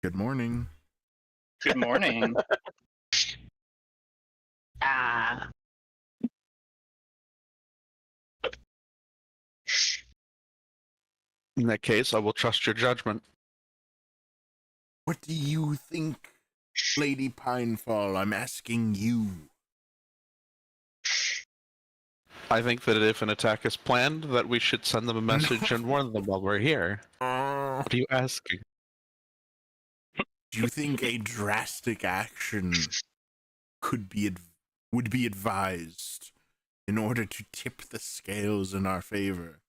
Good morning. Good morning. Ah. In that case, I will trust your judgment. What do you think, Lady Pinefall? I'm asking you. I think that if an attack is planned, that we should send them a message and warn them while we're here. What are you asking? Do you think a drastic action would be advised in order to tip the scales in our favor?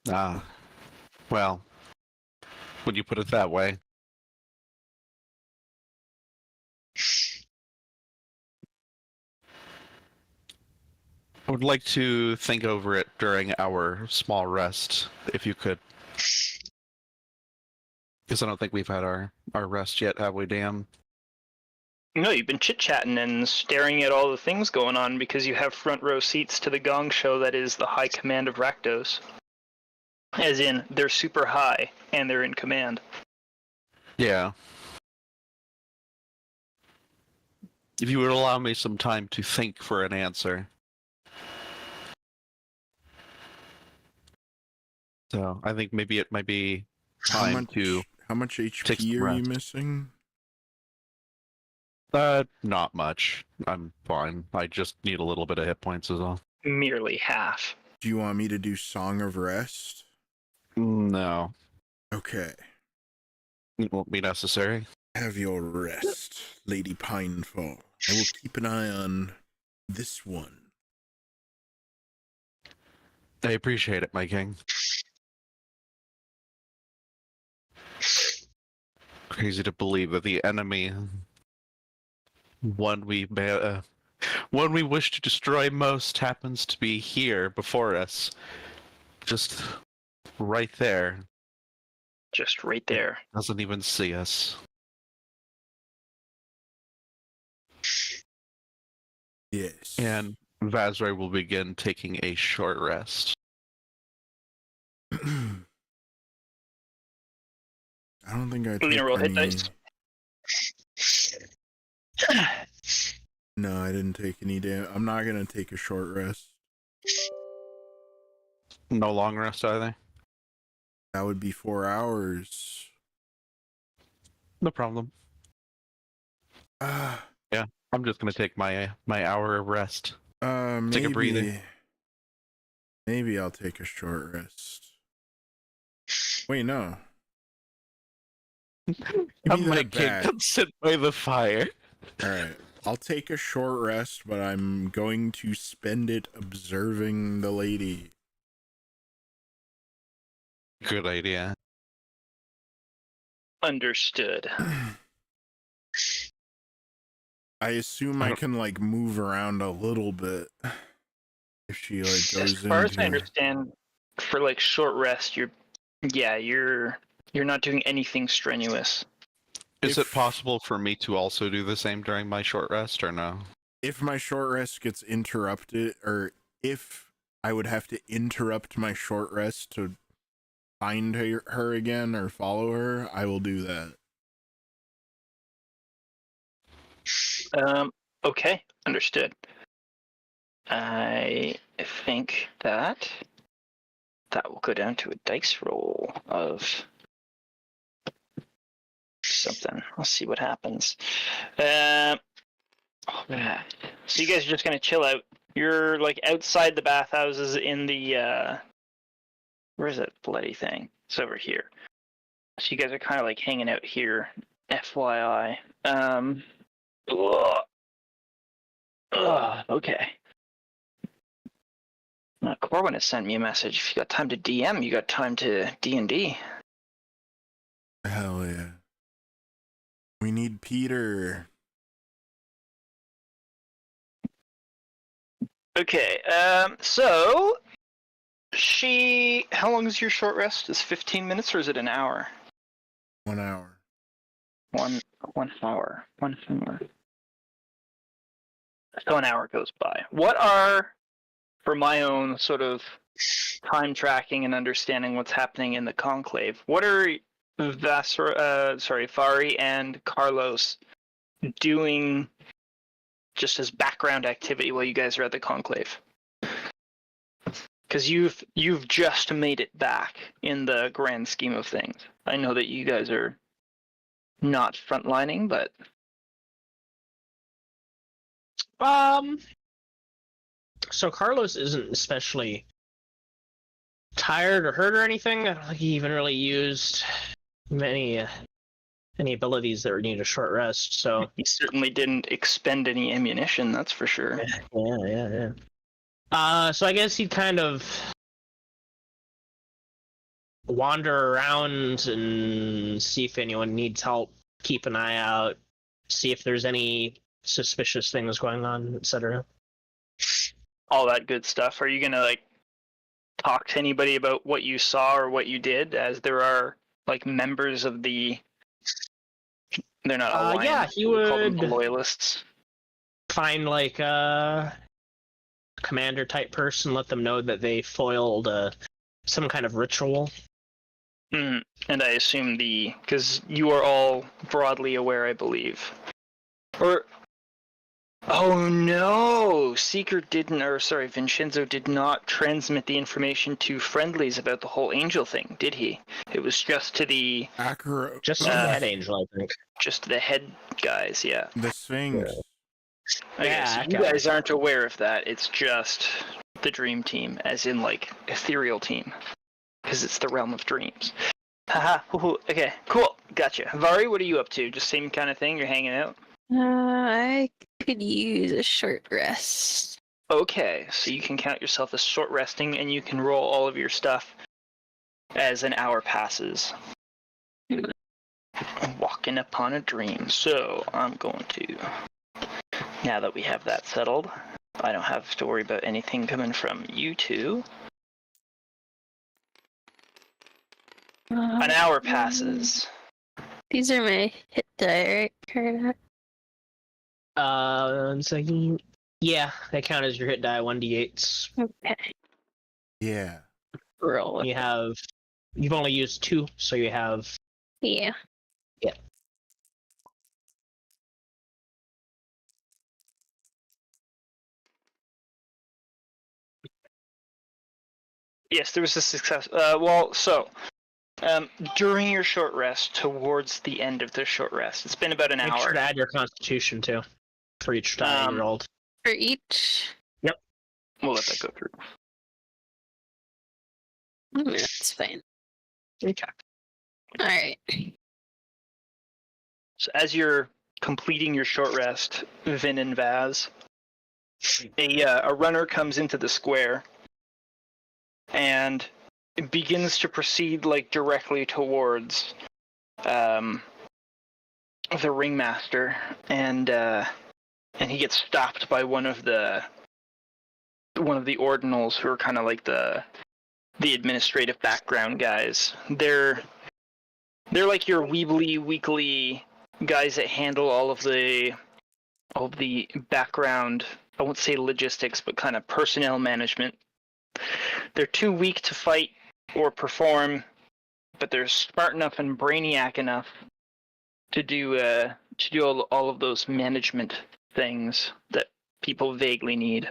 Well, when you put it that way. I would like to think over it during our small rest, if you could. Because I don't think we've had our rest yet, have we, Dan? No, you've been chit-chatting and staring at all the things going on because you have front row seats to the gong show that is the high command of Rakdos. As in, they're super high, and they're in command. Yeah. If you would allow me some time to think for an answer. So, I think maybe it might be time to... How much HP are you missing? Not much. I'm fine. I just need a little bit of hit points is all. Merely half. Do you want me to do Song of Rest? No. Okay. It won't be necessary. Have your rest, Lady Pinefall. I will keep an eye on this one. I appreciate it, my king. Crazy to believe that the enemy, one we wish to destroy most, happens to be here before us. Just right there. Just right there. Doesn't even see us. Yes. And Vazray will begin taking a short rest. I don't think I took roll hit dice. No, I didn't take any damage. I'm not gonna take a short rest. No long rest either? That would be 4 hours. No problem. Yeah, I'm just gonna take my hour of rest. Take a breather. Maybe I'll take a short rest. Wait, no. I'm my king. Come sit by the fire. Alright. I'll take a short rest, but I'm going to spend it observing the lady. Good idea. Understood. I assume I can like move around a little bit if she like goes as far as I understand, for like short rest, you're not doing anything strenuous. Is it possible for me to also do the same during my short rest, or no? If my short rest gets interrupted, or if I would have to interrupt my short rest to find her again or follow her, I will do that. Okay, understood. I think that will go down to a dice roll of something. Let's see what happens. So you guys are just gonna chill out. You're like outside the bathhouses in the where's that bloody thing? It's over here. So you guys are kind of like hanging out here. FYI. Okay. Corwin has sent me a message. If you got time to DM, you got time to D&D. Hell yeah. We need Peter. Okay, so how long is your short rest? Is 15 minutes or is it an hour? 1 hour. One hour. 1 hour. So an hour goes by. What are, for my own sort of time tracking and understanding what's happening in the conclave. What are Fari and Carlos doing just as background activity while you guys are at the conclave? Because you've just made it back in the grand scheme of things. I know that you guys are not frontlining, but So Carlos isn't especially tired or hurt or anything. I don't think he even really used any abilities that would need a short rest. So he certainly didn't expend any ammunition. That's for sure. yeah. So I guess he'd kind of wander around and see if anyone needs help, keep an eye out, see if there's any suspicious things going on, etc. All that good stuff. Are you gonna like talk to anybody about what you saw or what you did, as there are like members of the... They're not Alliance. Yeah, he we call them would the Loyalists. find like a commander type person, let them know that they foiled some kind of ritual. And I assume because you are all broadly aware, I believe. Or, oh no! Vincenzo did not transmit the information to friendlies about the whole angel thing, did he? It was just to the... Just the head angel, I think. Just the head guys, yeah. The Sphinx. Okay, so you guys aren't aware of that. It's just the dream team, as in like ethereal team, because it's the realm of dreams. Haha. Okay, cool. Gotcha. Vari, what are you up to? Just same kind of thing. You're hanging out. I could use a short rest. Okay, so you can count yourself as short resting, and you can roll all of your stuff as an hour passes. Walking upon a dream. So I'm going to... Now that we have that settled, I don't have to worry about anything coming from you two. An hour passes. These are my hit die, right? Correct. 1 second. Yeah, they count as your hit die, 1d8s. Okay. Yeah. Roll. You've only used 2, so you have... Yeah. Yeah. Yes, there was a success. During your short rest, towards the end of the short rest, it's been about an Make hour. sure to add your constitution, too, for each die you rolled. For each? Yep. We'll let that go through. That's fine. Okay. Alright. So as you're completing your short rest, Vin and Vaz, a runner comes into the square and begins to proceed like directly towards the ringmaster, and he gets stopped by one of the ordinals, who are kind of like the administrative background guys. They're like your weekly guys that handle all of the background, I won't say logistics, but kind of personnel management. They're too weak to fight or perform, but they're smart enough and brainiac enough to do all of those management things that people vaguely need.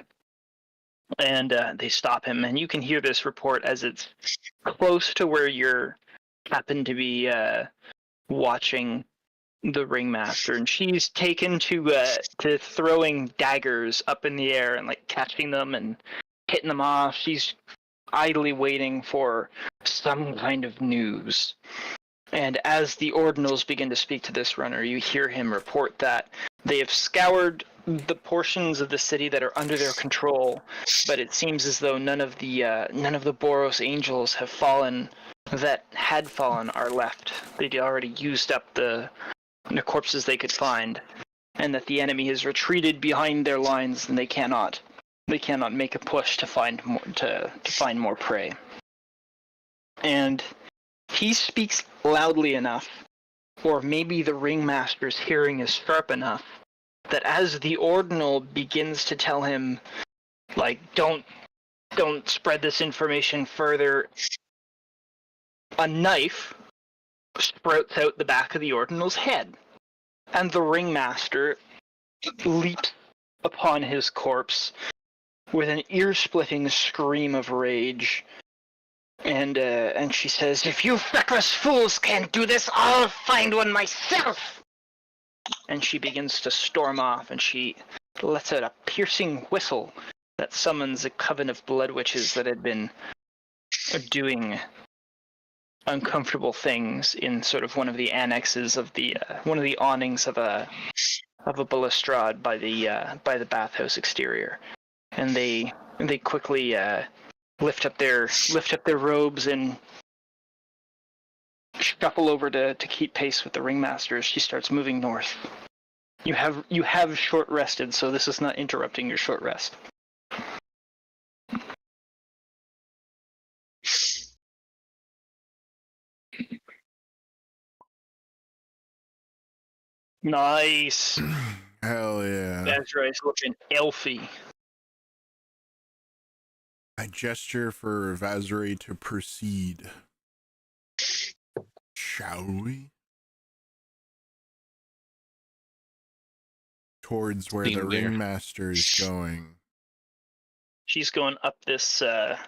And they stop him, and you can hear this report as it's close to where you're happen to be watching the ringmaster, and she's taken to throwing daggers up in the air and like catching them and hitting them off. She's idly waiting for some kind of news. And as the ordinals begin to speak to this runner, you hear him report that they have scoured the portions of the city that are under their control, but it seems as though none of the Boros angels have fallen. That had fallen are left. They'd already used up the corpses they could find, and that the enemy has retreated behind their lines, and they cannot make a push to find more prey. And he speaks loudly enough, or maybe the ringmaster's hearing is sharp enough, that as the ordinal begins to tell him, like, don't don't spread this information further, a knife sprouts out the back of the ordinal's head, and the ringmaster leaps upon his corpse with an ear-splitting scream of rage. And she says, "If you feckless fools can't do this, I'll find one myself!" And she begins to storm off, and she lets out a piercing whistle that summons a coven of blood witches that had been doing uncomfortable things in sort of one of the annexes of the one of the awnings of a balustrade by the bathhouse exterior, and they quickly lift up their robes and shuffle over to keep pace with the ringmaster as she starts moving north. You have short rested, so this is not interrupting your short rest. Nice. Hell yeah. Ezra's looking elfy. I gesture for Vazri to proceed. Shall we? Towards where the Steam beer. ringmaster is going. She's going up this way.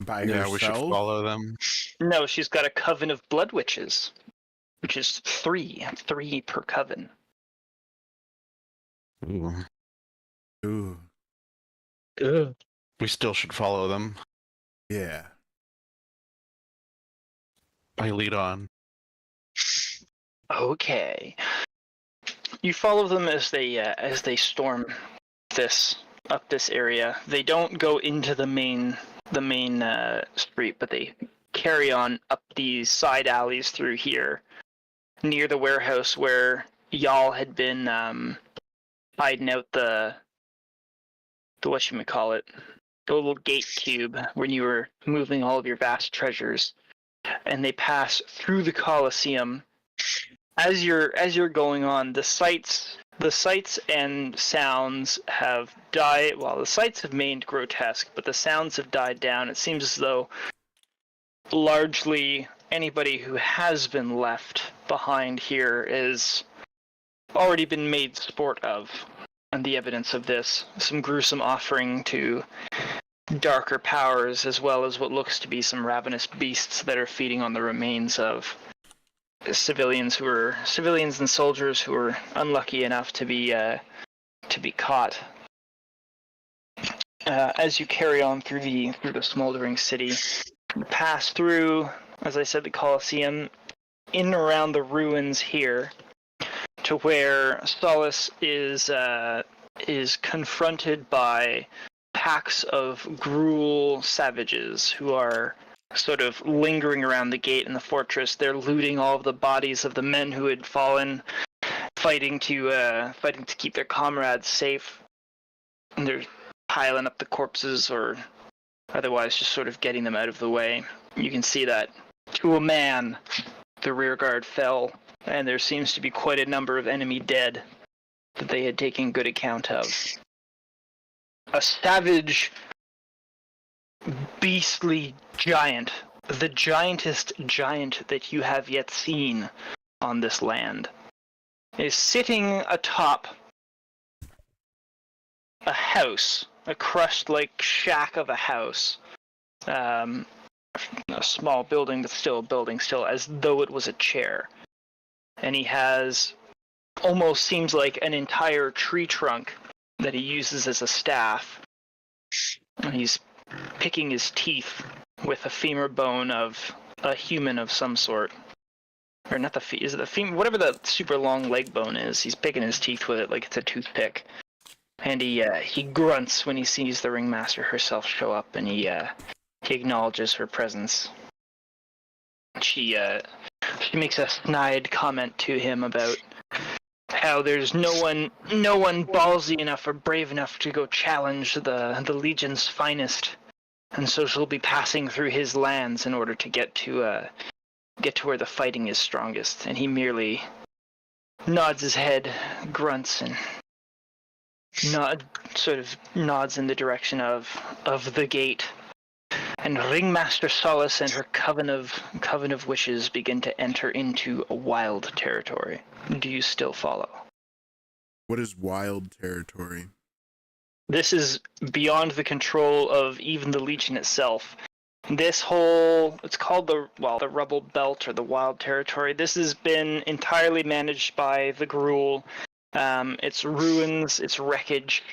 By Yeah, herself? we should follow them. No, she's got a coven of blood witches, which is three per coven. Ooh. Ooh, Ugh. We still should follow them. yeah. I lead on. Okay. You follow them as they storm up this area. They don't go into the main street, but they carry on up these side alleys through here, near the warehouse where y'all had been hiding out the whatchamacallit, the little gate cube when you were moving all of your vast treasures. And they pass through the Colosseum. As you're going on, the sights and sounds have died. Well, the sights have remained grotesque, but the sounds have died down. It seems as though largely anybody who has been left behind here is already been made sport of. And the evidence of this, some gruesome offering to darker powers, as well as what looks to be some ravenous beasts that are feeding on the remains of civilians and soldiers who were unlucky enough to be caught. As you carry on through the smoldering city, you pass through, as I said, the Colosseum, in and around the ruins here, to where Solace is confronted by packs of Gruul savages who are sort of lingering around the gate in the fortress. They're looting all of the bodies of the men who had fallen, fighting to keep their comrades safe. And they're piling up the corpses, or otherwise just sort of getting them out of the way. You can see that to a man, the rear guard fell, and there seems to be quite a number of enemy dead that they had taken good account of. A savage, beastly giant, the giantest giant that you have yet seen on this land, is sitting atop a house, a crushed like shack of a house, a small building that's still a building, still as though it was a chair. And he has almost seems like an entire tree trunk that he uses as a staff. And he's picking his teeth with a femur bone of a human of some sort. Or not the is it the femur? Whatever the super long leg bone is, he's picking his teeth with it like it's a toothpick. And he grunts when he sees the ringmaster herself show up, and he acknowledges her presence. She makes a snide comment to him about how there's no one ballsy enough or brave enough to go challenge the Legion's finest, and so she'll be passing through his lands in order to get to where the fighting is strongest. And he merely nods his head, grunts, and sort of nods in the direction of the gate. And Ringmaster Solace and her coven of wishes begin to enter into a wild territory. Do you still follow? What is wild territory? This is beyond the control of even the Legion itself. This whole, it's called the Rubble Belt or the Wild Territory. This has been entirely managed by the Gruul. Its ruins, its wreckage.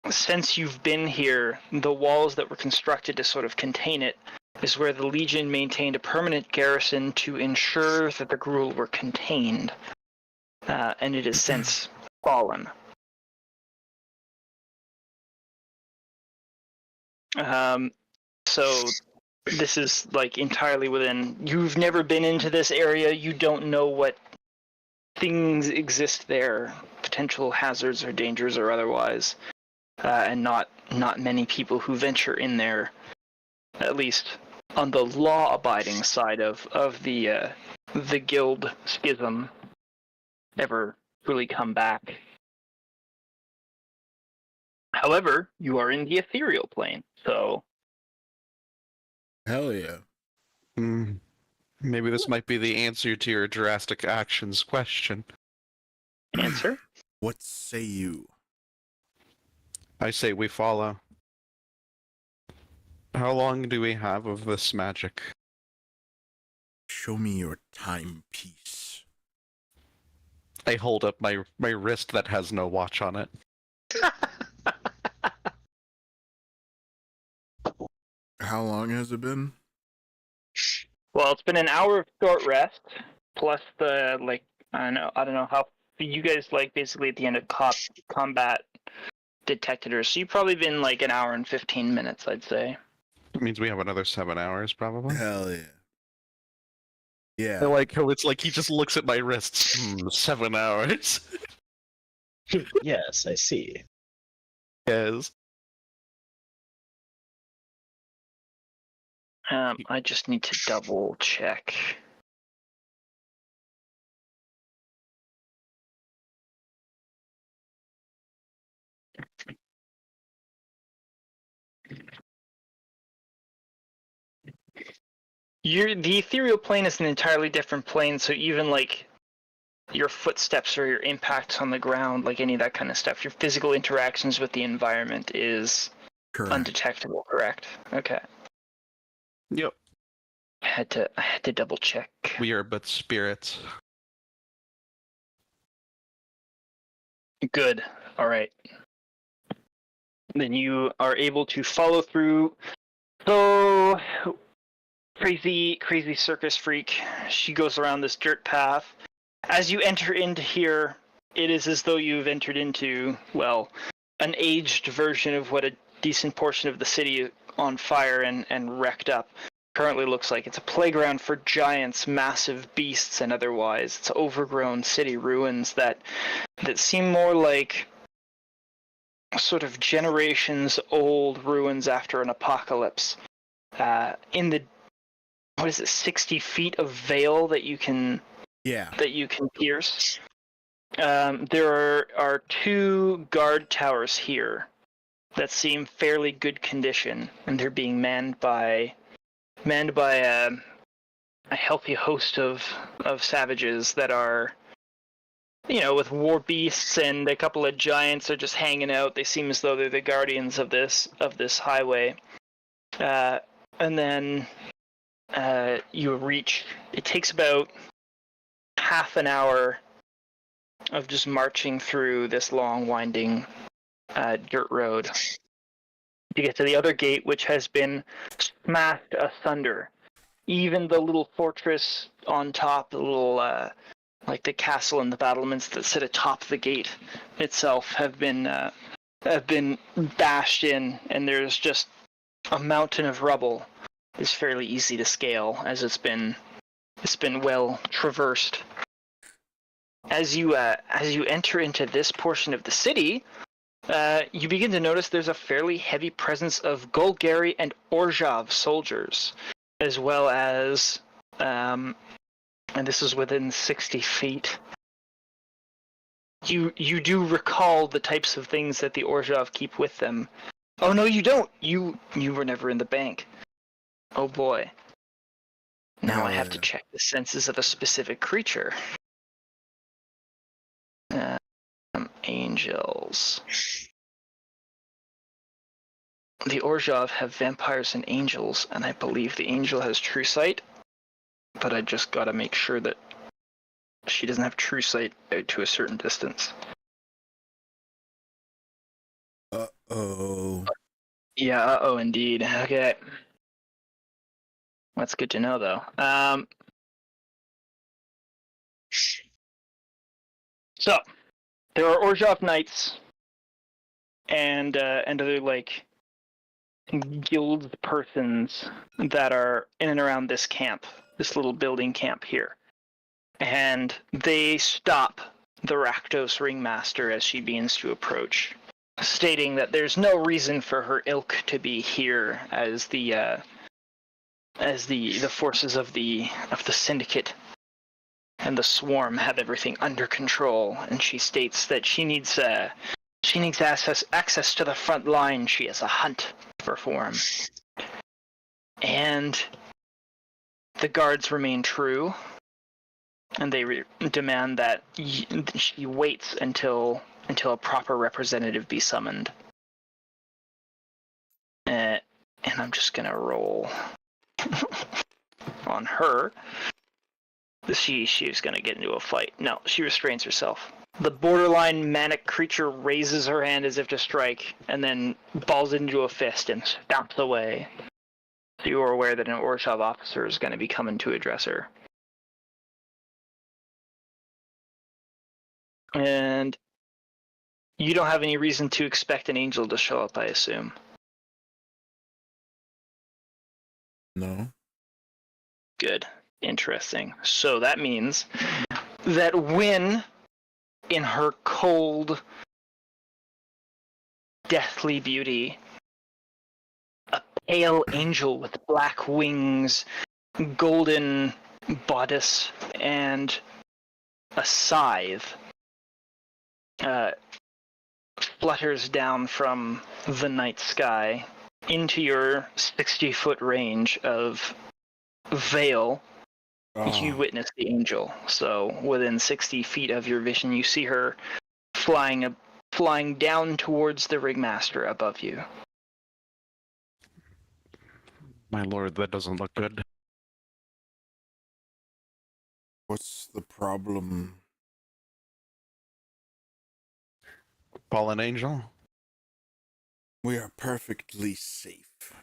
Since you've been here, the walls that were constructed to sort of contain it is where the Legion maintained a permanent garrison to ensure that the Gruul were contained. And it has since fallen. So this is like entirely within. You've never been into this area. You don't know what things exist there, potential hazards or dangers or otherwise, and not many people who venture in there, at least on the law-abiding side of the guild schism, ever really come back. However, you are in the ethereal plane, so. Hell yeah. Maybe this might be the answer to your drastic actions question. Answer? What say you? I say we follow. How long do we have of this magic? Show me your timepiece. I hold up my wrist that has no watch on it. How long has it been? Well, it's been an hour of short rest, plus the, like, I don't know how, you guys, like, basically at the end of combat detected her, so you've probably been, like, an hour and 15 minutes, I'd say. It means we have another 7 hours, probably. Hell yeah. Yeah. I like how it's like he just looks at my wrists. 7 hours. Yes, I see. Yes. I just need to double check. The ethereal plane is an entirely different plane, so even like your footsteps or your impacts on the ground, like any of that kind of stuff, your physical interactions with the environment is Correct. undetectable, correct? Okay. Yep. I had to double check. We are but spirits. Good. All right. Then you are able to follow through. So crazy circus freak. She goes around this dirt path. As you enter into here, it is as though you've entered into, well, an aged version of what a decent portion of the city on fire and wrecked up currently looks like. It's a playground for giants, massive beasts, and otherwise. It's overgrown city ruins that seem more like sort of generations old ruins after an apocalypse. In the, what is it, 60 feet of veil that you can pierce. There are 2 guard towers here that seem fairly good condition, and they're being manned by a healthy host of savages that are, with war beasts, and a couple of giants are just hanging out. They seem as though they're the guardians of this highway. And then you reach. It takes about half an hour of just marching through this long, winding dirt road to get to the other gate, which has been smashed asunder. Even the little fortress on top, the little like the castle and the battlements that sit atop the gate itself have been bashed in, and there's just a mountain of rubble. It's fairly easy to scale as it's been well traversed. As you enter into this portion of the city, you begin to notice there's a fairly heavy presence of Golgari and Orzhov soldiers, as well as, and this is within 60 feet, You do recall the types of things that the Orzhov keep with them. Oh no, you don't. You were never in the bank. Oh boy. Now I have to check the senses of a specific creature. Angels. The Orzhov have vampires and angels, and I believe the angel has true sight. But I just gotta make sure that she doesn't have true sight out to a certain distance. Uh-oh. Yeah, uh-oh indeed. Okay. That's good to know, though. So, there are Orzhov knights and other, like, guild persons that are in and around this camp, this little building camp here. And they stop the Rakdos ringmaster as she begins to approach, stating that there's no reason for her ilk to be here as the forces of the syndicate and the swarm have everything under control. And she states that she needs access to the front line. She has a hunt to perform, and the guards remain true, and they demand that she waits until a proper representative be summoned. And I'm just gonna roll on her. She's gonna get into a fight. No, she restrains herself. The borderline manic creature raises her hand as if to strike, and then balls it into a fist and stomps away. So you are aware that an Orzhov officer is going to be coming to address her. And you don't have any reason to expect an angel to show up, I assume. No. Good. Interesting. So that means that Wynn, in her cold, deathly beauty, a pale angel with black wings, golden bodice, and a scythe, flutters down from the night sky into your 60-foot range of veil. You witness the angel. So within 60 feet of your vision, you see her flying down towards the ringmaster above you. My lord, that doesn't look good. What's the problem? Fallen angel? We are perfectly safe.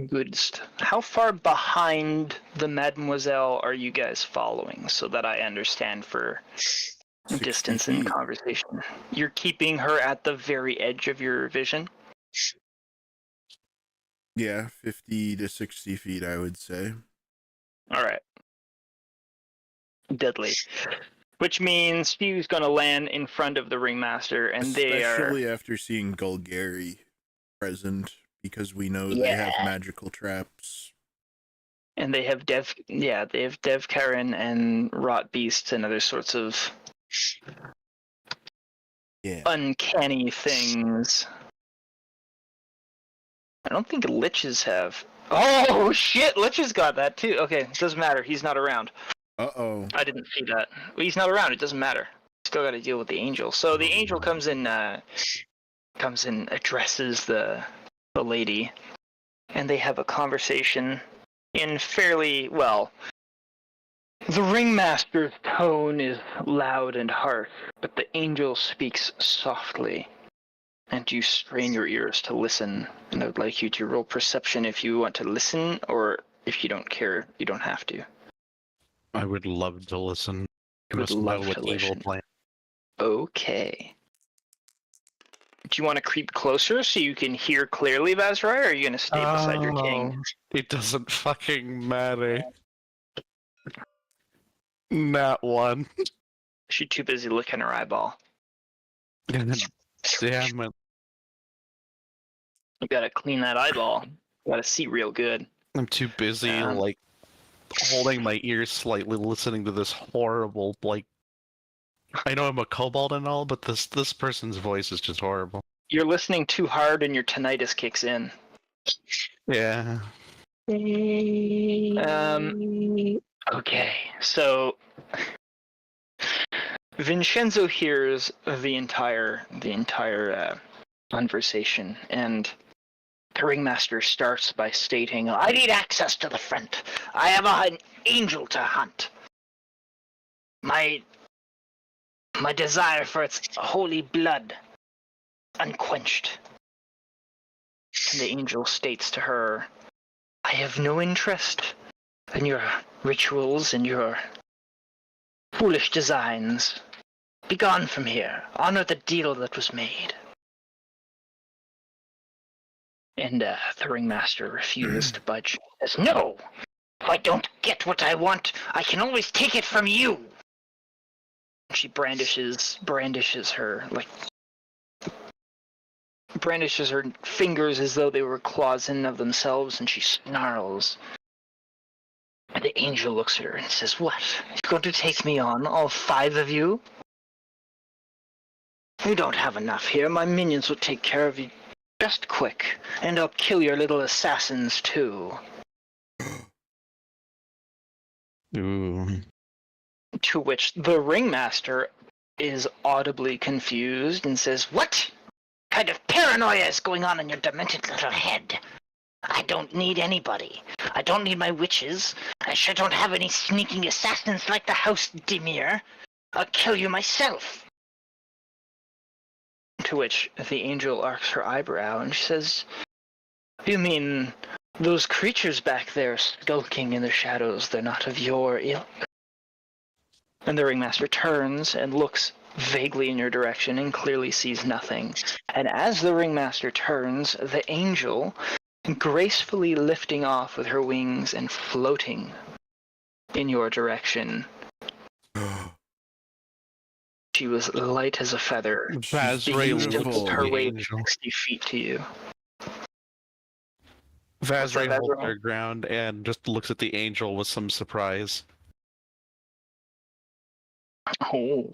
Good. How far behind the Mademoiselle are you guys following, so that I understand for 60 distance in feet. conversation? You're keeping her at the very edge of your vision? Yeah, 50 to 60 feet, I would say. Alright. Deadly. Which means she's going to land in front of the ringmaster, and Especially after seeing Golgari present, because we know they have magical traps. And they have Dev Karen and rot beasts and other sorts of uncanny things. I don't think liches have. Oh shit! Liches got that too. Okay, it doesn't matter. He's not around. Uh-oh. I didn't see that. Well, he's not around. It doesn't matter. Still got to deal with the angel. So the angel comes in, addresses the lady, and they have a conversation in fairly well. The ringmaster's tone is loud and harsh, but the angel speaks softly, and you strain your ears to listen. And I would like you to roll perception if you want to listen, or if you don't care, you don't have to. I would love to listen. You Would must know love what to evil listen. plan. Okay. Do you want to creep closer so you can hear clearly, Vazrai, or are you going to stay beside your king? It doesn't fucking matter. Not one. She's too busy licking her eyeball. Damn it. You gotta clean that eyeball. You gotta see real good. I'm too busy, holding my ears slightly, listening to this horrible, like, I know I'm a kobold and all, but this person's voice is just horrible. You're listening too hard and your tinnitus kicks in. Yeah. Okay, so Vincenzo hears the entire conversation, and the ringmaster starts by stating, "I need access to the front. I have an angel to hunt. My desire for its holy blood unquenched." And the angel states to her, "I have no interest in your rituals and your foolish designs. Begone from here. Honor the deal that was made." And the ringmaster refuses to budge. Says, "No! If I don't get what I want, I can always take it from you." She brandishes her fingers as though they were claws in of themselves, and she snarls. And the angel looks at her and says, "What? You're going to take me on, all 5 of you? You don't have enough here. My minions will take care of you just quick, and I'll kill your little assassins too." Ooh. To which the ringmaster is audibly confused and says, "What kind of paranoia is going on in your demented little head? I don't need anybody. I don't need my witches. I sure don't have any sneaking assassins like the House Dimir. I'll kill you myself." To which the angel arcs her eyebrow and she says, "You mean those creatures back there skulking in the shadows, they're not of your ilk?" And the ringmaster turns and looks vaguely in your direction and clearly sees nothing. And as the ringmaster turns, the angel, gracefully lifting off with her wings and floating in your direction. She was light as a feather. Vazray Begins to looks make at her the way angel. 60 feet to you. Vazray that, holds Vazray? her ground and just looks at the angel with some surprise. Oh.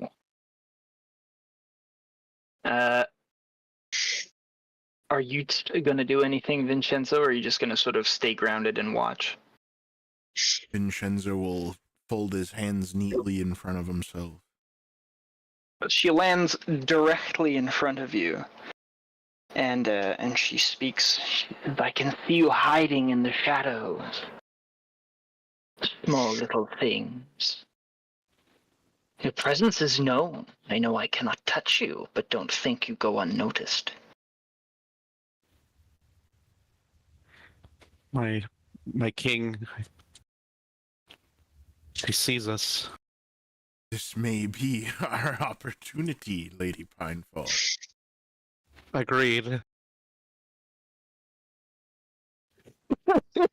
Are you going to do anything, Vincenzo, or are you just going to sort of stay grounded and watch? Vincenzo will fold his hands neatly in front of himself. She lands directly in front of you, and she speaks. "I can see you hiding in the shadows. Small little things. Your presence is known. I know I cannot touch you, but don't think you go unnoticed." My king, he sees us. This may be our opportunity, Lady Pinefall. Agreed.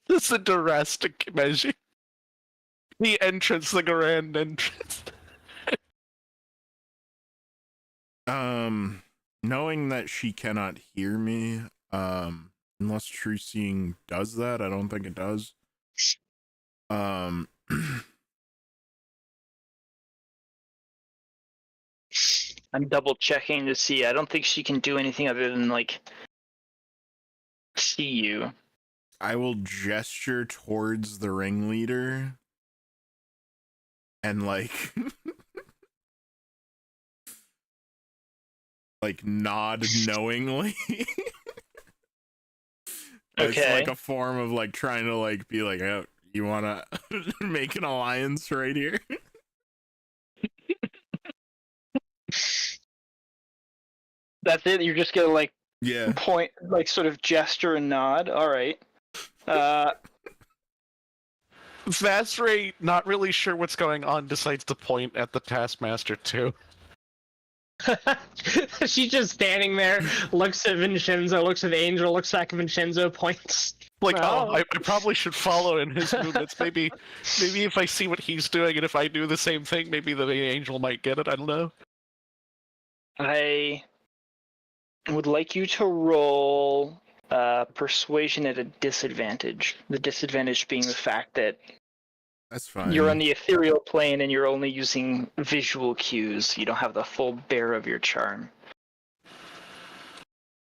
It's a drastic measure. The entrance, the grand entrance. Knowing that she cannot hear me, unless True Seeing does that, I don't think it does. I'm double checking to see. I don't think she can do anything other than see you. I will gesture towards the ringleader and nod knowingly. It's Okay. a form of trying to be oh, you want to make an alliance right here? That's it? You're just gonna Yeah. point, sort of gesture and nod? Alright. Vazray, not really sure what's going on, decides to point at the Taskmaster too. She's just standing there, looks at Vincenzo, looks at the angel, looks back at Vincenzo, points. I probably should follow in his movements. Maybe if I see what he's doing and if I do the same thing, maybe the angel might get it. I don't know. I would like you to roll persuasion at a disadvantage. The disadvantage being the fact that That's fine. You're on the ethereal plane and you're only using visual cues. You don't have the full bear of your charm.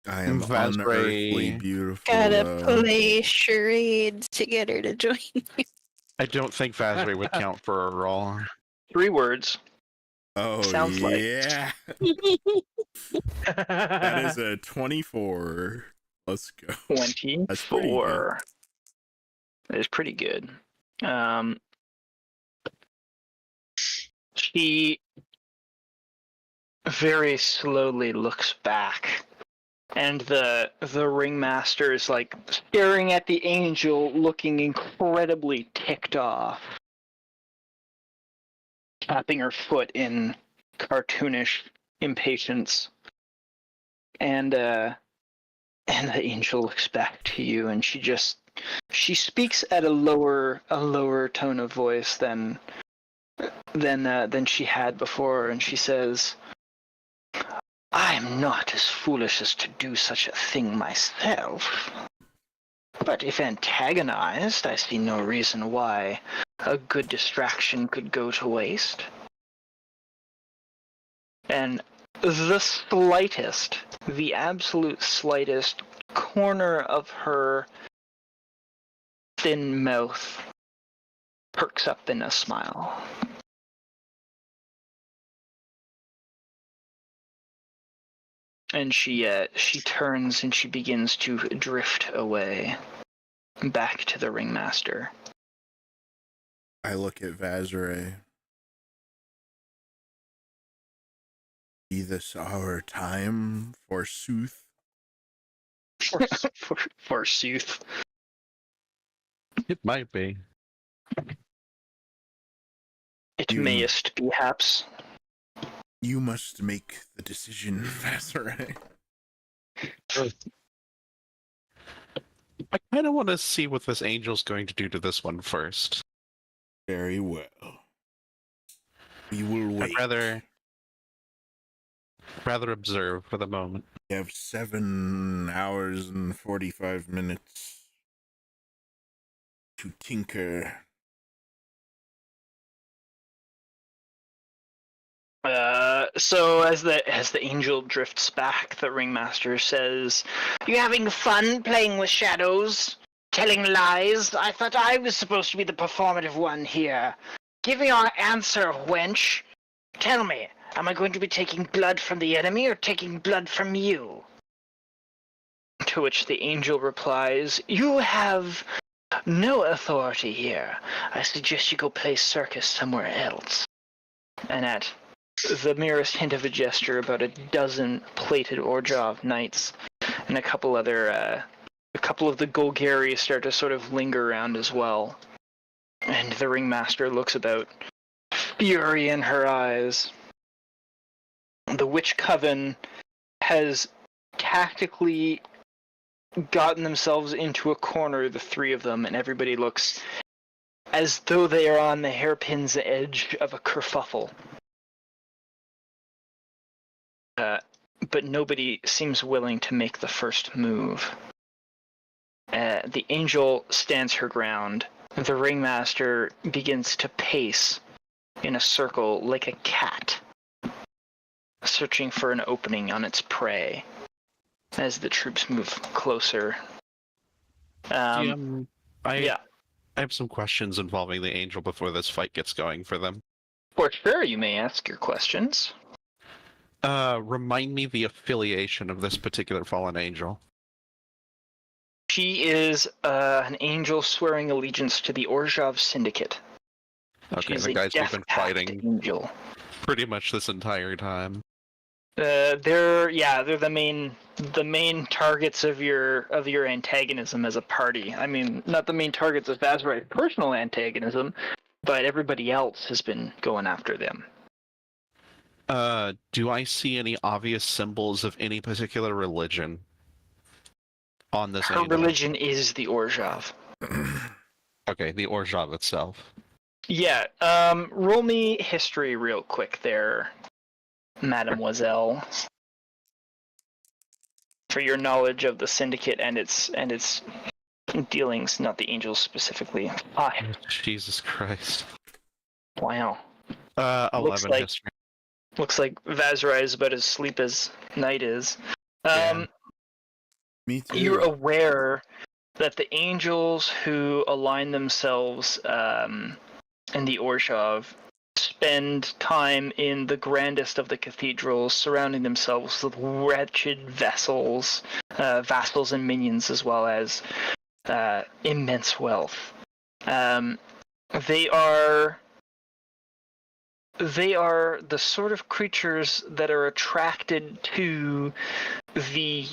I am Vasray. unearthly beautiful. Gotta play charades to get her to join you. I don't think Vasray would count for a roll. 3 words. Oh, Sounds like- yeah. That is a 24. Let's go. 24. That is pretty good. She very slowly looks back, and the ringmaster is like staring at the angel, looking incredibly ticked off, tapping her foot in cartoonish impatience, and the angel looks back to you, and she speaks at a lower tone of voice than she had before, and she says, "I am not as foolish as to do such a thing myself. But if antagonized, I see no reason why a good distraction could go to waste." And the absolute slightest corner of her thin mouth perks up in a smile. And she turns and she begins to drift away, back to the ringmaster. I look at Vasray. Be this our time, forsooth? Forsooth. It might be. It You- mayest be haps. You must make the decision, Vasray. I kind of want to see what this angel's going to do to this one first. Very well. We will wait. I'd rather observe for the moment. We have 7 hours and 45 minutes to tinker. So as the angel drifts back, the ringmaster says, "You having fun playing with shadows? Telling lies? I thought I was supposed to be the performative one here. Give me your answer, wench. Tell me, am I going to be taking blood from the enemy or taking blood from you?" To which the angel replies, "You have no authority here. I suggest you go play circus somewhere else." And at the merest hint of a gesture, about a dozen plated Orjov knights and a couple of the Golgari start to sort of linger around as well. And the ringmaster looks about, fury in her eyes. The witch coven has tactically gotten themselves into a corner, the 3 of them, and everybody looks as though they are on the hairpin's edge of a kerfuffle. But nobody seems willing to make the first move. The angel stands her ground. The ringmaster begins to pace in a circle like a cat, searching for an opening on its prey as the troops move closer. I have some questions involving the angel before this fight gets going for them. For sure, you may ask your questions. Remind me the affiliation of this particular fallen angel. She is an angel swearing allegiance to the Orjov Syndicate. Okay, She's the a guys we've Death been Pact fighting angel. pretty much this entire time. They're the main targets of your antagonism as a party. I mean, not the main targets of Vasray's personal antagonism, but everybody else has been going after them. Do I see any obvious symbols of any particular religion on this Her angel? religion is the Orjov. Okay, the Orjov itself. Yeah, roll me history real quick there, Mademoiselle. For your knowledge of the Syndicate and its dealings, not the angels specifically. 5. Jesus Christ. Wow. 11 like- history. Looks like Vazrai is about as asleep as Night is. Yeah. Me too. You're aware that the angels who align themselves in the Orzhov spend time in the grandest of the cathedrals, surrounding themselves with wretched vassals and minions, as well as immense wealth. They are the sort of creatures that are attracted to the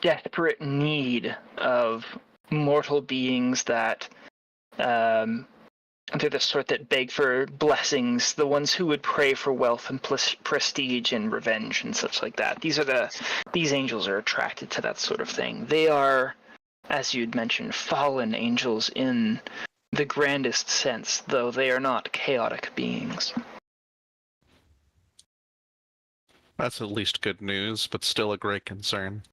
desperate need of mortal beings that they're the sort that beg for blessings, the ones who would pray for wealth and prestige and revenge and such like that. These angels are attracted to that sort of thing. They are, as you'd mentioned, fallen angels in the grandest sense, though they are not chaotic beings. That's at least good news, but still a great concern.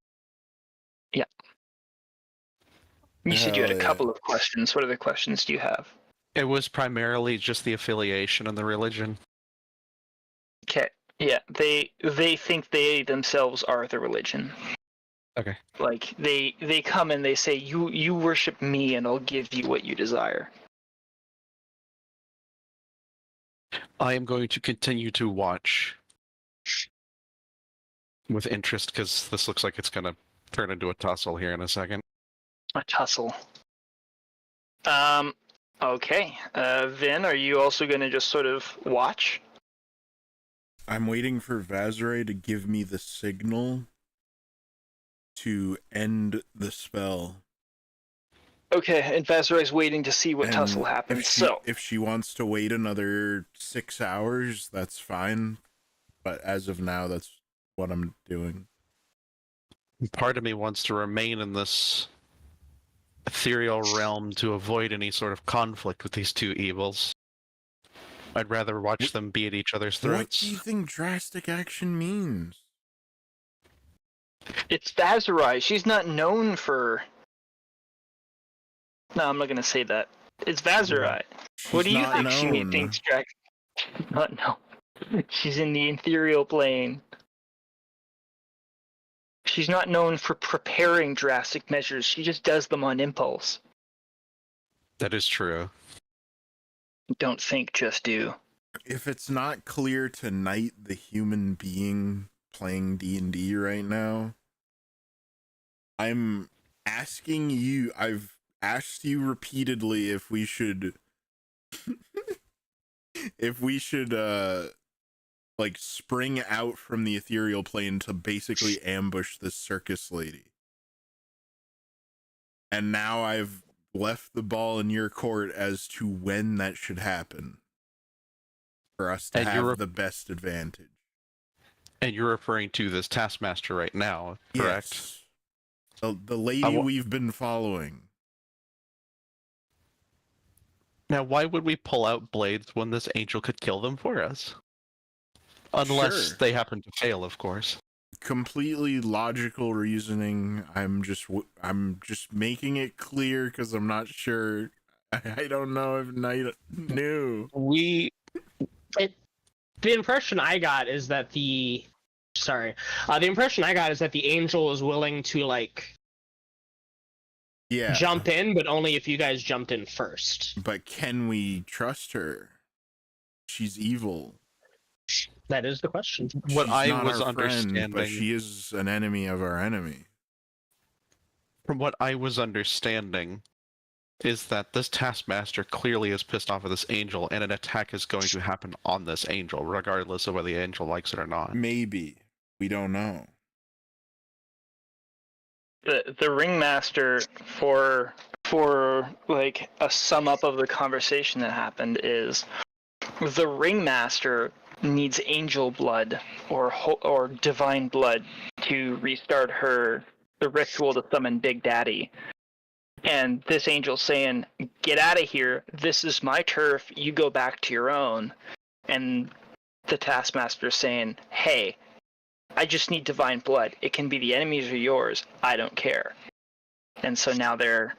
You said you had a Hell yeah. couple of questions. What other questions do you have? It was primarily just the affiliation and the religion. Okay. Yeah, they think they themselves are the religion. Okay. Like they come and they say, you worship me and I'll give you what you desire. I am going to continue to watch with interest because this looks like it's going to turn into a tussle here in a second. A tussle. Okay. Vin, are you also going to just sort of watch? I'm waiting for Vazrai to give me the signal to end the spell. Okay, and Vazrai's waiting to see what And tussle happens. if she wants to wait another 6 hours, that's fine. But as of now, that's what I'm doing. Part of me wants to remain in this ethereal realm to avoid any sort of conflict with these two evils. I'd rather watch them be at each other's What throats. do you think drastic action means? It's Vazrai. She's not known for... No, I'm not going to say that. It's Vazrai. What do you think she thinks not known? She's in the ethereal plane. She's not known for preparing drastic measures. She just does them on impulse. That is true. Don't think, just do. If it's not clear to Knight, the human being playing D&D right now, I'm asking you, I've asked you repeatedly if we should like spring out from the ethereal plane to basically ambush this circus lady. And now I've left the ball in your court as to when that should happen for us to have the best advantage. And you're referring to this Taskmaster right now, correct? Yes. The lady we've been following. Now, why would we pull out blades when this angel could kill them for us? Unless they happen to fail, of course. Completely logical reasoning. I'm just making it clear because I'm not sure. I don't know if Knight knew. The impression I got is that the angel is willing to jump in, but only if you guys jumped in first. But can we trust her? She's evil. That is the question. What She's I not was our understanding, friend, but she is an enemy of our enemy. From what I was understanding, is that this Taskmaster clearly is pissed off of this angel, and an attack is going to happen on this angel, regardless of whether the angel likes it or not. Maybe. We don't know. The ringmaster, for like a sum up of the conversation that happened, is the ringmaster needs angel blood or divine blood to restart the ritual to summon Big Daddy. And this angel's saying, get out of here, this is my turf, you go back to your own. And the Taskmaster's saying, hey, I just need divine blood. It can be the enemies or yours, I don't care. and so now they're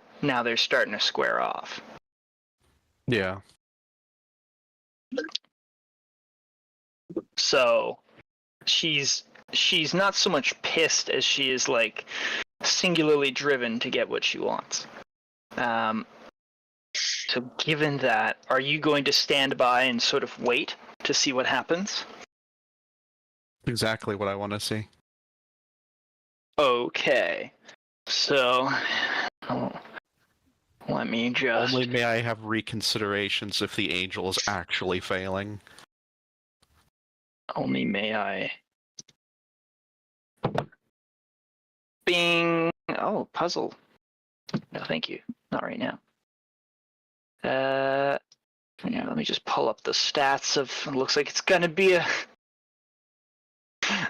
starting to square off. Yeah. So she's not so much pissed as she is like singularly driven to get what she wants. So given that, are you going to stand by and sort of wait to see what happens? Exactly what I want to see. Okay. So let me just... Only may I have reconsiderations if the angel is actually failing. Only may I... Bing! Oh, puzzle. No, thank you. Not right now. Yeah, let me just pull up the stats of... It looks like it's gonna be a...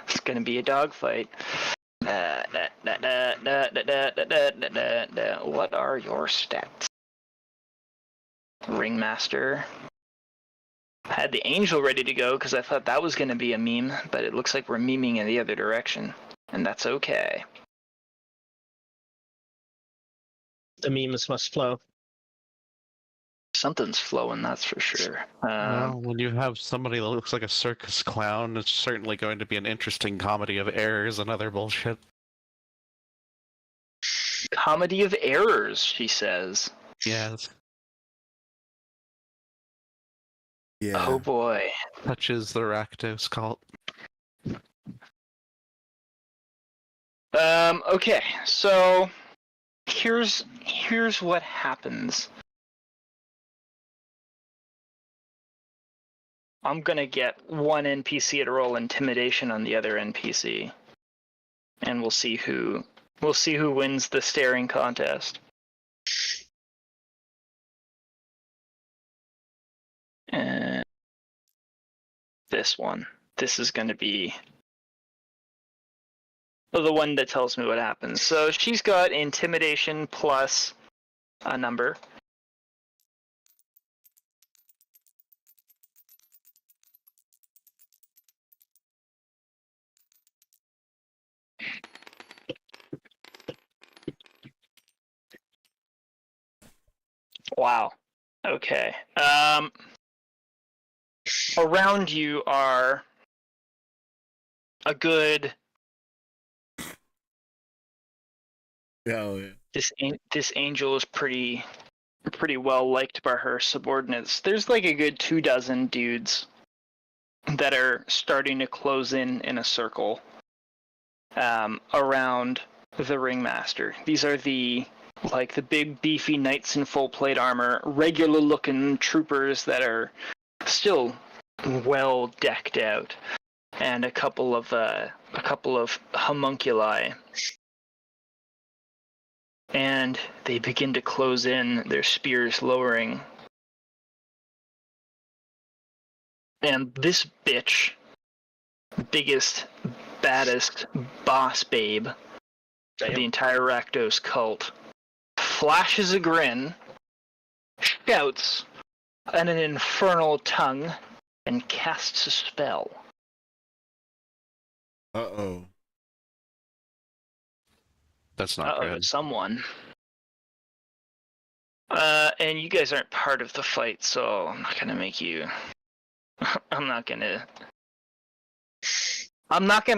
It's gonna be a dogfight. What are your stats? Ringmaster. I had the angel ready to go because I thought that was gonna be a meme, but it looks like we're memeing in the other direction, and that's okay. The memes must flow. Something's flowing, that's for sure. Well, when you have somebody that looks like a circus clown, it's certainly going to be an interesting comedy of errors and other bullshit. Comedy of errors, she says. Yes. Yeah. Oh boy. Touches the Rakdos cult. Okay, so here's what happens. I'm gonna get one NPC to roll intimidation on the other NPC, and we'll see who wins the staring contest. And this one. This is gonna be the one that tells me what happens. So she's got intimidation plus a number. Wow. Okay. Around you are a good... Hell yeah. This angel is pretty well liked by her subordinates. There's like a good 24 dudes that are starting to close in a circle around the ringmaster. These are the big beefy knights in full plate armor, regular looking troopers that are still well decked out, and a couple of homunculi. And they begin to close in, their spears lowering. And this bitch, biggest, baddest boss babe of the entire Rakdos cult, flashes a grin, shouts in an infernal tongue, and casts a spell. Uh-oh. That's not good. Someone. And you guys aren't part of the fight, so I'm not gonna make you... I'm not gonna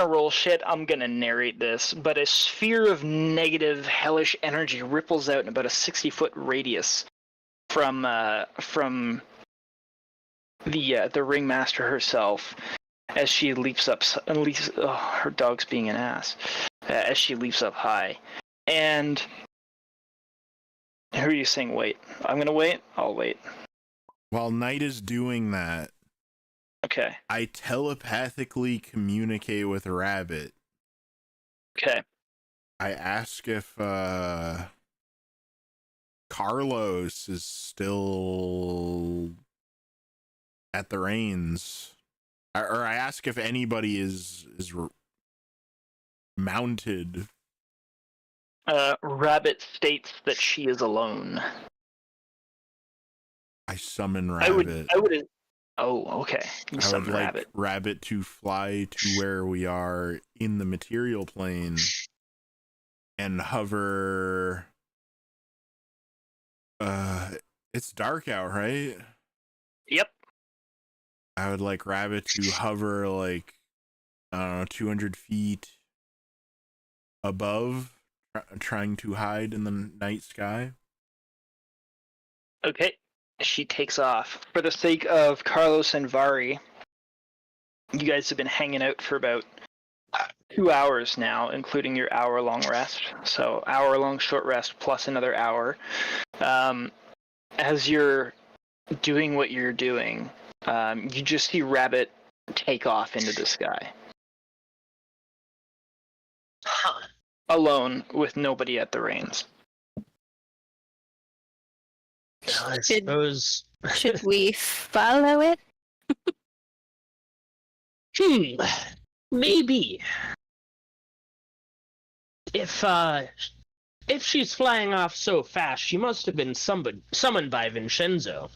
roll shit, I'm gonna narrate this, but a sphere of negative, hellish energy ripples out in about a 60-foot radius from the ringmaster herself as she leaps up, her dog's being an ass, as she leaps up high. And who are you saying wait? I'm gonna wait? I'll wait. While Knight is doing that, Okay. I telepathically communicate with Rabbit. Okay. I ask if Carlos is still at the reins, or I ask if anybody is mounted. Rabbit states that she is alone. I summon Rabbit. I would. Oh, okay. You I would summon like Rabbit. Rabbit to fly to where we are in the material plane and hover It's dark out, right? Yep. I would like Rabbit to hover like, I don't know, 200 feet above, trying to hide in the night sky. Okay. She takes off. For the sake of Carlos and Vari, you guys have been hanging out for about 2 hours now, including your hour-long rest. So hour-long short rest plus another hour. As you're doing what you're doing, you just see Rabbit take off into the sky. Huh. Alone, with nobody at the reins. I Should- suppose. Should we follow it? Maybe. If she's flying off so fast, she must have been summoned by Vincenzo.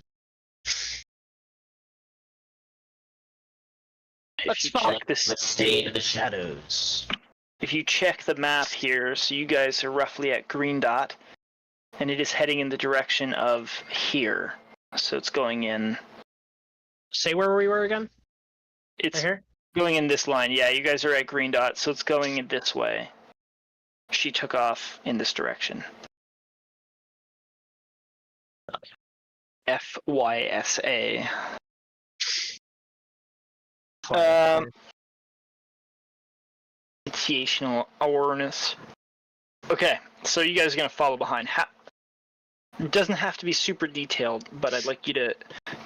Let's follow the state of the shadows. If you check the map here, so you guys are roughly at Green Dot, and it is heading in the direction of here. So it's going in. Say where we were again? It's Right here? going in this line. Yeah, you guys are at Green Dot, so it's going in this way. She took off in this direction. FYSA. Situational awareness. Okay, so you guys are going to follow behind. It doesn't have to be super detailed, but I'd like you to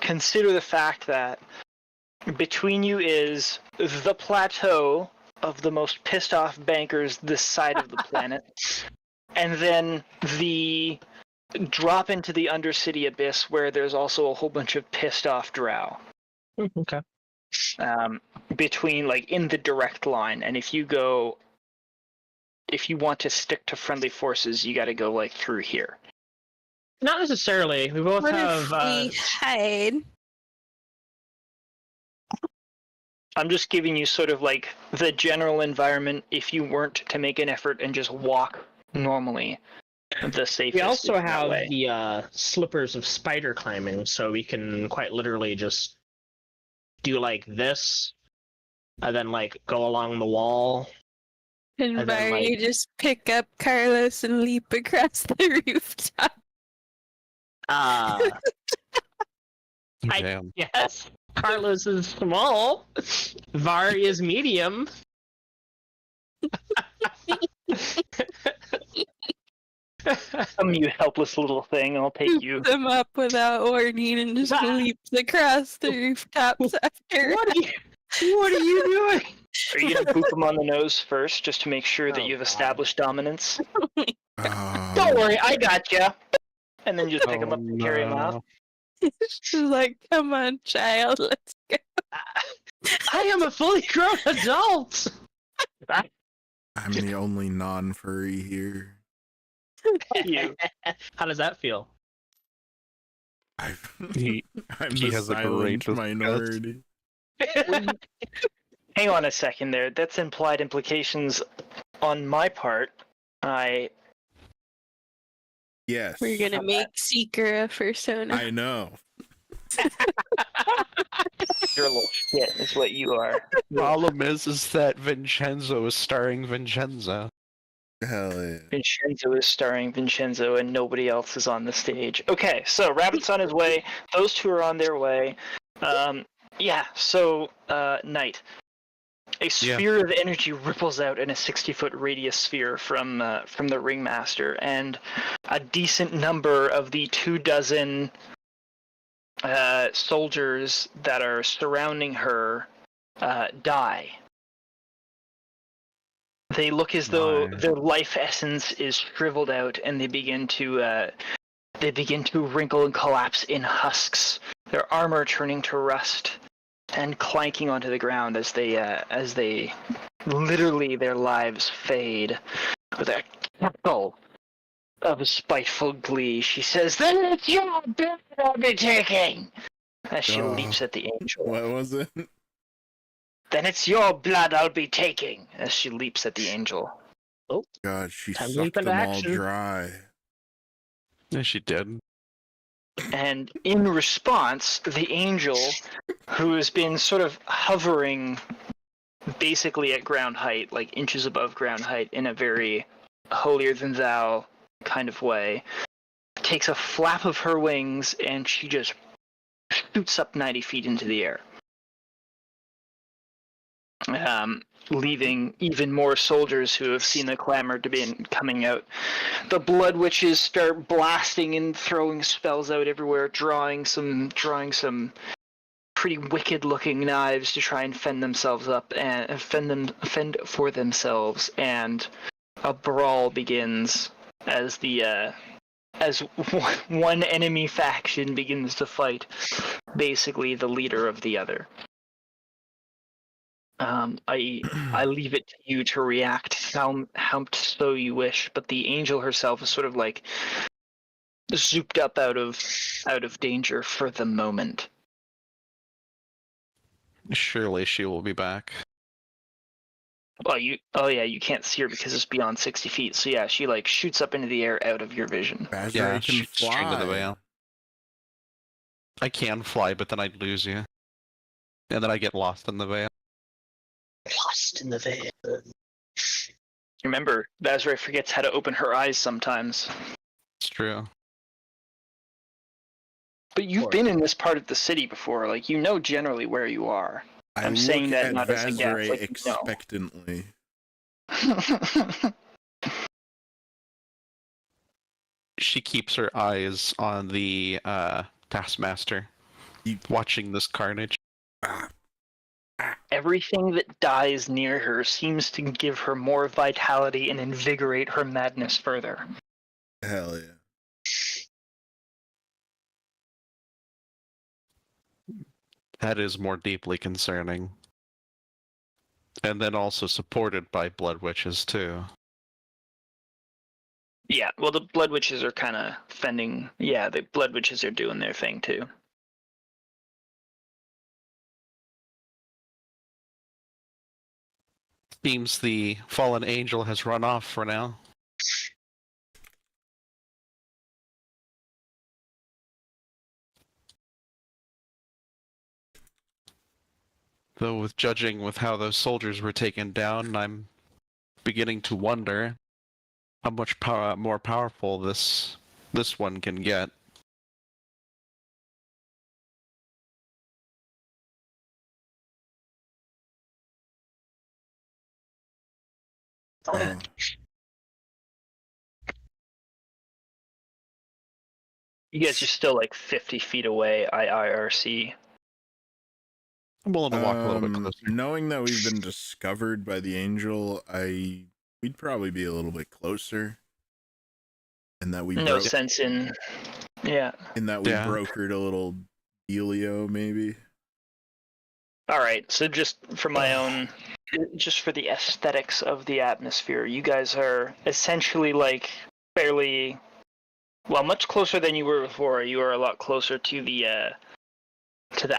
consider the fact that between you is the plateau of the most pissed off bankers this side of the planet, and then the drop into the Undercity abyss where there's also a whole bunch of pissed off drow. Okay. Between, like, in the direct line, and if you want to stick to friendly forces, you got to go, like, through here. Not necessarily. We both What have. if we hide? I'm just giving you sort of like the general environment if you weren't to make an effort and just walk normally. The safest. We also is that have way. the slippers of spider climbing, so we can quite literally just do like this, and then like go along the wall. And And then, Barry, like- just pick up Carlos and leap across the rooftop. I- Damn. Yes. Carlos is small. Vari is medium. Come, you helpless little thing, I'll take you. Scoop them up without warning and just leaps across the rooftops after. What are you doing? Are you gonna boop him on the nose first, just to make sure that Oh, you've God. established dominance? Oh, Don't worry, I got you. And then just pick him up and carry him out. She's like, come on, child, let's go. I am a fully grown adult. I'm the only non-furry here. You. How does that feel? I'm He the has a silent great disgust. minority. Hang on a second there. That's implied implications on my part. Yes, We're gonna make Seeker a persona. I know. You're a little shit, is what you are. Problem is that Vincenzo is starring Vincenzo. Hell yeah. Vincenzo is starring Vincenzo and nobody else is on the stage. Okay, so Rabbit's on his way. Those two are on their way. Night. A sphere of energy ripples out in a 60-foot radius sphere from the ringmaster, and a decent number of the 24 soldiers that are surrounding her die. They look as though their life essence is shriveled out, and they begin to wrinkle and collapse in husks. Their armor turning to rust and clanking onto the ground as they literally their lives fade. With a cackle of spiteful glee, she says, "Then it's your blood I'll be taking!" As she leaps at the angel. What was it? "Then it's your blood I'll be taking!" As she leaps at the angel. God, she Time to sucked leap into them all action. dry. Yeah, she did. And in response, the angel, who has been sort of hovering basically at ground height, like inches above ground height, in a very holier-than-thou kind of way, takes a flap of her wings and she just shoots up 90 feet into the air. Leaving even more soldiers who have seen the clamor to be coming out. The blood witches start blasting and throwing spells out everywhere, drawing some pretty wicked-looking knives to try and fend themselves up and fend for themselves. And a brawl begins as as one enemy faction begins to fight, basically the leader of the other. I leave it to you to react how so you wish, but the angel herself is sort of like zooped up out of danger for the moment. Surely she will be back. Well, you can't see her because it's beyond 60 feet. So yeah, she like shoots up into the air out of your vision. Bazrai Yeah, can shoot straight into the fly. veil. I can fly, but then I'd lose you. And then I get lost in the veil. Lost in the veil. Remember, Bazrai forgets how to open her eyes sometimes. It's true. But you've been in this part of the city before, like you know generally where you are. I'm saying that not as a guess, Bazrai like, expectantly. She keeps her eyes on the Taskmaster, watching this carnage. Everything that dies near her seems to give her more vitality and invigorate her madness further. Hell yeah. That is more deeply concerning. And then also supported by blood witches too. Yeah, well, the blood witches are kind of fending. Yeah, the blood witches are doing their thing too. Seems the fallen angel has run off for now. Though with judging with how those soldiers were taken down, I'm beginning to wonder how much more powerful this one can get. Oh. You guys are still like 50 feet away, IIRC. I'm willing to walk a little bit closer. Knowing that we've been discovered by the angel, we'd probably be a little bit closer. And that we No sense in... Yeah. In that we brokered a little dealio, maybe. Alright, so just for my own... Just for the aesthetics of the atmosphere, you guys are essentially like fairly... Well, much closer than you were before. You are a lot closer to the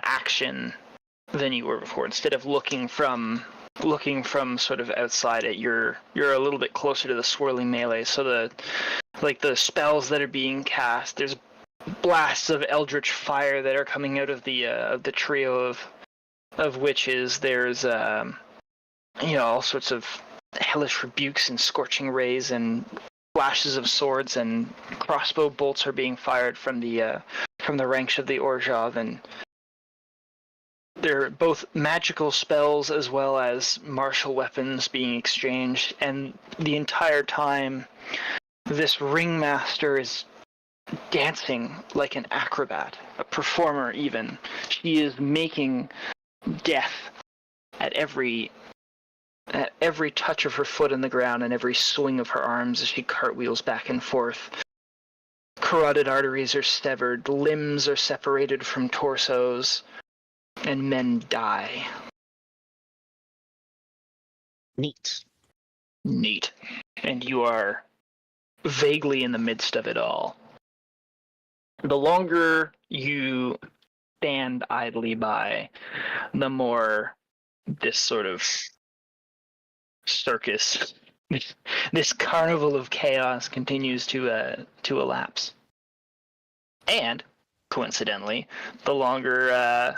action than you were before. Instead of looking from sort of outside it, you're a little bit closer to the swirling melee. So the spells that are being cast, there's blasts of eldritch fire that are coming out of the trio of witches. There's all sorts of hellish rebukes and scorching rays and flashes of swords, and crossbow bolts are being fired from the ranks of the Orzhov, and they're both magical spells as well as martial weapons being exchanged. And the entire time, this ringmaster is dancing like an acrobat, a performer even. She is making death at every touch of her foot in the ground and every swing of her arms as she cartwheels back and forth. Carotid arteries are severed, limbs are separated from torsos, and men die. Neat. And you are vaguely in the midst of it all. The longer you stand idly by, the more this sort of circus, this carnival of chaos continues to elapse. And coincidentally, the longer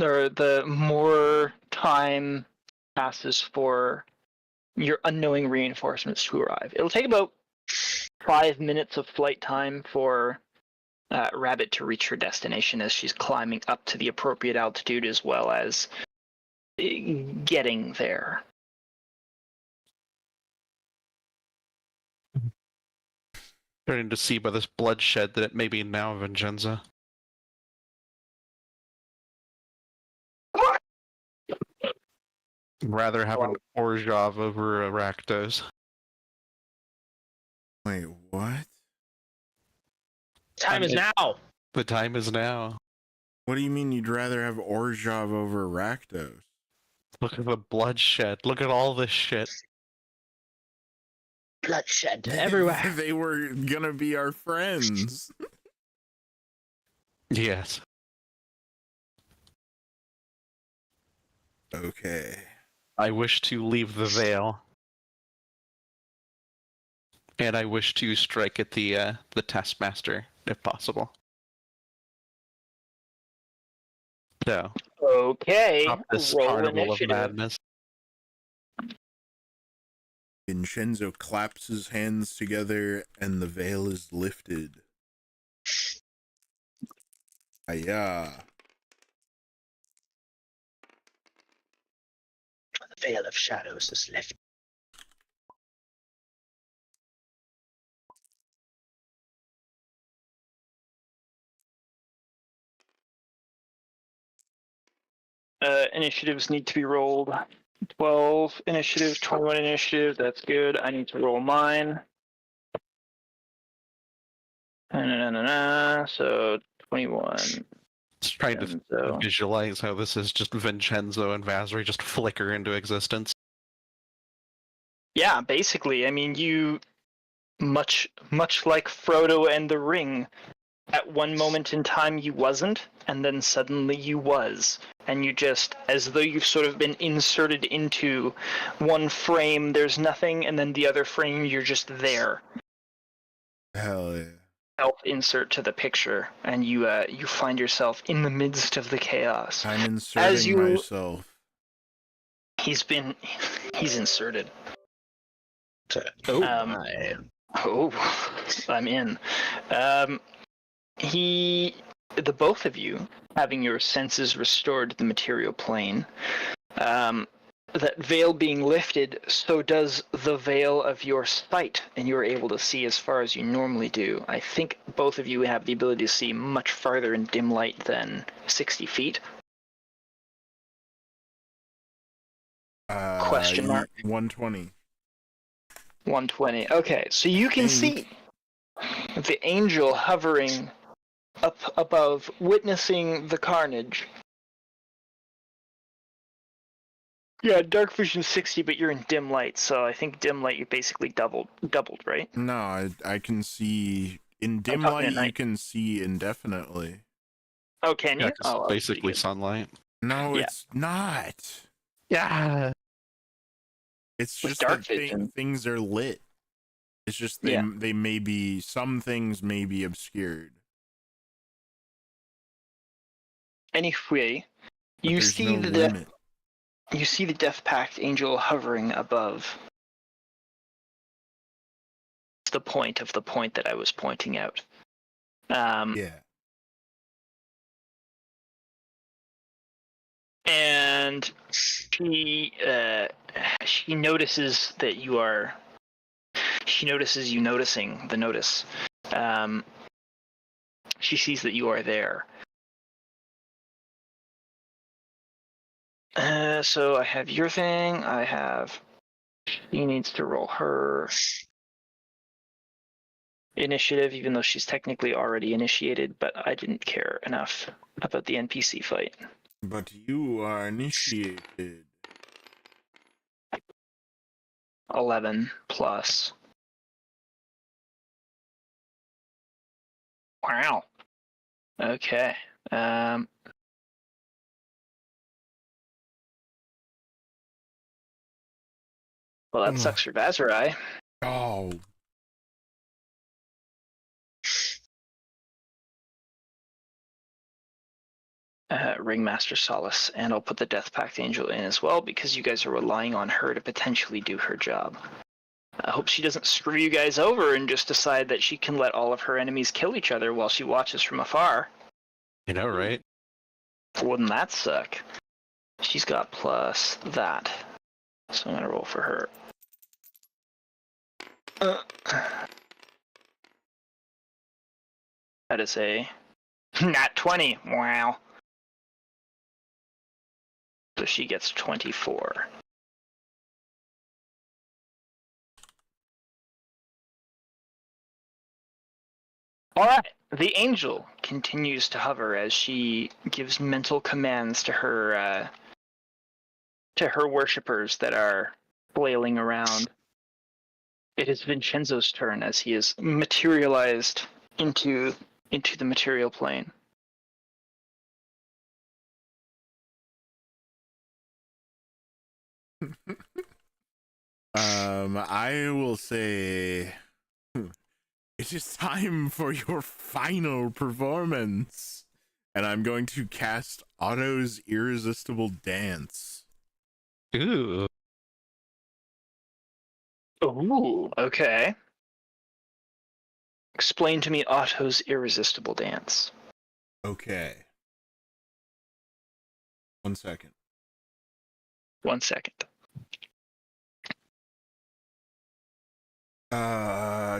or the more time passes for your unknowing reinforcements to arrive. It'll take about 5 minutes of flight time for Rabbit to reach her destination as she's climbing up to the appropriate altitude as well as getting there. Starting to see by this bloodshed that it may be now Vincenza. Rather have an Orzhov over a Rakdos. Wait, what? Time is now. The time is now. What do you mean you'd rather have Orzhov over Rakdos? Look at the bloodshed. Look at all this shit. Bloodshed everywhere. They were gonna be our friends. Yes. Okay. I wish to leave the Vale. And I wish to strike at the Taskmaster, if possible. So, Okay, stop this roll carnival of initiative. madness. Vincenzo claps his hands together and the veil is lifted. Aya. The veil of shadows is lifted. Initiatives need to be rolled. 12 initiative, 21 initiative, that's good. I need to roll mine. So 21. Just trying to Vincenzo. visualize how this is just Vincenzo and Vasri just flicker into existence. Yeah, basically. I mean, you much like Frodo and the Ring. At one moment in time you wasn't, and then suddenly you was. And you just, as though you've sort of been inserted into one frame, there's nothing, and then the other frame, you're just there. Hell yeah. Self-insert to the picture, and you find yourself in the midst of the chaos. I'm inserting myself. He's inserted. Oh, I'm in. The both of you, having your senses restored to the material plane, that veil being lifted, so does the veil of your sight, and you're able to see as far as you normally do. I think both of you have the ability to see much farther in dim light than 60 feet. Question mark. 120. 120. Okay, so you can see the angel hovering up above, witnessing the carnage. Yeah, dark vision 60, but you're in dim light, so I think dim light you basically doubled, right? No, I can see in dim talking light. at You night. can see indefinitely. Oh, can you? Yeah, 'cause Oh, well, basically pretty good. sunlight. No, Yeah. it's not. Yeah. It's With just dark that vision. things are lit. It's just they may be, some things may be obscured. Anyway, But you there's see no the limit. you see the Death Pact angel hovering above. The point of the point that I was pointing out. Yeah. And she notices that you are. She notices you noticing the notice. She sees that you are there. So I have your thing. I have. She needs to roll her initiative, even though she's technically already initiated. But I didn't care enough about the NPC fight. But you are initiated. 11 plus. Wow. Okay. Well, that sucks for Vazarai. Oh. Ringmaster Solace, and I'll put the Death Pact Angel in as well because you guys are relying on her to potentially do her job. I hope she doesn't screw you guys over and just decide that she can let all of her enemies kill each other while she watches from afar. You know, right? Wouldn't that suck? She's got plus that. So I'm gonna roll for her. That is a nat 20. Wow. So she gets 24. Alright, the angel continues to hover as she gives mental commands to her worshippers that are flailing around. It is Vincenzo's turn as he is materialized into the material plane. I will say it is time for your final performance. And I'm going to cast Otto's Irresistible Dance. Ooh. Ooh, okay. Explain to me Otto's Irresistible Dance. Okay. 1 second. 1 second.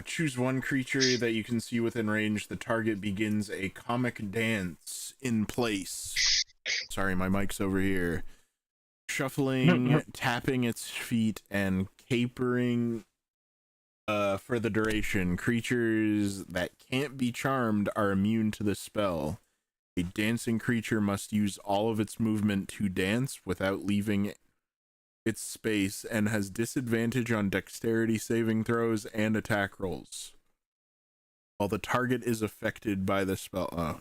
Choose one creature that you can see within range. The target begins a comic dance in place. Sorry, my mic's over here. Shuffling, tapping its feet, and capering for the duration. Creatures that can't be charmed are immune to the spell. A dancing creature must use all of its movement to dance without leaving its space and has disadvantage on dexterity saving throws and attack rolls while the target is affected by the spell.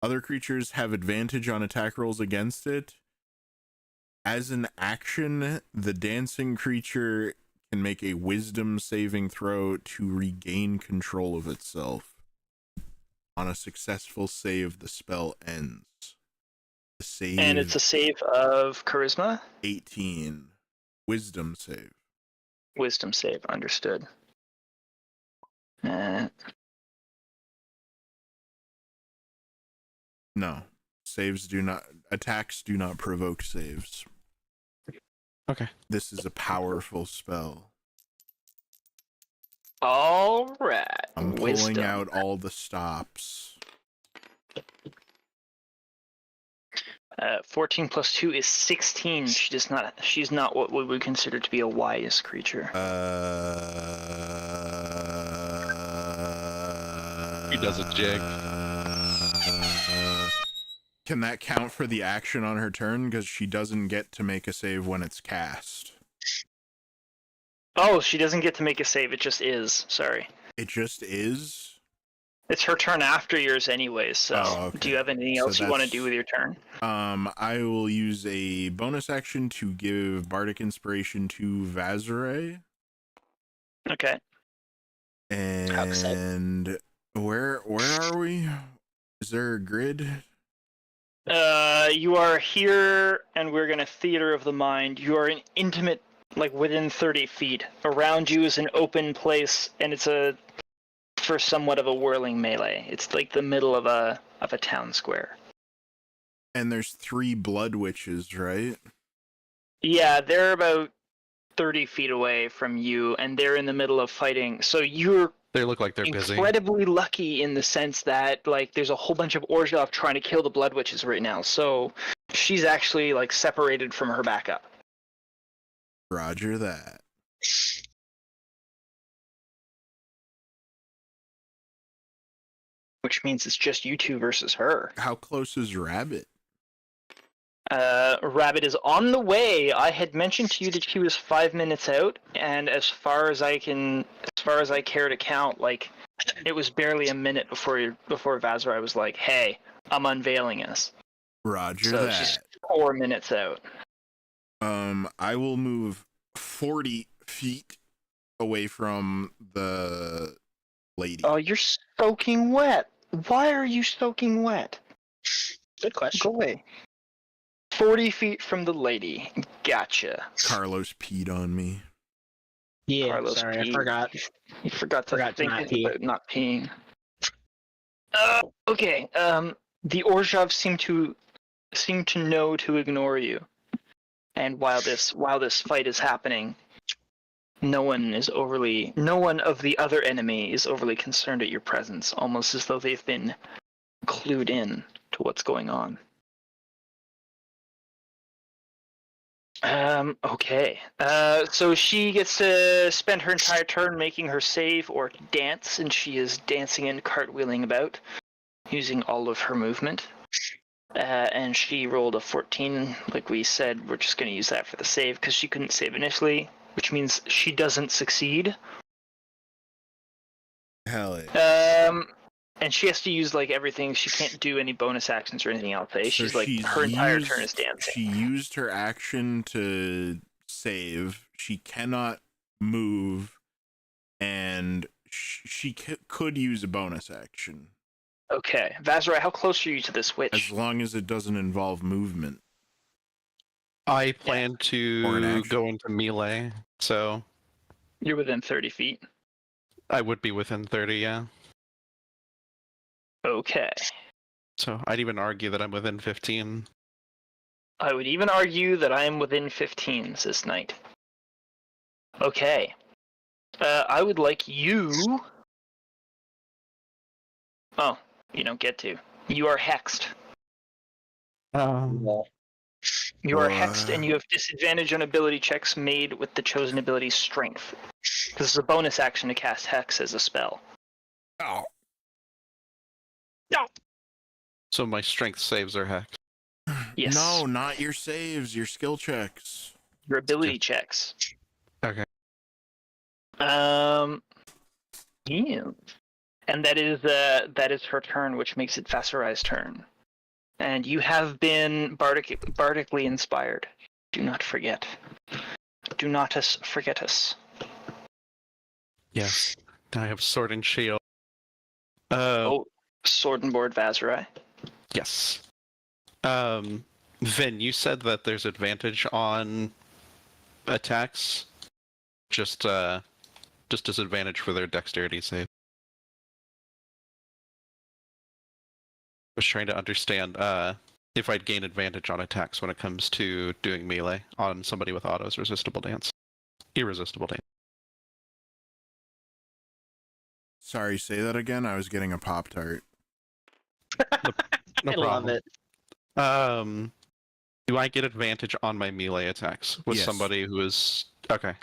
Other creatures have advantage on attack rolls against it. As an action, the dancing creature can make a wisdom saving throw to regain control of itself. On a successful save, the spell ends. The save, And it's a save of Charisma? 18. Wisdom save. Wisdom save, understood. No. Attacks do not provoke saves. Okay. This is a powerful spell. Alright. I'm Wisdom. pulling out all the stops. 14 plus 2 is 16. She's not what we would consider to be a wise creature. He does a jig. Can that count for the action on her turn? Because she doesn't get to make a save when it's cast. Oh, she doesn't get to make a save, it just is. Sorry. It just is? It's her turn after yours anyways, so okay. Do you have anything else you want to do with your turn? I will use a bonus action to give Bardic Inspiration to Vazare. Okay. And where are we? Is there a grid? You are here, and we're gonna Theater of the Mind. You are in intimate, like within 30 feet. Around you is an open place, and it's for somewhat of a whirling melee. It's like the middle of a town square. And there's 3 blood witches, right? Yeah, they're about 30 feet away from you, and they're in the middle of fighting. So you're They look like they're busy. incredibly lucky in the sense that like there's a whole bunch of Orzhov trying to kill the blood witches right now. So she's actually like separated from her backup. Roger that. Which means it's just you two versus her. How close is Rabbit? Rabbit is on the way. I had mentioned to you that she was 5 minutes out, and as far as I care to count, like it was barely a minute before Vazrai was like, "Hey, I'm unveiling us." Roger So that. she's 4 minutes out. I will move 40 feet away from the lady. Oh, you're soaking wet. Why are you soaking wet? Good Go question. away. 40 feet from the lady. Gotcha. Carlos peed on me. Yeah, Carlos sorry, I peed. forgot. You forgot to Forgot to think not pee. about not peeing. Okay. The Orzhov seem to know to ignore you. And while this fight is happening, no one of the other enemy is overly concerned at your presence, almost as though they've been clued in to what's going on. Okay. So she gets to spend her entire turn making her save or dance, and she is dancing and cartwheeling about, using all of her movement. And she rolled a 14. Like we said, we're just going to use that for the save because she couldn't save initially, which means she doesn't succeed. Hell yeah. And she has to use like everything. She can't do any bonus actions or anything else. So She's like her entire turn is dancing. She used her action to save. She cannot move, and she could use a bonus action. Okay, Vazrai, how close are you to this witch? As long as it doesn't involve movement. I plan Or an to action. go into melee, so You're within 30 feet. I would be within 30, yeah. Okay. So I'd even argue that I'm within 15. I would even argue that I am within 15, says Knight. Okay. I would like you... Oh, you don't get to. You are hexed. You are hexed and you have disadvantage on ability checks made with the chosen ability Strength. This is a bonus action to cast Hex as a spell. Oh. No! So my strength saves are hacked. Yes. No, not your saves, your skill checks. Your ability checks. Okay. Yeah. And that is her turn, which makes it Vasarai's turn. And you have been bardically inspired. Do not forget. Do not forget us. Yes. I have sword and shield. Sword and board Vazarai. Yes. Vin, you said that there's advantage on attacks. Just disadvantage for their dexterity save. Was trying to understand if I'd gain advantage on attacks when it comes to doing melee on somebody with Otto's irresistible dance. Sorry, say that again. I was getting a Pop-Tart. No I problem. love it. Do I get advantage on my melee attacks with Yes. somebody who is okay?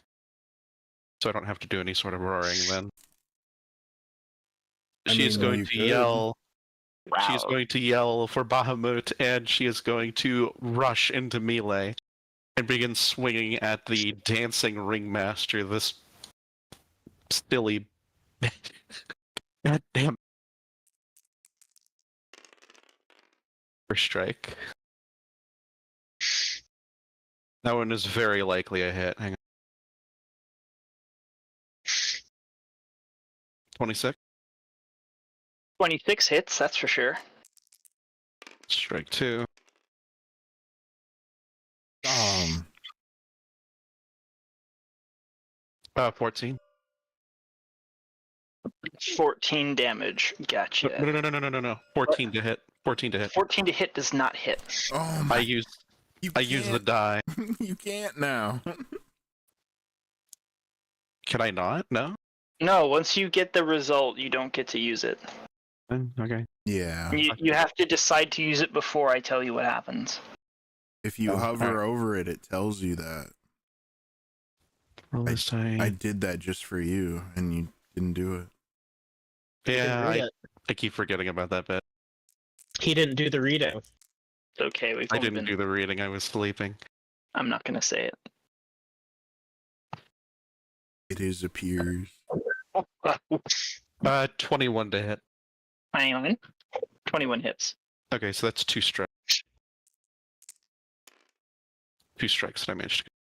So I don't have to do any sort of roaring then. She's going to yell. Wow. She's going to yell for Bahamut, and she is going to rush into melee and begin swinging at the dancing ringmaster. This silly, goddamn, first strike. That one is very likely a hit. Hang on. 26. 26 hits, that's for sure. Strike 2. 14. 14 damage. Gotcha. No. 14 to hit. 14 to hit. 14 to hit does not hit. Oh my! I use the die. You can't now. Can I not? No? No, once you get the result, you don't get to use it. Okay. Yeah. You have to decide to use it before I tell you what happens. If you Oh, hover alright. over it, it tells you that. Roll this die. I did that just for you, and you didn't do it. He didn't Yeah, read it. I keep forgetting about that bit. He didn't do the reading. It's okay, we've I only didn't been... do the reading, I was sleeping. I'm not gonna say it. It is appears. 21 to hit. Hang on. 21 hits. Okay, so that's 2 strikes. 2 strikes that I managed to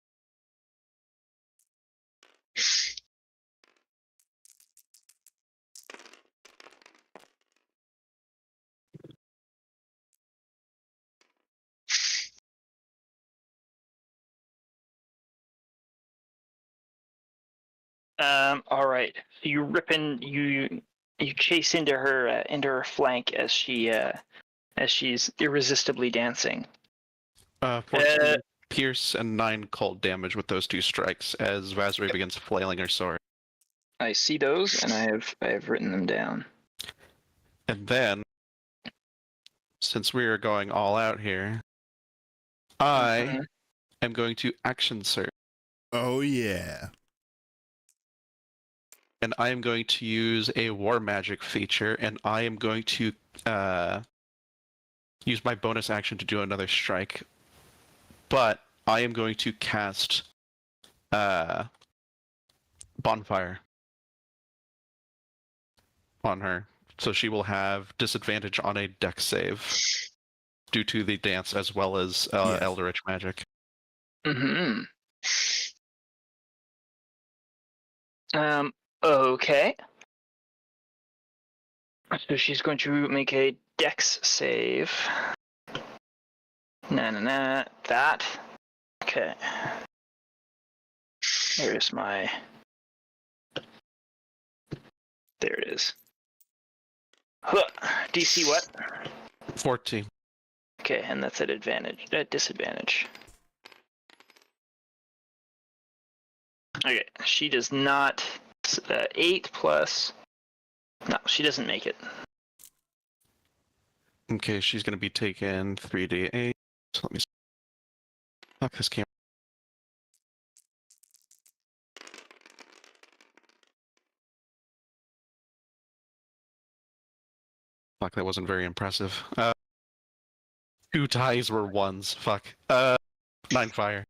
All right. So you you chase into her flank as she's irresistibly dancing. 14 pierce and 9 cold damage with those 2 strikes as Vazri begins flailing her sword. I see those, and I have written them down. And then, since we are going all out here, I am going to action surge. Oh yeah. And I am going to use a war magic feature, and I am going to use my bonus action to do another strike. But I am going to cast Bonfire on her. So she will have disadvantage on a dex save due to the dance as well as Yes. Eldritch magic. Mm-hmm. Okay. So she's going to make a dex save. That. Okay. There's my... There it is. Huh. DC what? 14. Okay, and that's at disadvantage. Okay, she does not. 8 plus. No, she doesn't make it. Okay, she's going to be taking 3d8. So let me... Fuck this camera. Fuck, that wasn't very impressive. 2 ties were 1s. Fuck. 9 fire.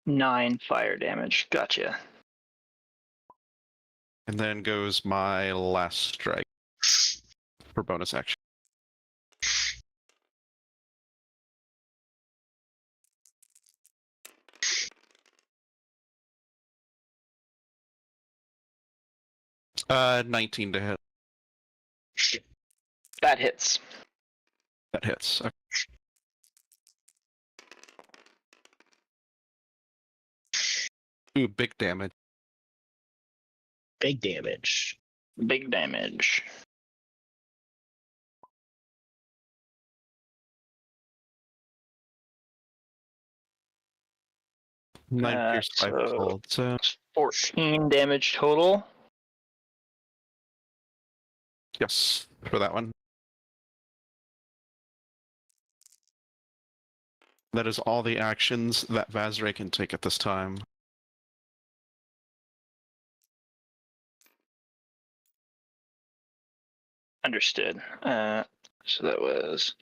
9 fire damage. Gotcha. And then goes my last strike for bonus action. Uh, 19 to hit. That hits. That hits. Okay. Ooh, big damage. Big damage. Big damage. Nine pierce, 5 so- cold. So 14 damage total. yes, for that one. That is all the actions that Vazre can take at this time. Understood. So that was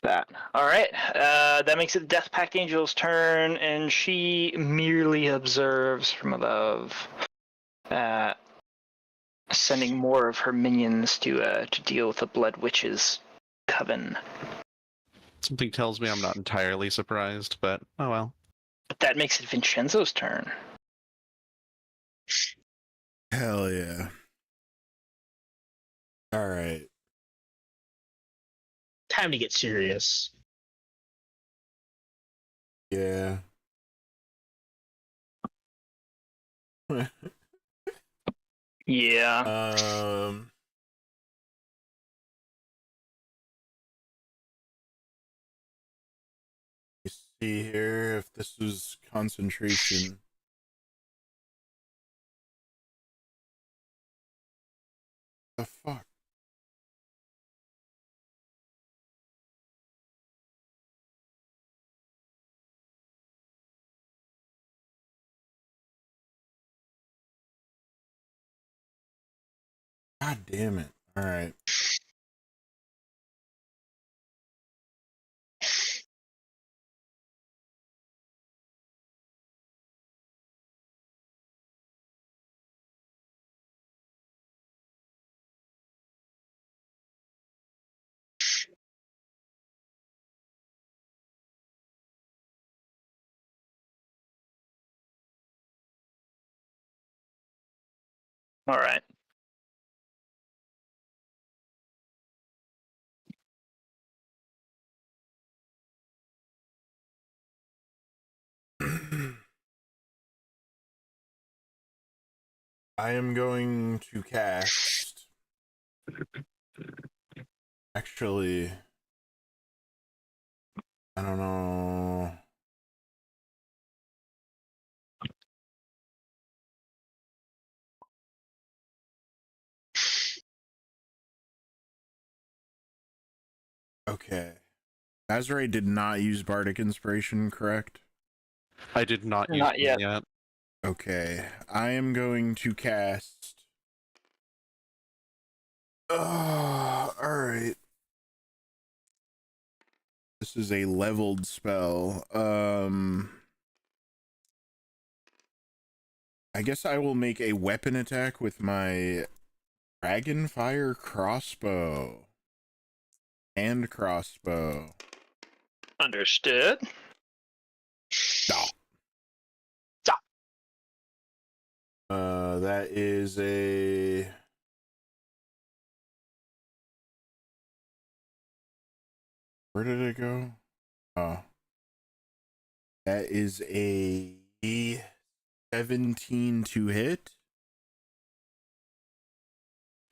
that. All right. That makes it the Death Pact Angel's turn, and she merely observes from above, sending more of her minions to deal with the Blood Witch's coven. Something tells me I'm not entirely surprised, but oh well. But that makes it Vincenzo's turn. Hell yeah. All right. Time to get serious. Yeah. Yeah. Let me see here if this was concentration. The fuck? God damn it. All right. All right. I am going to cast. Actually, I don't know. Okay. Azrae did not use Bardic Inspiration, correct? I did not use Not them yet. yet. Okay. I am going to cast. Alright. This is a leveled spell. I guess I will make a weapon attack with my Dragonfire crossbow. And crossbow. Understood. Stop. Stop. That is a. Where did it go? Oh. That is a 17 to hit.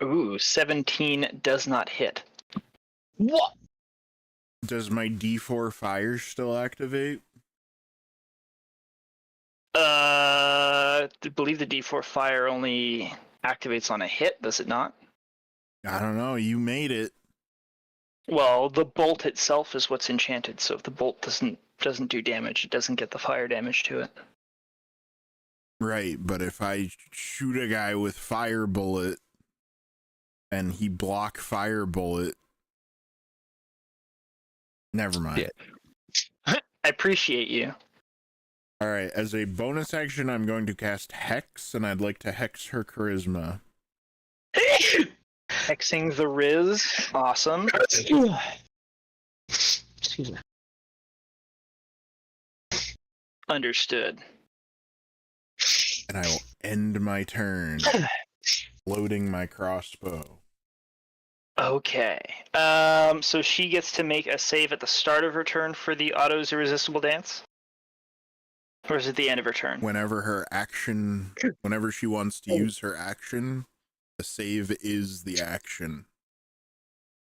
Ooh, 17 does not hit. What? Does my D4 fire still activate? I believe the D4 fire only activates on a hit, does it not? I don't know. You made it. Well, the bolt itself is what's enchanted, so if the bolt doesn't do damage, it doesn't get the fire damage to it. Right, but if I shoot a guy with fire bullet and he block fire bullet, never mind. Yeah. I appreciate you. All right, as a bonus action, I'm going to cast Hex, and I'd like to hex her charisma. Hexing the Riz. Awesome. Excuse me. Understood. And I will end my turn, loading my crossbow. Okay. So she gets to make a save at the start of her turn for the Otto's Irresistible Dance? Or is it the end of her turn? Whenever she wants to use her action, the save is the action.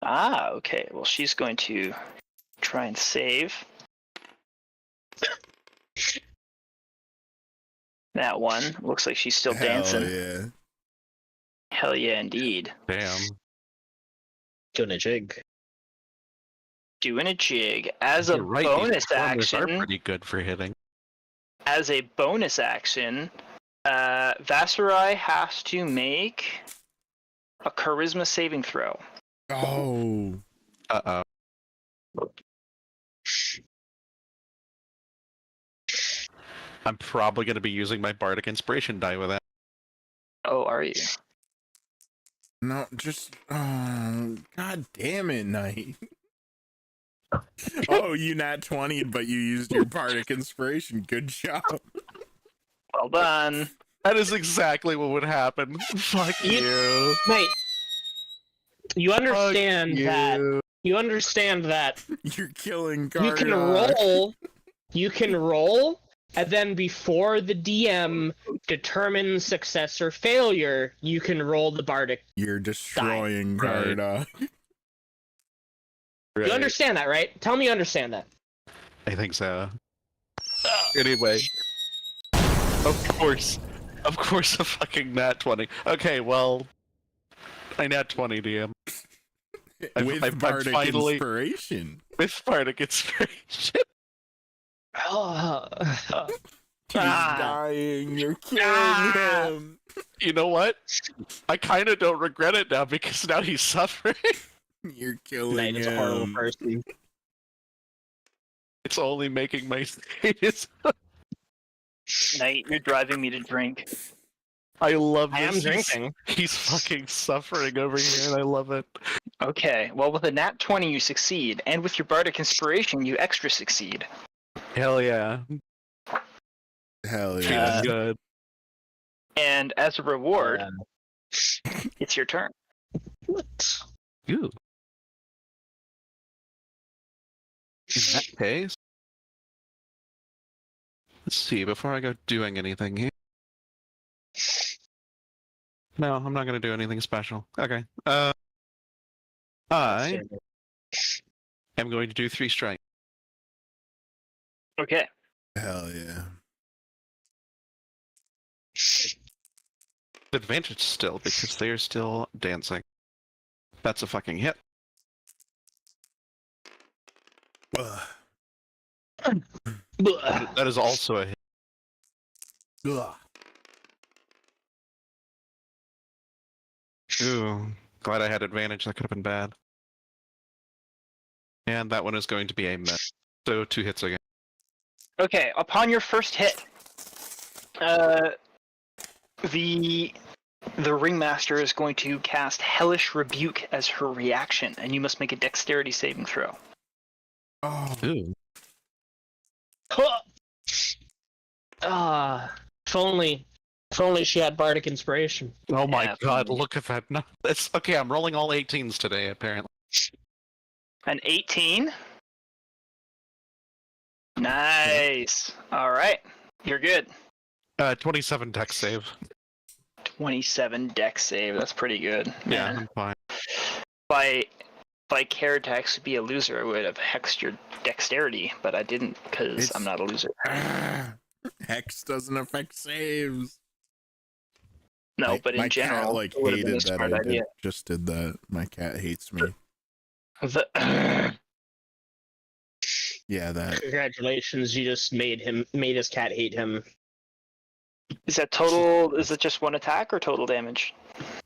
Ah, okay. Well, she's going to try and save. That one. Looks like she's still dancing. Yeah. Hell yeah, indeed. Damn. Doing a jig. Doing a jig. As a You're right, bonus these corners are action, pretty good for hitting. Vasserai has to make a charisma saving throw. Oh. Uh-oh. I'm probably going to be using my Bardic Inspiration die with that. Oh, are you? No, just God damn it, Knight. Oh, you nat 20'd, but you used your Bardic Inspiration. Good job. Well done. That is exactly what would happen. Fuck you. Mate, you understand Fuck that. you. You understand that You're killing you can Gardock. roll. You can roll, and then before the DM determines success or failure, you can roll the bardic. You're destroying Right. Gardock. Right. You understand that, right? Tell me you understand that. I think so. Anyway. Of course a fucking nat 20. Okay, well, I nat 20 DM. With I've Bardic finally- Inspiration. With Bardic Inspiration. He's dying. You're killing him. You know what? I kind of don't regret it now because now he's suffering. You're killing Knight is a horrible him. person. It's only making my status. Knight, you're driving me to drink. I love this. I am He's- drinking. He's fucking suffering over here, and I love it. Okay, well, with a nat 20, you succeed, and with your Bardic Inspiration, you extra succeed. Hell yeah. Hell Feeling yeah. good. And as a reward, it's your turn. Ooh. In that case, let's see. Before I go doing anything here, No, I'm not going to do anything special. Okay. I am going to do 3 strike. Okay. Hell yeah. Advantage still, because they're still dancing. That's a fucking hit. Ugh. That is also a hit. Ugh. Ooh, glad I had advantage. That could have been bad. And that one is going to be a miss. So 2 hits again. Okay, upon your first hit, the ringmaster is going to cast Hellish Rebuke as her reaction, and you must make a dexterity saving throw. Oh. Ooh. If only she had bardic inspiration. Oh my Yeah, god, fine. look at that. No, that's okay. I'm rolling all 18s today, apparently. An 18. Nice. All right, you're good. 27 dex save. 27 dex save. That's pretty good. Yeah, Man. I'm fine. If I cared to actually be a loser, I would have hexed your dexterity, but I didn't because I'm not a loser. Hex doesn't affect saves. No, but in my general, cat like it would have been a hated that smart I idea. just did that. My cat hates me. Yeah, that. Congratulations, you just made his cat hate him. Is that total? Is it just one attack or total damage?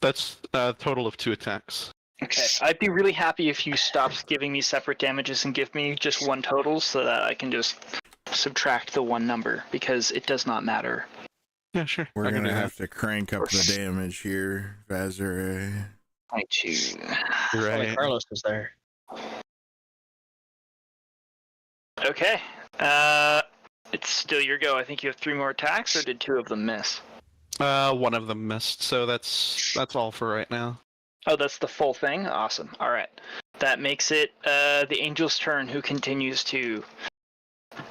That's a total of 2 attacks. Okay, I'd be really happy if you stopped giving me separate damages and give me just one total so that I can just subtract the one number, because it does not matter. Yeah, sure. We're I can gonna do that. have to crank up the damage here, Vazare. I choose. Only Right. Carlos was there. Okay, it's still your go. I think you have 3 more attacks, or did 2 of them miss? One of them missed, so that's all for right now. Oh, that's the full thing? Awesome. All right. That makes it the angel's turn, who continues to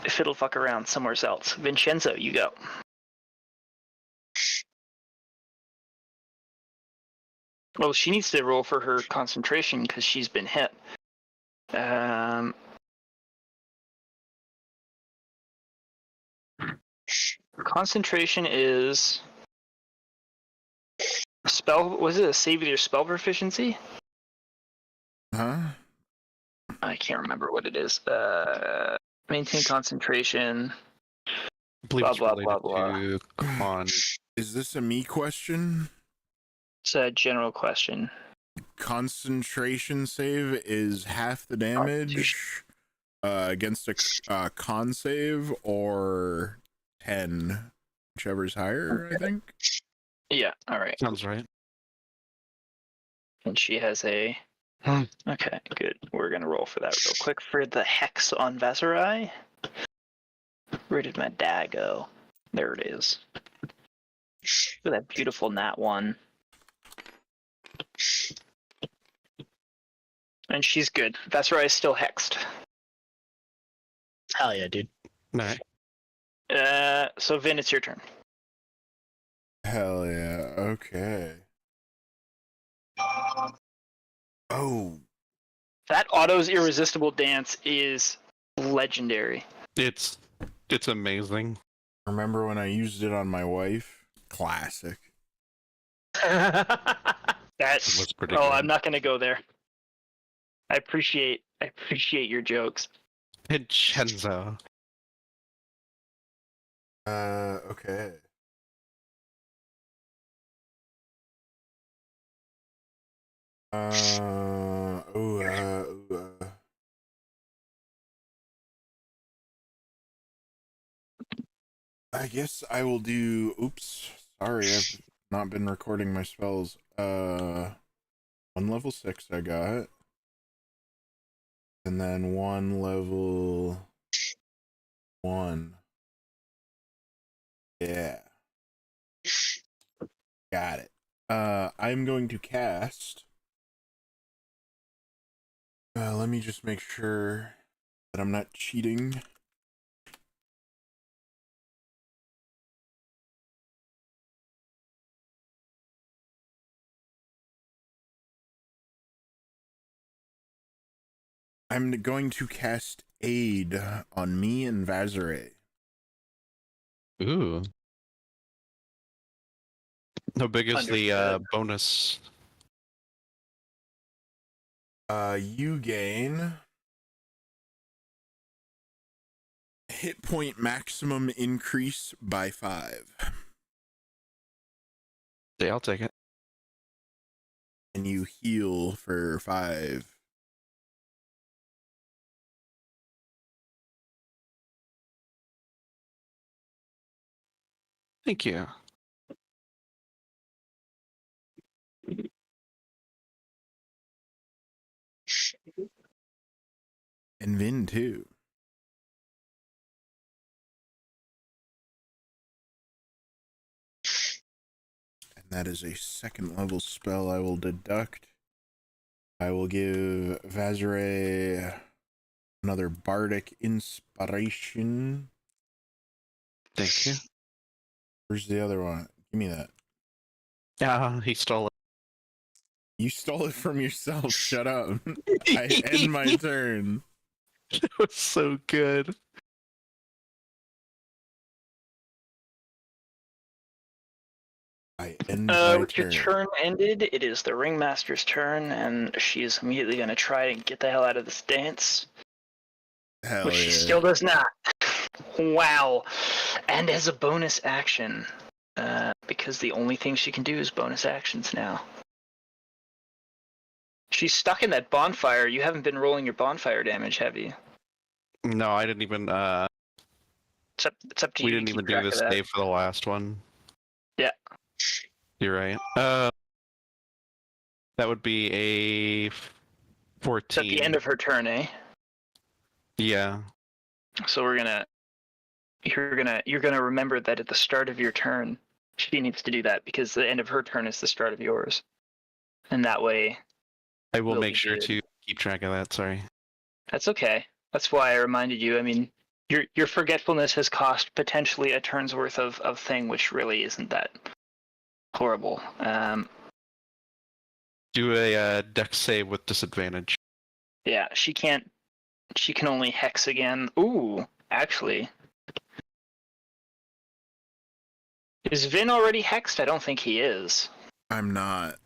fiddle fuck around somewhere else. Vincenzo, you go. Well, she needs to roll for her concentration because she's been hit. Concentration is spell. Was it a save with your spell proficiency? Huh? I can't remember what it is. Maintain concentration. I believe Blah, it's blah, related blah, to con. Is this a me question? It's a general question. Concentration save is half the damage against a con save, or 10, whichever's higher, I think. Yeah. All right. Sounds right. And she has a. Okay, good. We're gonna roll for that real quick for the hex on Vazarai. Where did my dad go? There it is. Look at that beautiful nat 1. And she's good. Vazarai is still hexed. Hell yeah, dude. Alright. So Vin, it's your turn. Hell yeah. Okay. Oh. That Otto's irresistible dance is legendary. It's amazing. Remember when I used it on my wife? Classic. That's. was pretty Oh, good. I'm not gonna go there. I appreciate your jokes. Vincenzo. Okay. I guess I will do. Oops, sorry, I've not been recording my spells. 1 level 6 I got, and then 1 level 1. Yeah, got it. I'm going to cast. Let me just make sure that I'm not cheating. I'm going to cast Aid on me and Vazare. Ooh. How big is the Understood. bonus? You gain hit point maximum increase by 5. Yeah, I'll take it. And you heal for 5. Thank you. And Vin too. And that is a second level spell I will deduct. I will give Vazare another bardic inspiration. Thank you. Where's the other one? Give me that. Yeah, he stole it. You stole it from yourself. Shut up. I end my turn. It was so good. I end my With your turn. turn ended, it is the Ringmaster's turn, and she is immediately going to try and get the hell out of this dance, Hell which yeah. she still does not. Wow. And as a bonus action, because the only thing she can do is bonus actions now. She's stuck in that bonfire. You haven't been rolling your bonfire damage, have you? No, I didn't even. It's up to We you didn't to even keep do track this of that. save for the last one. Yeah. You're right. That would be a 14. It's at the end of her turn, eh? Yeah. So you're gonna remember that at the start of your turn, she needs to do that because the end of her turn is the start of yours, and that way. I will Will make be sure good. to keep track of that. Sorry. That's okay. That's why I reminded you. I mean, your forgetfulness has cost potentially a turn's worth of thing, which really isn't that horrible. Do a dex save with disadvantage. Yeah, she can't. She can only hex again. Ooh, actually, is Vin already hexed? I don't think he is. I'm not.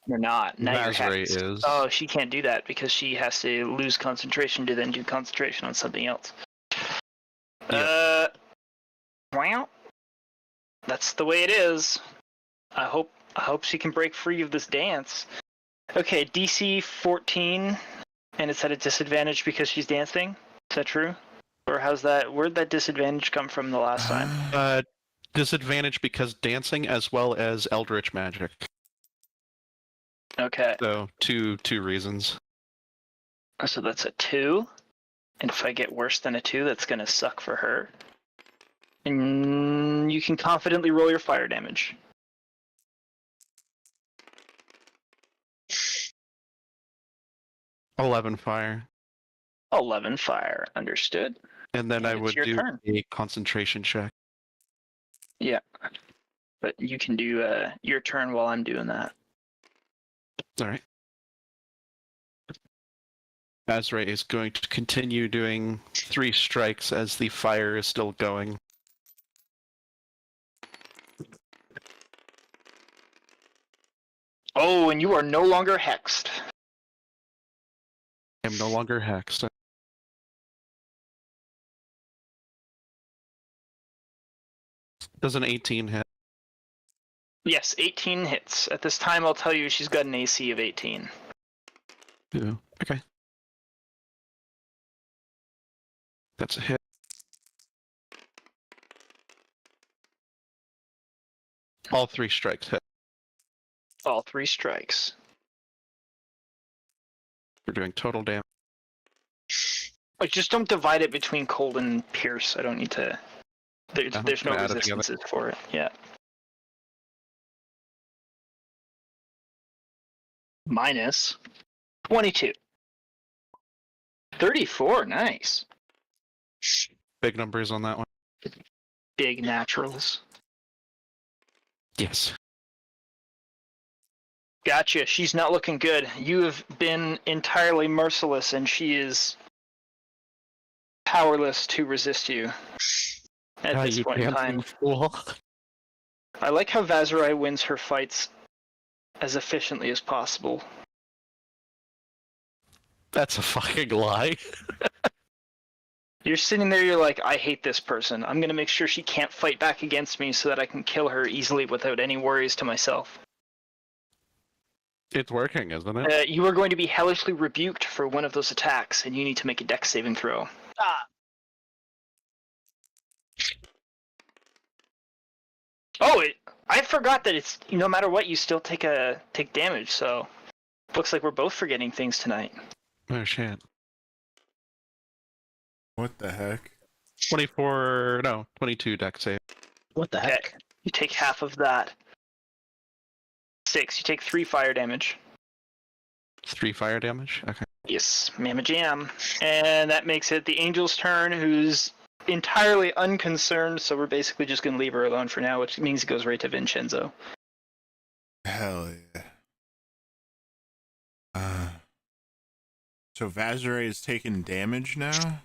You're not. Now you're Vazare hexed. is. Oh, she can't do that because she has to lose concentration to then do concentration on something else. Yeah. Well, that's the way it is. I hope she can break free of this dance. Okay, DC 14, and it's at a disadvantage because she's dancing. Is that true? Or where'd that disadvantage come from the last time? Disadvantage because dancing as well as eldritch magic. Okay, So two reasons. so that's a 2. And if I get worse than a 2, that's gonna suck for her. And you can confidently roll your fire damage. $11 fire. 11 fire, understood. And then And I it's would your do turn. a concentration check. Yeah, but you can do your turn while I'm doing that. Alright. Azrae is going to continue doing 3 strikes as the fire is still going. Oh, and you are no longer hexed. I am no longer hexed. Does an 18 hit? Yes, 18 hits. At this time, I'll tell you she's got an AC of 18. Ooh, okay. That's a hit. All 3 strikes hit. All 3 strikes. We're doing total damage. Like, just don't divide it between cold and pierce. I don't need to. There's no gonna add it together. resistances for it. Yeah. Minus 22. 34, nice. Big numbers on that one. Big naturals. Yes. Gotcha. She's not looking good. You have been entirely merciless, and she is powerless to resist you at Ah, this you point in dancing time. fool. I like how Vazarai wins her fights as efficiently as possible. That's a fucking lie. You're sitting there, you're like, I hate this person. I'm going to make sure she can't fight back against me so that I can kill her easily without any worries to myself. It's working, isn't it? You are going to be hellishly rebuked for one of those attacks, and you need to make a dex saving throw. Ah, Oh, I forgot that it's no matter what, you still take damage. So, looks like we're both forgetting things tonight. Oh shit. What the heck? 22 deck save. what the heck? You take half of that. 6. You take 3 fire damage. 3 fire damage? Okay. Yes, mamma jam. And that makes it the angel's turn, who's entirely unconcerned, so we're basically just going to leave her alone for now, which means it goes right to Vincenzo. Hell yeah. So Vazarai is taking damage now?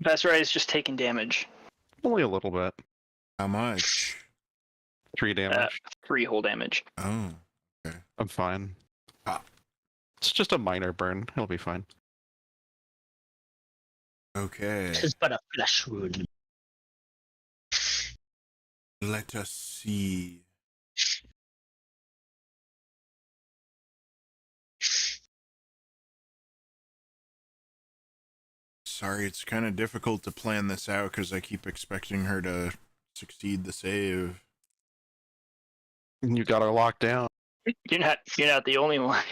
Vazarai is just taking damage. Only a little bit. How much? 3 damage. 3 whole damage. Oh. I'm fine. Ah. It's just a minor burn. It'll be fine. Okay. Tis but a flesh wound. Let us see. Sorry, it's kind of difficult to plan this out because I keep expecting her to succeed the save. You got her locked down. You're not the only one.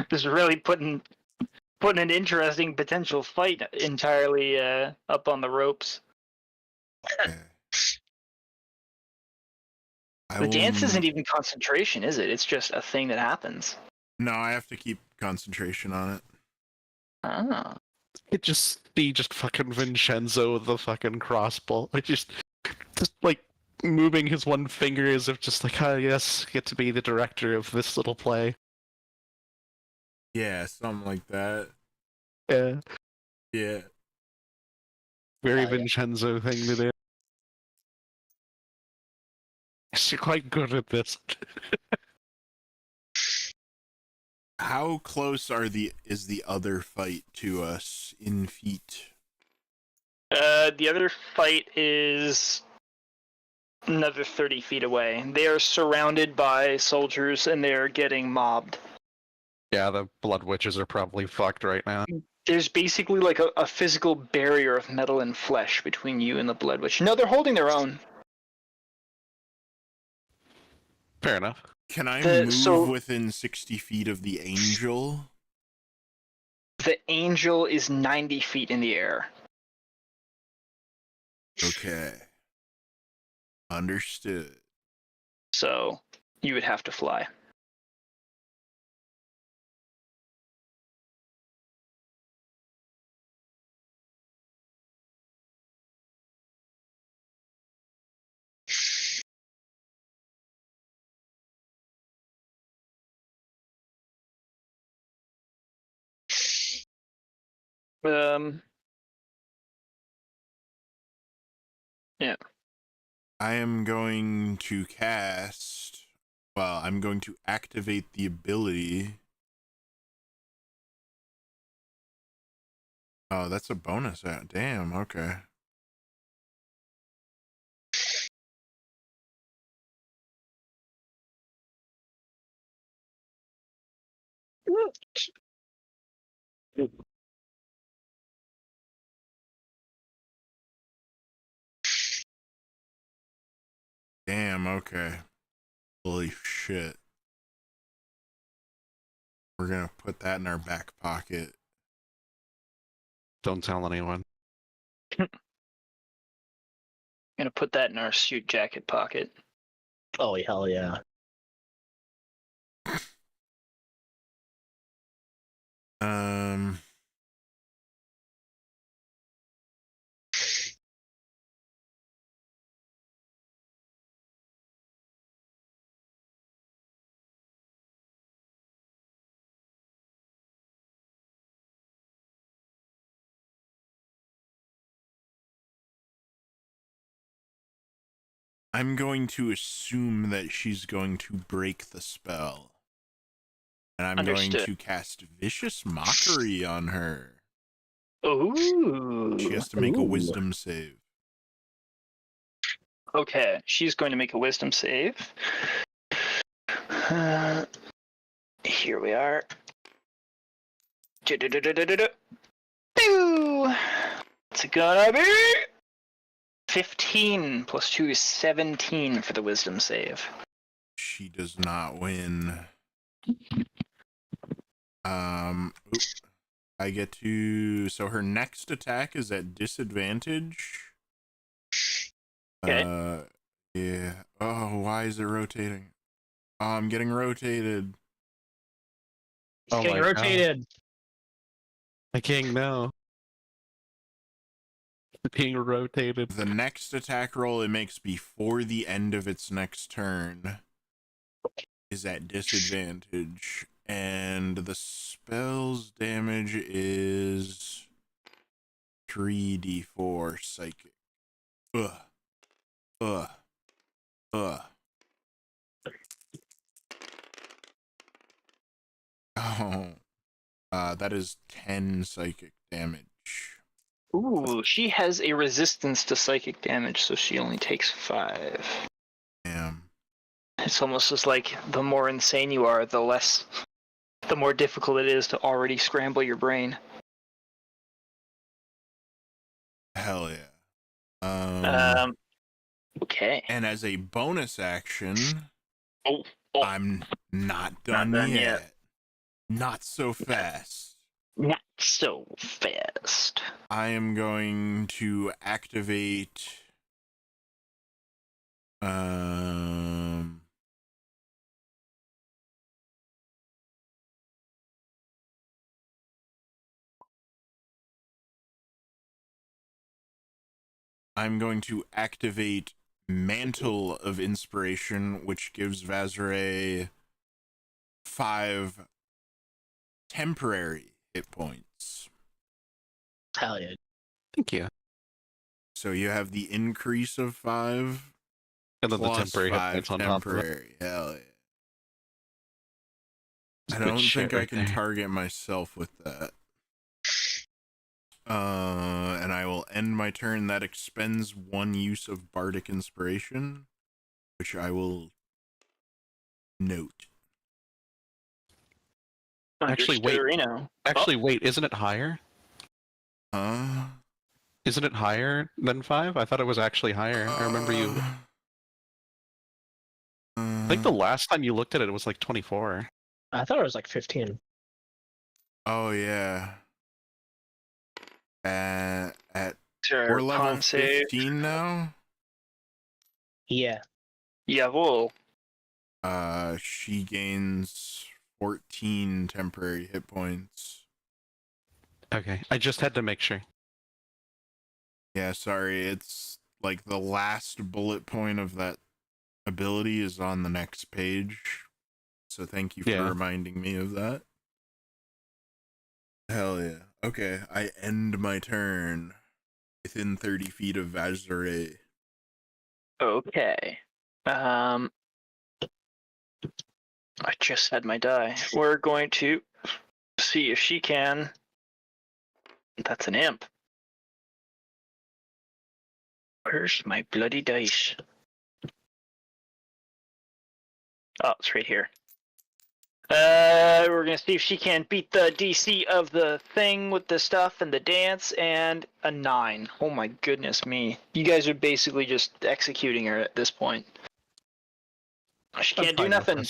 This is really putting an interesting potential fight entirely up on the ropes. Okay. The dance isn't even concentration, is it? It's just a thing that happens. No, I have to keep concentration on it. Ah. It just be just fucking Vincenzo with the fucking crossbow. Like just like moving his one finger as if just like, yes, get to be the director of this little play. Yeah, something like that. Yeah. Yeah. Very Yeah. Vincenzo thing to do. Yes, you're quite good at this. How close is the other fight to us in feet? The other fight is another 30 feet away. They are surrounded by soldiers and they are getting mobbed. Yeah, the blood witches are probably fucked right now. There's basically like a physical barrier of metal and flesh between you and the blood witch. No, they're holding their own. Fair enough. Can I The- move so- within 60 feet of the angel? The angel is 90 feet in the air. Okay. Understood. So you would have to fly. Yeah. I am going to cast. Well, I'm going to activate the ability. Oh, that's a bonus. Damn, okay. Damn, okay. Holy shit. We're gonna put that in our back pocket. Don't tell anyone. Gonna put that in our suit jacket pocket. Oh, hell yeah. Um. I'm going to assume that she's going to break the spell. And I'm going Understood. to cast Vicious Mockery on her. Ooh. She has to make a Ooh. wisdom save. Okay, she's going to make a wisdom save. Here we are. Du-du-du-du-du-du-du. Boo! It's gonna be 15 plus 2 is 17 for the wisdom save. She does not win. I get to. So her next attack is at disadvantage. Okay. Yeah. Oh, why is it rotating? Oh, I'm getting rotated. He's Oh getting my God. rotated. The king, no. Being rotated. The next attack roll it makes before the end of its next turn is at disadvantage, and the spell's damage is 3d4 psychic. Ugh. Oh. That is 10 psychic damage. Ooh, she has a resistance to psychic damage, so she only takes 5. Damn. It's almost as like the more insane you are, the more difficult it is to already scramble your brain. Hell yeah. Okay. And as a bonus action, Oh. I'm not done, yet. Not so fast. Not so fast. I am going to activate I'm going to activate Mantle of Inspiration, which gives Vazare 5 temporary hit points. Hell yeah. Thank you. So you have the increase of 5 And then the plus temporary hit 5 points on top of it. temporary. Hell yeah. It's I good don't shit think I right can there. target myself with that. And I will end my turn. That expends 1 use of Bardic Inspiration, which I will note. Actually, wait. Reno. Wait, isn't it higher? Isn't it higher than 5? I thought it was actually higher. I remember you. I think the last time you looked at it, it was like 24. I thought it was like 15. Oh yeah. Sure, We're level con save. 15 now. Yeah. Yeah, well, She gains 14 temporary hit points. Okay, I just had to make sure. Yeah, sorry, it's like the last bullet point of that ability is on the next page. So thank you for reminding me of that. Hell yeah. Okay, I end my turn within 30 feet of Vazare. okay. I just had my die. We're going to see if she can. That's an imp. Where's my bloody dice? Oh, it's right here. We're gonna see if she can beat the DC of the thing with the stuff and the dance, and a 9. Oh my goodness me. You guys are basically just executing her at this point. She can't do nothing.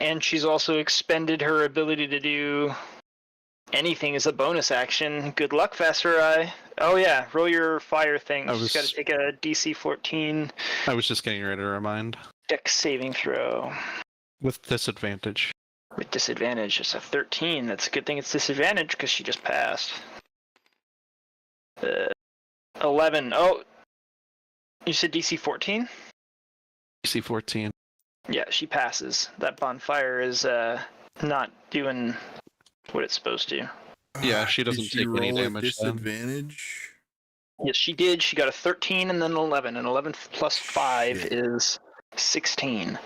And she's also expended her ability to do anything as a bonus action. Good luck, Vasarai. Oh yeah, roll your fire thing. She's got to take a DC 14. I was just getting ready to remind. Dex saving throw. With disadvantage. With disadvantage, it's a 13. That's a good thing it's disadvantage because she just passed. 11. Oh, you said DC 14? DC 14. Yeah, she passes. That bonfire is not doing what it's supposed to. Yeah, she doesn't Did she take any roll with damage then. disadvantage? Yes, she did. She got a 13 and then an 11. And 11 plus 5 Shit. is 16.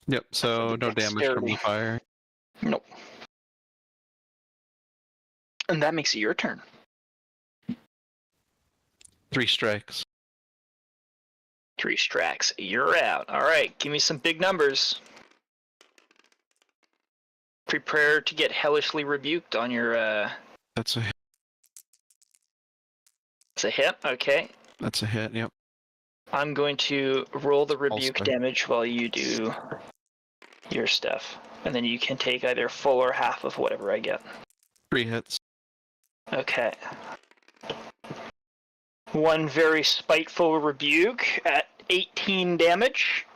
Yep, so no damage from the Dexterity. fire. Nope. And that makes it your turn. 3 strikes. 3 strikes. You're out. All right, give me some big numbers. Prepare to get hellishly rebuked on your. That's a It's a hit. Okay. that's a hit. Yep. I'm going to roll the rebuke Also. damage while you do your stuff, and then you can take either full or half of whatever I get. 3 hits. Okay. One very spiteful rebuke at 18 damage.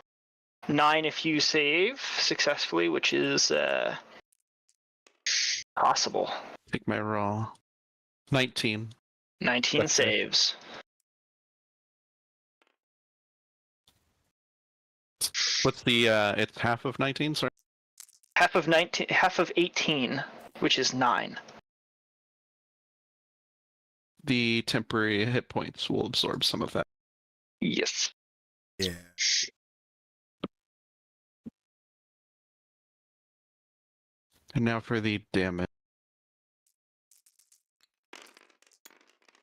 9 if you save successfully, which is possible. Take my roll. 19. 19 That's it. saves. What's the it's half of 19, sorry? Half of 19, half of 18, which is 9. The temporary hit points will absorb some of that. Yes. Yeah. And now for the damage.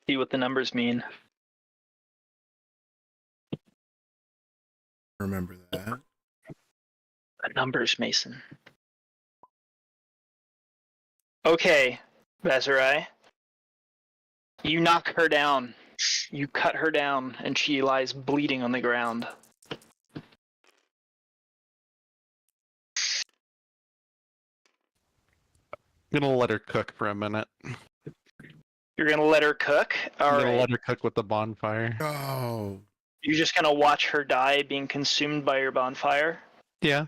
See what the numbers mean. Remember that. The numbers, Mason. Okay, Vazarai. You knock her down. You cut her down, and she lies bleeding on the ground. I'm gonna let her cook for a minute. You're gonna let her cook? I'm gonna Alright. let her cook with the bonfire. Oh. You're just gonna watch her die being consumed by your bonfire? Yeah.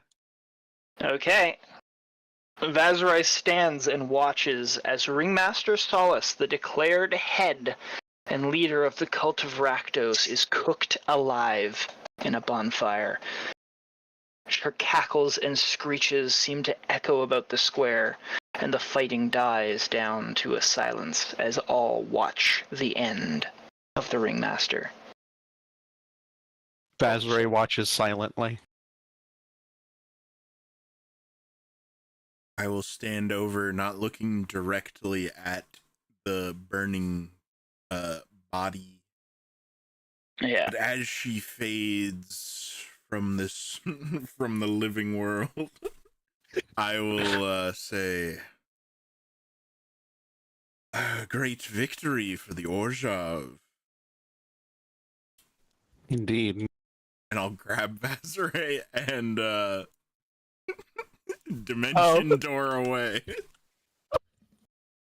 Okay. Vazarai stands and watches as Ringmaster Solace, the declared head and leader of the cult of Rakdos, is cooked alive in a bonfire. Her cackles and screeches seem to echo about the square, and the fighting dies down to a silence as all watch the end of the Ringmaster. Bazray watches silently. I will stand over, not looking directly at the burning body. Yeah. But as she fades from this, from the living world, I will say, a great victory for the Orzhov. Indeed. And I'll grab Vazaray and dimension door away.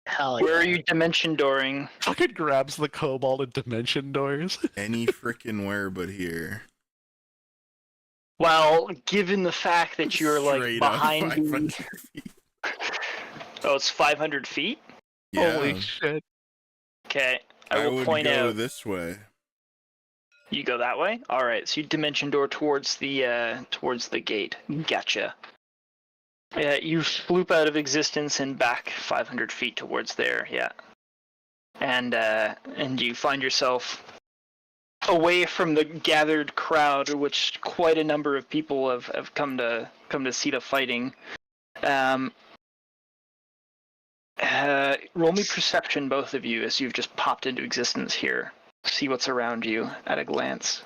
Hell Where are yeah. you dimension dooring? Fucking grabs the cobalt and dimension doors. Any frickin' where but here. Well, given the fact that you're like Straight up behind 500 me. feet. Oh, it's 500 feet? Yeah, Holy shit. Okay, I I will would point go out. this way. You go that way? Alright, so you dimension door towards the gate. Gotcha. You sloop out of existence and back 500 feet towards there, yeah. And you find yourself away from the gathered crowd, which quite a number of people have come to see the fighting. Roll me perception, both of you, as you've just popped into existence here. See what's around you at a glance.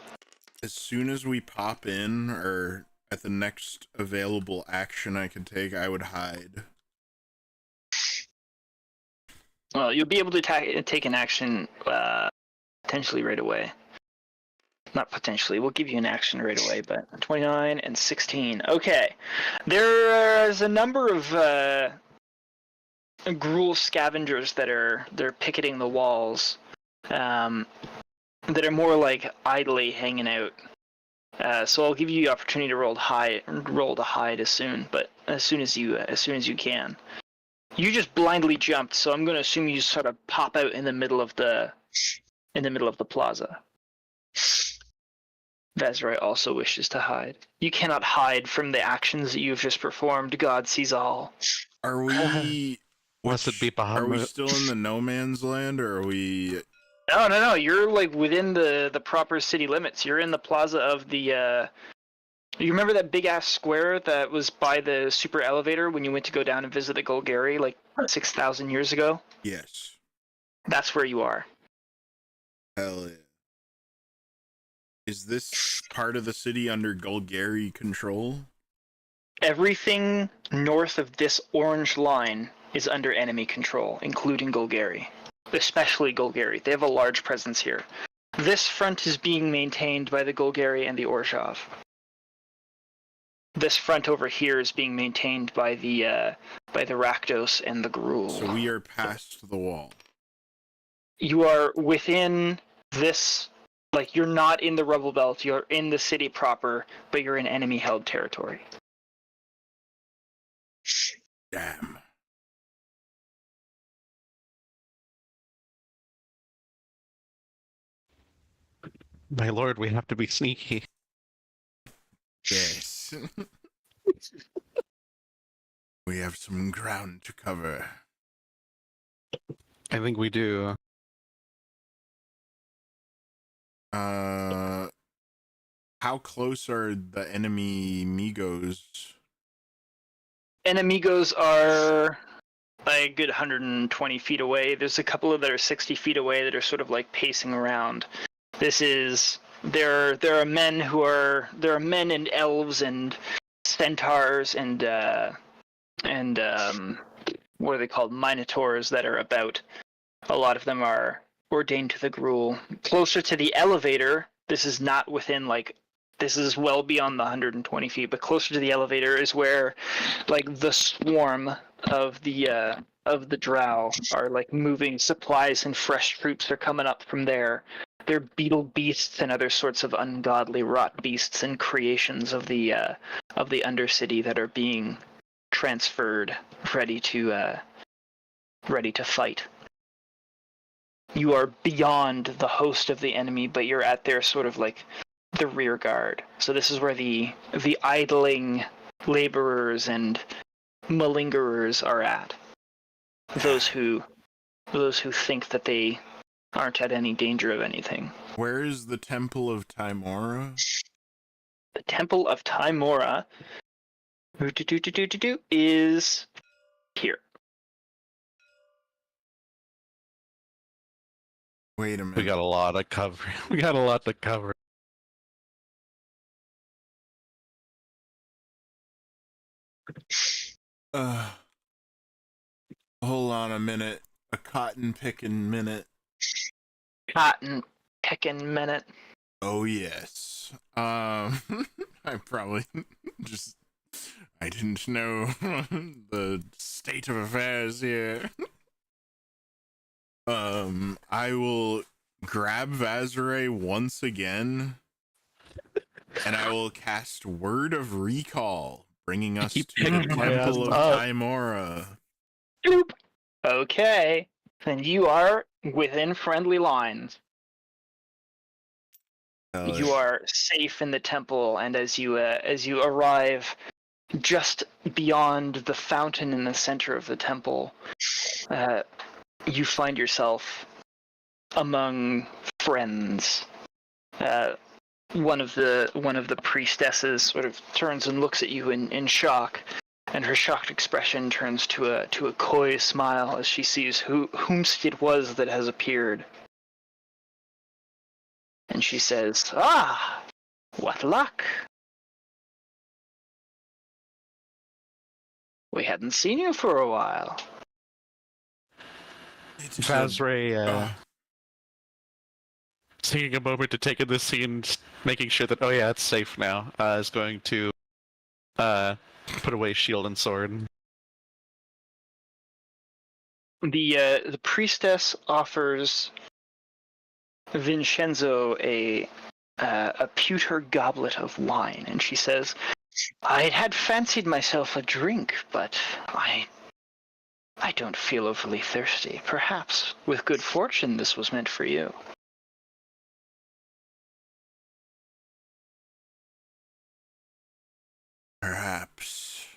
As soon as we pop in, or at the next available action I could take, I would hide. Well, you'll be able to take an action potentially right away. Not potentially, we'll give you an action right away, but 29 and 16. Okay. There's a number of gruel scavengers they're picketing the walls, that are more like idly hanging out. So I'll give you the opportunity to roll to hide as soon as you can. You just blindly jumped, so I'm going to assume you sort of pop out in the middle of the plaza. Vazarai also wishes to hide. You cannot hide from the actions that you've just performed. God sees all. Are we Unless it be Are we Bahamut. still in the no man's land, or are we? No. You're like within the proper city limits. You're in the plaza of the. You remember that big ass square that was by the super elevator when you went to go down and visit the Golgari like 6,000 years ago? Yes. That's where you are. Hell yeah. Is this part of the city under Golgari control? Everything north of this orange line is under enemy control, including Golgari. Especially Golgari. They have a large presence here. This front is being maintained by the Golgari and the Orzhov. This front over here is being maintained by the Rakdos and the Gruul. So we are past the wall. You are within this, like, you're not in the rubble belt, you're in the city proper, but you're in enemy-held territory. Damn. My lord, we have to be sneaky. Yes. We have some ground to cover. I think we do. How close are the enemy Migos? Enemigos are a good 120 feet away. There's a couple of that are 60 feet away that are sort of like pacing around. There are men and elves and centaurs and what are they called? Minotaurs that are about. A lot of them are ordained to the Gruul. Closer to the elevator, this is not within this is well beyond the 120 feet, but closer to the elevator is where the swarm of the drow are moving supplies, and fresh troops are coming up from there. They're beetle beasts and other sorts of ungodly rot beasts and creations of the Undercity that are being transferred, ready to fight. You are beyond the host of the enemy, but you're at their sort of the rear guard. So this is where the idling laborers and malingerers are at. Those who think that they aren't at any danger of anything. Where is the Temple of Timora? The Temple of Timora is here. Wait a minute. We got a lot of cover. We got a lot to cover. Hold on a minute. A cotton picking minute. Cotton picking minute. Oh yes. I probably I didn't know the state of affairs here. I will grab Vazare once again, and I will cast Word of Recall, bringing us to the Temple of Timora. Boop. Okay, then you are within friendly lines. You are safe in the temple, and as you arrive just beyond the fountain in the center of the temple, you find yourself among friends. One of the priestesses sort of turns and looks at you in shock, and her shocked expression turns to a coy smile as she sees whomst it was that has appeared. And she says, "Ah, what luck! We hadn't seen you for a while." Vazray, taking a moment to take in this scene, making sure that, oh yeah, it's safe now, is going to put away shield and sword. The priestess offers Vincenzo a pewter goblet of wine, and she says, "I had fancied myself a drink, but I don't feel overly thirsty. Perhaps, with good fortune, this was meant for you." Perhaps.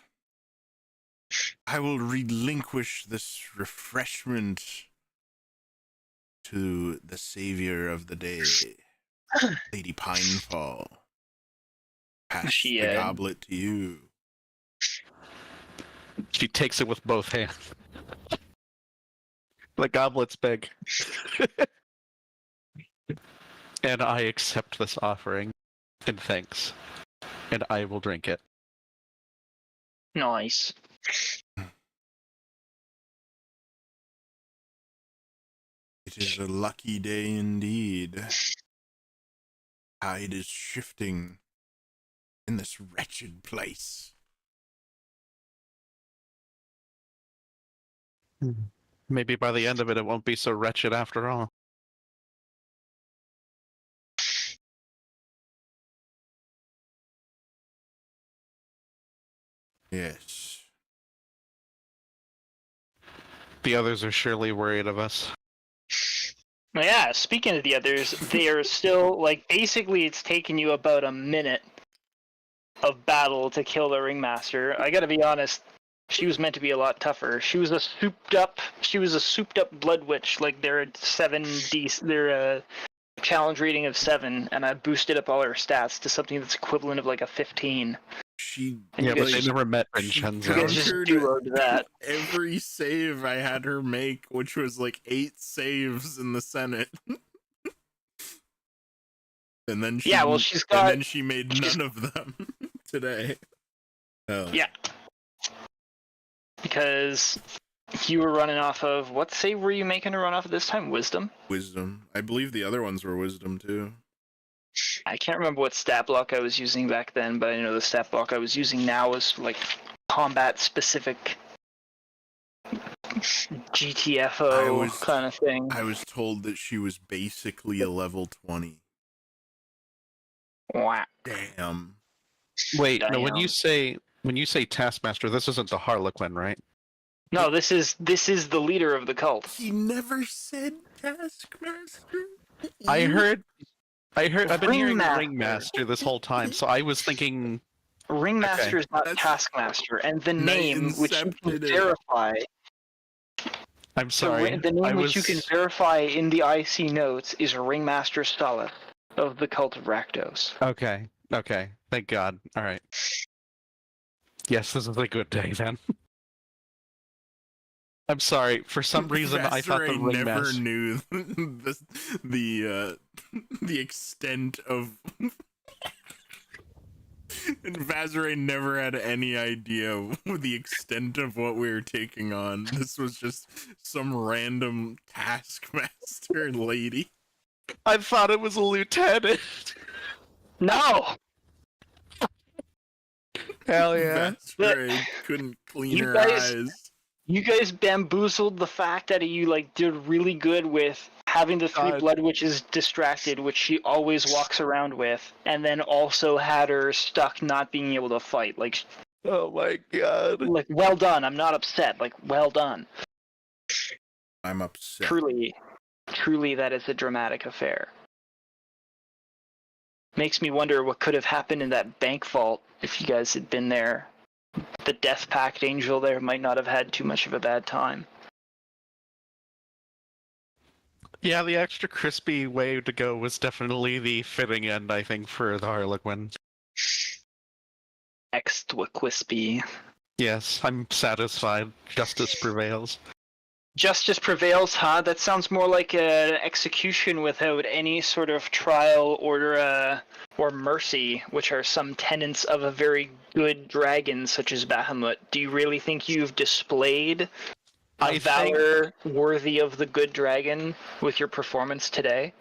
I will relinquish this refreshment to the savior of the day, Lady Pinefall. Pass She, the goblet to you. She takes it with both hands. The goblet's big. And I accept this offering in thanks. And I will drink it. Nice. It is a lucky day indeed. Tide is shifting in this wretched place. Maybe by the end of it, it won't be so wretched after all. Yes. The others are surely worried of us. Yeah, speaking of the others, they are still, like, basically it's taken you about a minute of battle to kill the Ringmaster. I gotta be honest, she was meant to be a lot tougher. She was a souped up Blood Witch, like they're a challenge rating of 7, and I boosted up all her stats to something that's equivalent of like a 15. She Yeah, but they just- never met she Vincenzo. You guys just conquered duoed that. every save I had her make, which was like 8 saves in the Senate. And then she, she's got. and then she made none of them today. Oh. Yeah. Because you were running off of, what save were you making her run off of this time? Wisdom? Wisdom. I believe the other ones were wisdom too. I can't remember what stat block I was using back then, but I know the stat block I was using now is like combat specific GTFO kind of thing. I was told that she was basically a level 20. Wow. Damn. Wait, no, when Damn. you say Taskmaster, this isn't the Harlequin, right? No, this is the leader of the cult. He never said Taskmaster. I've been hearing Ringmaster. Ringmaster this whole time, so I was thinking Ringmaster is not That's- Taskmaster, and the They name which you can incepted it. verify, I'm sorry. the name I which you can verify in the IC notes is Ringmaster Stalith of the Cult of Rakdos. Okay. Thank God. All right. Yes, this is a good day then. I'm sorry. For some reason, I thought the Vaseray never Ringmaster. knew the extent of. And Vaseray never had any idea the extent of what we were taking on. This was just some random Taskmaster lady. I thought it was a lieutenant. No! Hell yeah. Vaseray couldn't clean You her guys- eyes. You guys bamboozled the fact that you like did really good with having the 3 God. Blood Witches distracted, which she always walks around with, and then also had her stuck not being able to fight. Like Oh my God. well done. I'm not upset. Like, well done. I'm upset. Truly, that is a dramatic affair. Makes me wonder what could have happened in that bank vault if you guys had been there. The Death Pact Angel there might not have had too much of a bad time. Yeah, the extra crispy way to go was definitely the fitting end, I think, for the Harlequin. Extra crispy. Yes, I'm satisfied. Justice prevails. Justice prevails, huh? That sounds more like an execution without any sort of trial or mercy, which are some tenets of a very good dragon such as Bahamut. Do you really think you've displayed a valor worthy of the good dragon with your performance today?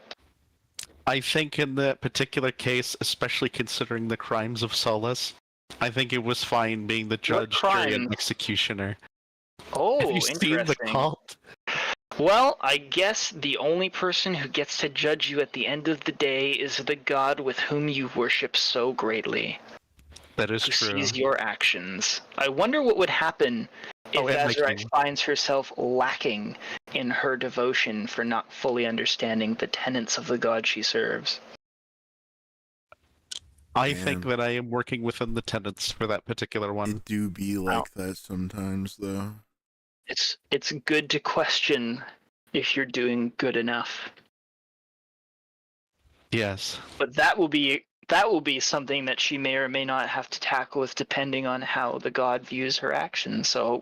I think in that particular case, especially considering the crimes of Solus, I think it was fine being the judge, jury, and crimes? executioner. Oh, Have you seen the interesting. cult? Well, I guess the only person who gets to judge you at the end of the day is the god with whom you worship so greatly, That is who true. sees your actions. I wonder what would happen if Oh, and my Azrael king. finds herself lacking in her devotion for not fully understanding the tenets of the god she serves. I think Man. that I am working within the tenets for that particular one. It do be like that sometimes, though. It's good to question if you're doing good enough. Yes. But that will be something that she may or may not have to tackle with depending on how the god views her actions. So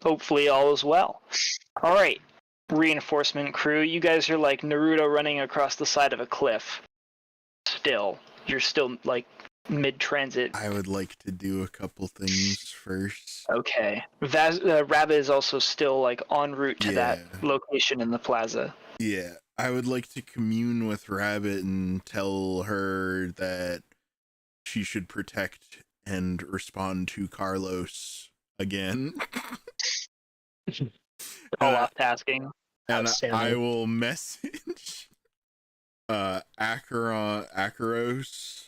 hopefully all is well. All right, reinforcement crew, you guys are like Naruto running across the side of a cliff. You're still like mid-transit. I would like to do a couple things first. Okay. Rabbit is also still like en route to that location in the plaza. Yeah, I would like to commune with Rabbit and tell her that she should protect and respond to Carlos again. All off tasking. And Outstanding. I will message Akaros.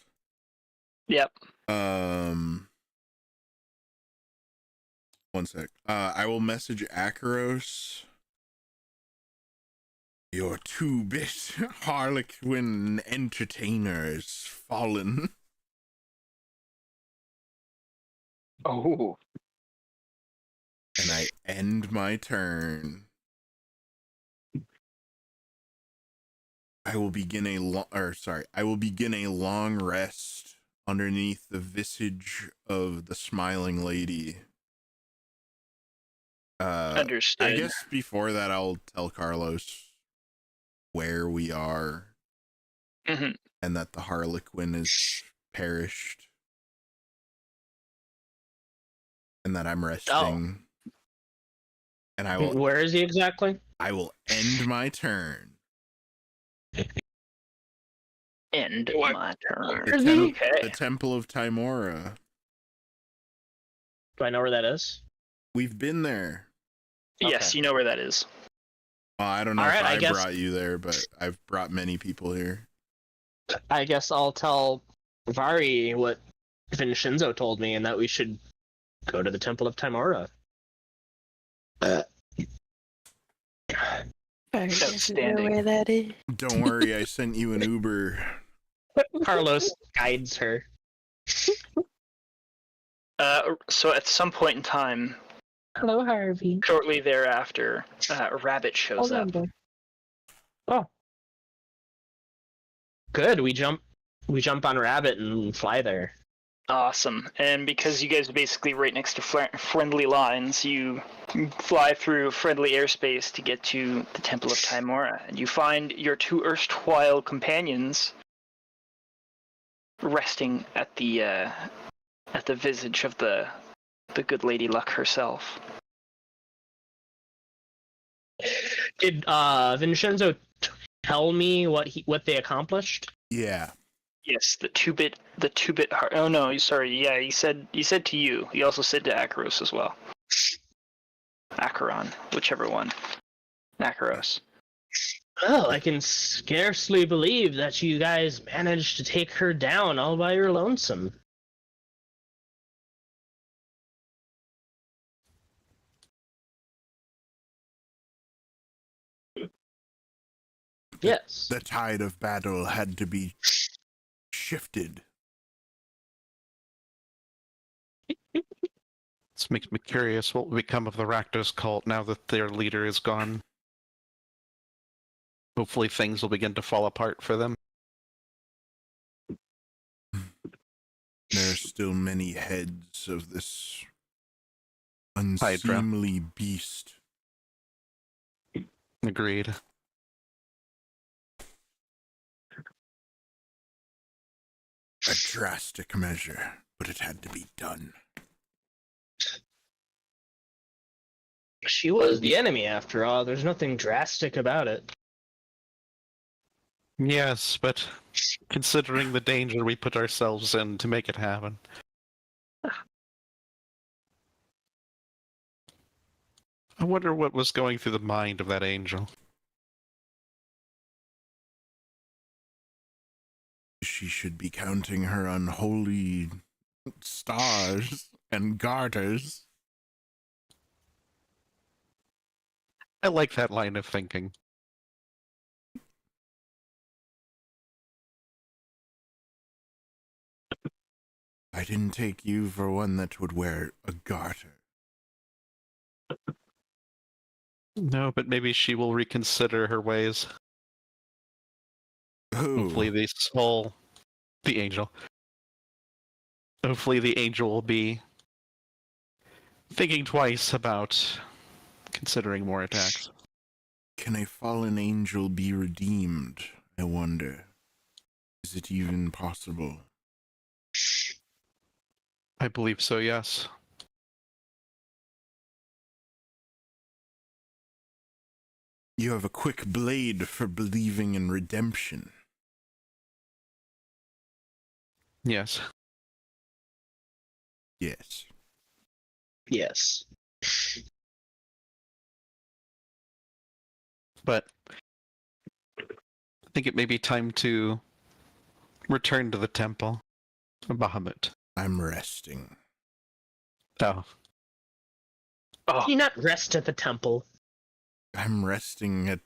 Yep. One sec. I will message Akaros. Your 2-bit Harlequin entertainer is fallen. Oh. And I end my turn. I will begin a long rest underneath the visage of the smiling lady. Understood. I guess before that I'll tell Carlos where we are, Mm-hmm. and that the Harlequin is perished, and that I'm resting. And I will Where is he exactly? I will end my turn. End What? my turn. The Okay. Temple of Timora. Do I know where that is? We've been there. Yes, Okay. you know where that is. I don't know All if right, I I guess- brought you there, but I've brought many people here. I guess I'll tell Vari what Vincenzo told me, and that we should go to the Temple of Timora. Outstanding. Where that is. Don't worry, I sent you an Uber. Carlos guides her. So at some point in time, Hello, Harvey. shortly thereafter, Rabbit shows up. Good. We jump on Rabbit and fly there. Awesome. And because you guys are basically right next to friendly lines, you fly through friendly airspace to get to the Temple of Timora, and you find your two erstwhile companions resting at the visage of the good Lady Luck herself. Did Vincenzo tell me what they accomplished? Yeah. Yes, the two-bit. Oh no, sorry. Yeah, he said to you. He also said to Akaros as well. Acheron, whichever one. Akaros. Well, I can scarcely believe that you guys managed to take her down all by your lonesome. Yes. The tide of battle had to be shifted. This makes me curious what will become of the Rakdos cult now that their leader is gone. Hopefully things will begin to fall apart for them. There are still many heads of this Hydra. unseemly beast. Agreed. A drastic measure, but it had to be done. She was the enemy after all. There's nothing drastic about it. Yes, but considering the danger we put ourselves in to make it happen. I wonder what was going through the mind of that angel. She should be counting her unholy stars and garters. I like that line of thinking. I didn't take you for one that would wear a garter. No, but maybe she will reconsider her ways. Hopefully Who? the angel. Hopefully the angel will be thinking twice about considering more attacks. Can a fallen angel be redeemed? I wonder. Is it even possible? I believe so, yes. You have a quick blade for believing in redemption. Yes. Yes. Yes. But I think it may be time to return to the temple of Bahamut. I'm resting. Oh, Oh, Do you not rest at the temple? I'm resting at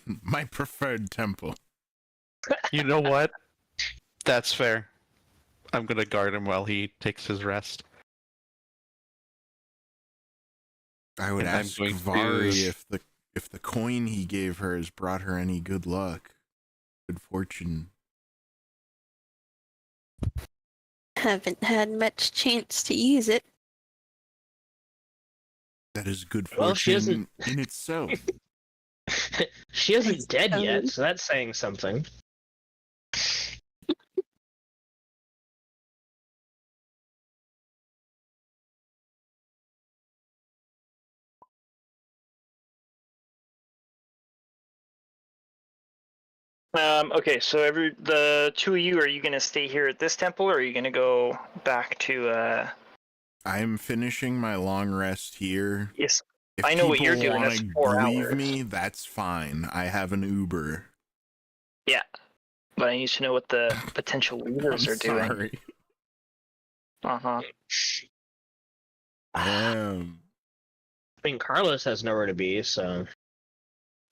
my preferred temple. you know what? That's fair. I'm gonna guard him while he takes his rest. I would And I'm ask going Vari to- if the coin he gave her has brought her any good luck, good fortune. Haven't had much chance to use it. That is good Well, she fortune in itself. She isn't dead yet, Um, so that's saying something. Okay, so the two of you, are you gonna stay here at this temple, or are you gonna go back to I'm finishing my long rest here. Yes, If I know what you're people doing, wanna that's 4 leave hours. me, that's fine. I have an Uber. but I need to know what the potential leaders I'm are doing. sorry. Uh-huh. I am. I mean, Carlos has nowhere to be, so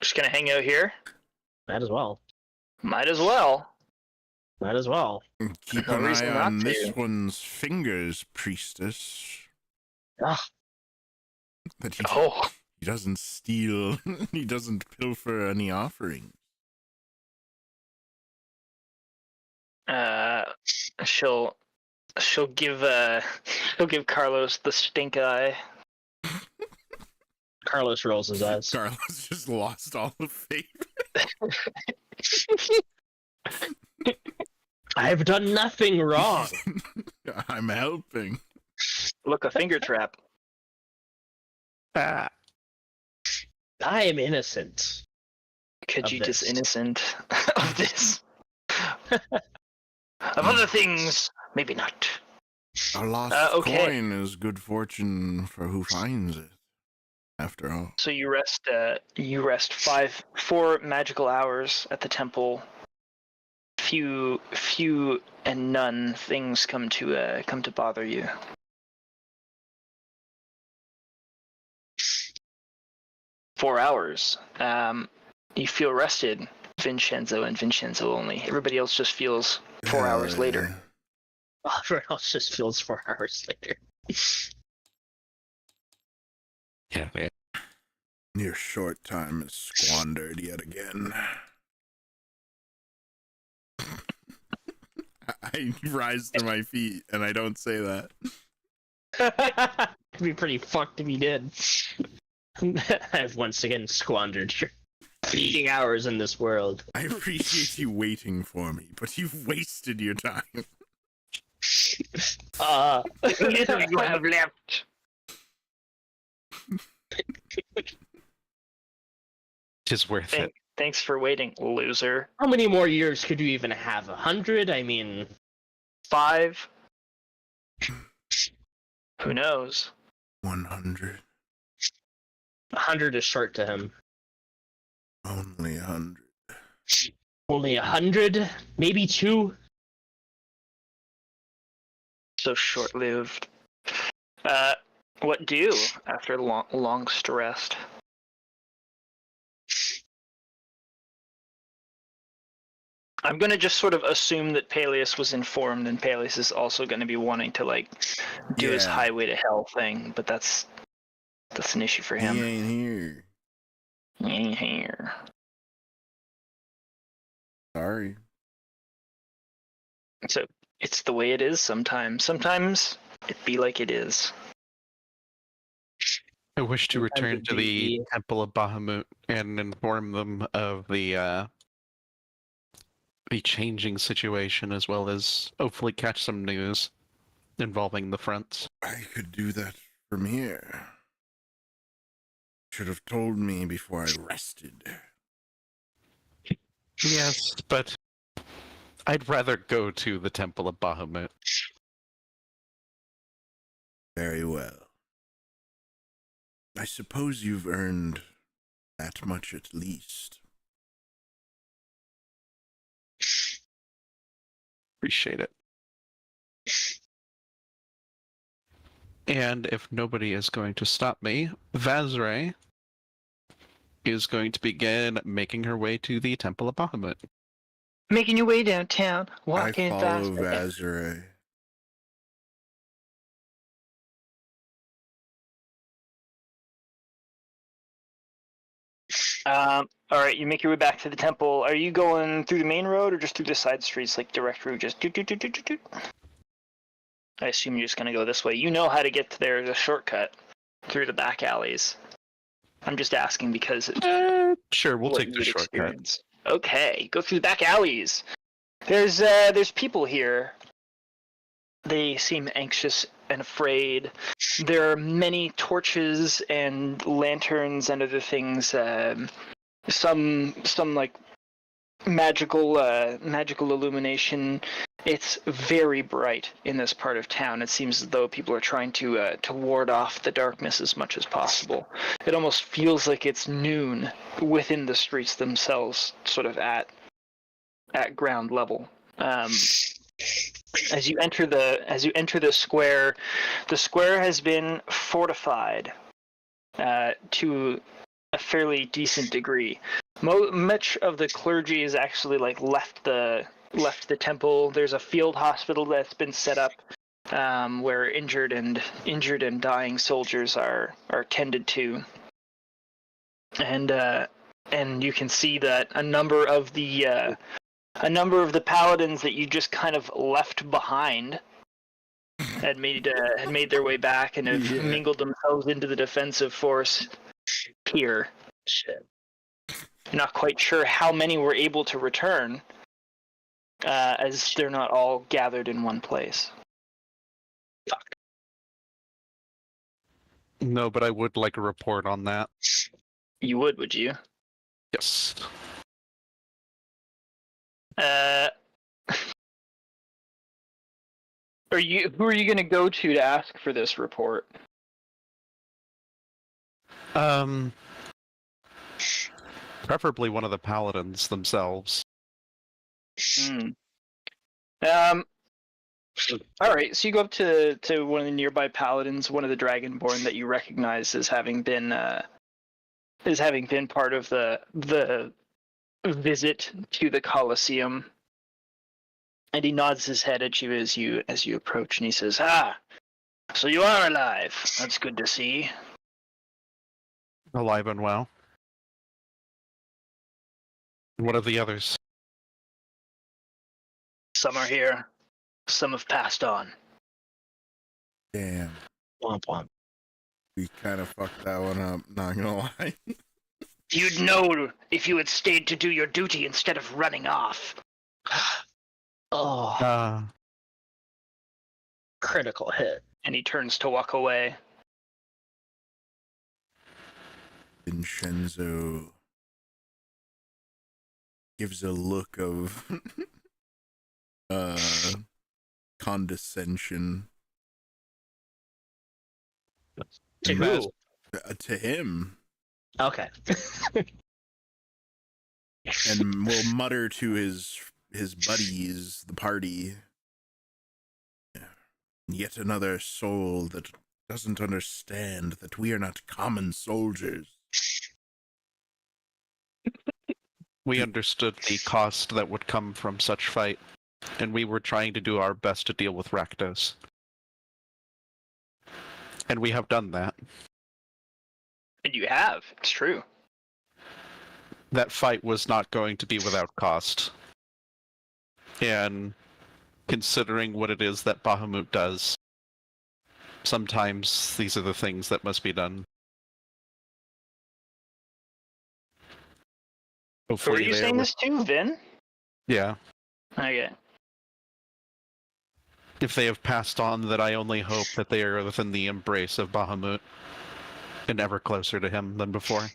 Just gonna hang out here? might as well. Might as well. Might as well. Keep No an eye reason not on this to. one's fingers, priestess. Ugh. That he Oh, doesn't steal, he doesn't pilfer any offerings. she'll give she'll give Carlos the stink eye. Carlos rolls his eyes. Carlos just lost all the faith. I've done nothing wrong. I'm helping. Look, a finger trap. Ah, I am innocent. Could Of you this. just innocent of this? Of other things, maybe not. A lost okay. coin is good fortune for who finds it. After all. So you rest 4 magical hours at the temple. Few and none things come to bother you. Four hours. You feel rested, Vincenzo and Vincenzo only. Everybody else just feels 4 hours later. Everyone else just feels 4 hours later. yeah. Your short time is squandered yet again. I rise to my feet and I don't say that. It'd be pretty fucked if you did. I've once again squandered your fleeting hours in this world. I appreciate you waiting for me, but you've wasted your time. Little you have left. Tis worth it. Thanks for waiting, loser. How many more years could you even have? 100? I mean, 5. Who knows? 100. 100 is short to him. Only 100. Only 100? Maybe 2? So short-lived. What do after long rest? I'm gonna just sort of assume that Peleus was informed, and Peleus is also gonna be wanting to like do his Yeah. highway to hell thing, but that's an issue for him. He ain't here. He ain't here. Sorry. So it's the way it is sometimes. Sometimes it be like it is. I wish to Sometimes return it to the be- Temple of Bahamut and inform them of the changing situation, as well as hopefully catch some news involving the fronts. I could do that from here. Should have told me before I rested. Yes, but I'd rather go to the Temple of Bahamut. Very well. I suppose you've earned that much at least. Appreciate it. And if nobody is going to stop me, Vazray is going to begin making her way to the Temple of Bahamut. Making your way downtown, I walking follow fast. Vazray. All right, you make your way back to the temple. Are you going through the main road or just through the side streets, like direct route? Just doot, doot, doot, doot, doot, doot? I assume you're just gonna go this way. You know how to get to there. There's a shortcut through the back alleys. I'm just asking because Sure, we'll what take you the would shortcut. experience. Okay, go through the back alleys. There's people here. They seem anxious and afraid. There are many torches and lanterns and other things. Some like magical illumination. It's very bright in this part of town. It seems as though people are trying to ward off the darkness as much as possible. It almost feels like it's noon within the streets themselves, sort of at ground level. As you enter the square has been fortified to a fairly decent degree. Much of the clergy has actually like left the temple. There's a field hospital that's been set up where injured and dying soldiers are tended to, and you can see that a number of the paladins that you just kind of left behind had made their way back and have Yeah. mingled themselves into the defensive force here. Shit. Not quite sure how many were able to return, as they're not all gathered in one place. Fuck. No, but I would like a report on that. You would you? Yes. Who are you going to go to ask for this report? Preferably one of the paladins themselves. All right, so you go up to one of the nearby paladins, one of the Dragonborn that you recognize as having been part of the visit to the Colosseum, and he nods his head at you as you approach, and he says, "Ah, so you are alive. That's good to see." Alive and well. What of the others? Some are here, some have passed on. Damn. Womp womp. We kind of fucked that one up, not gonna lie. You'd know if you had stayed to do your duty instead of running off. Oh, critical hit. And he turns to walk away. Vincenzo gives a look of condescension To And who? to him, Okay. and will mutter to his buddies, the party, "Yet another soul that doesn't understand that we are not common soldiers." We understood the cost that would come from such fight, and we were trying to do our best to deal with Rakdos. And we have done that. And you have. It's true. That fight was not going to be without cost. And considering what it is that Bahamut does, sometimes these are the things that must be done. Who are you saying this to, Vin? Yeah. Okay. If they have passed on that, I only hope that they are within the embrace of Bahamut and ever closer to him than before.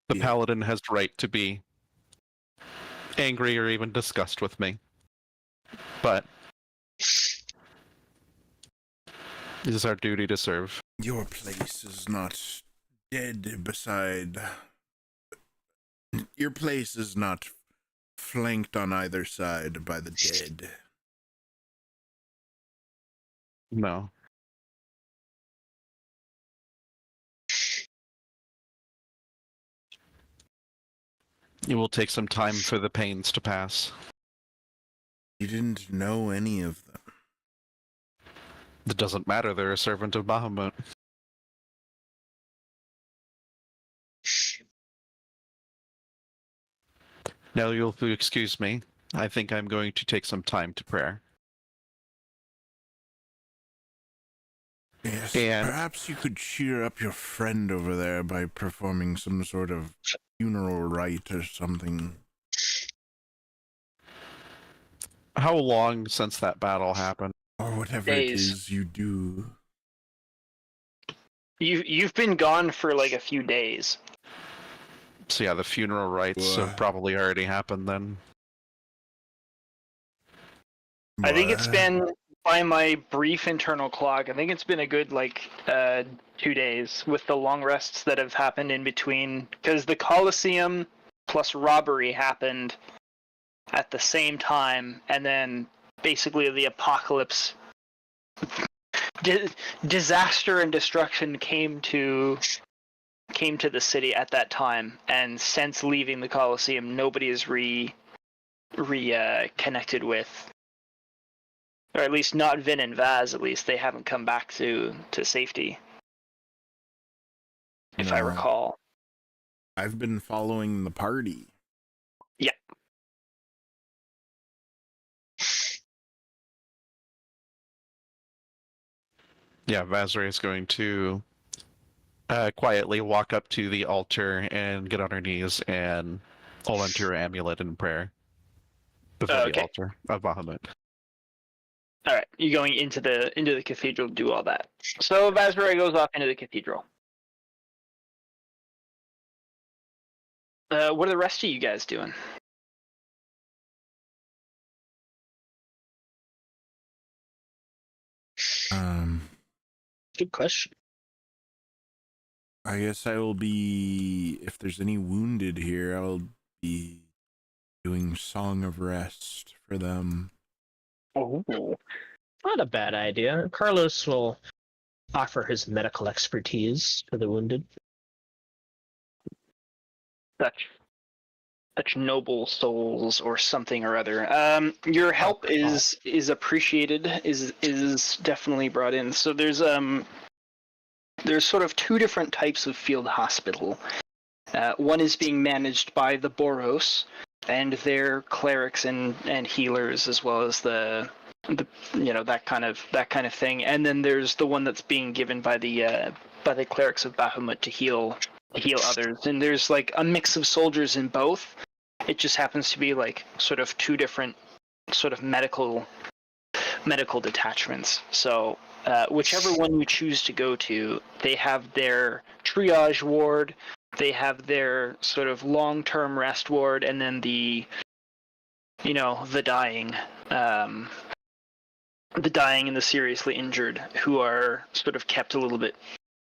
The Paladin has right to be angry or even disgust with me. But it is our duty to serve. Your place is not dead beside... Your place is not flanked on either side by the dead. No. It will take some time for the pains to pass. You didn't know any of them. It doesn't matter, they're a servant of Bahamut. Now you'll excuse me. I think I'm going to take some time to prayer. Yes, And perhaps you could cheer up your friend over there by performing some sort of funeral rite or something. how long since that battle happened? Or whatever Days. it is you do. You've been gone for like a few days. So yeah, the funeral rites have probably already happened then. I think it's been, by my brief internal clock, I think it's been a good 2 days with the long rests that have happened in between, because the Colosseum plus robbery happened at the same time, and then basically the apocalypse, disaster and destruction came to the city at that time, and since leaving the Colosseum, nobody is connected with, or at least not Vin and Vaz. At least they haven't come back to safety, if I recall. I've been following the party. Yeah. Yeah, Vazra is going to quietly walk up to the altar and get on her knees and hold onto her amulet in prayer before the altar of Bahamut. All right, you going into the cathedral to do all that. So Vazra goes off into the cathedral. What are the rest of you guys doing? Good question. I guess I will be, if there's any wounded here, I'll be doing Song of Rest for them. Oh, not a bad idea. Carlos will offer his medical expertise to the wounded. Such noble souls, or something or other. Your help is appreciated. Is definitely brought in. So there's sort of two different types of field hospital. One is being managed by the Boros and their clerics and healers, as well as the that kind of thing. And then there's the one that's being given by the clerics of Bahamut to heal others. And there's like a mix of soldiers in both. It just happens to be like sort of two different sort of medical detachments. So whichever one you choose to go to, they have their triage ward, they have their sort of long-term rest ward, and then the dying and the seriously injured, who are sort of kept a little bit.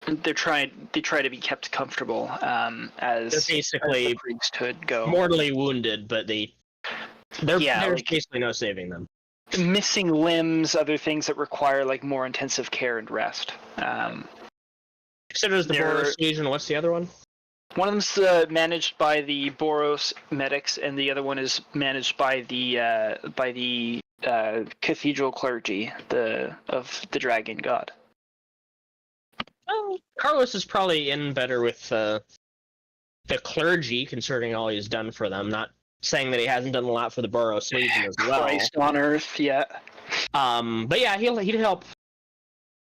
They try to be kept comfortable, as they're basically as the priesthood go. Mortally wounded, but there's basically no saving them. missing limbs, other things that require like more intensive care and rest. So there's the There- Boros Legion. What's the other one? One of them's managed by the Boros medics, and the other one is managed by the cathedral clergy, of the dragon god. Well, Carlos is probably in better with the clergy, considering all he's done for them. Not saying that he hasn't done a lot for the Boros Legion as well. Christ on earth, yeah. But yeah, he'd help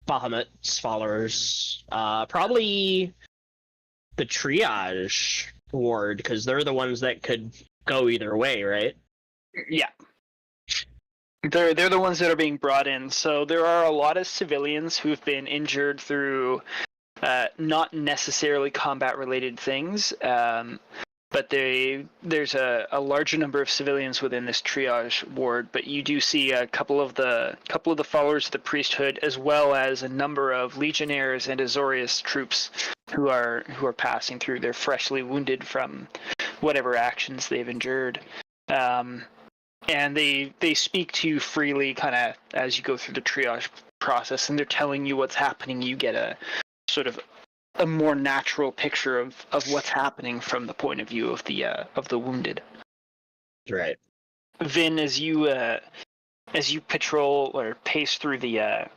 Bahamut's followers. Probably the triage ward, because they're the ones that could go either way, right? Yeah. They're the ones that are being brought in. So there are a lot of civilians who've been injured through not necessarily combat-related things, but there's a larger number of civilians within this triage ward. But you do see a couple of the followers of the priesthood, as well as a number of legionnaires and Azorius troops who are passing through. They're freshly wounded from whatever actions they've endured. And they speak to you freely, kind of as you go through the triage process, and they're telling you what's happening. You get a sort of a more natural picture of what's happening from the point of view of the wounded. Right. Vin, as you patrol or pace through the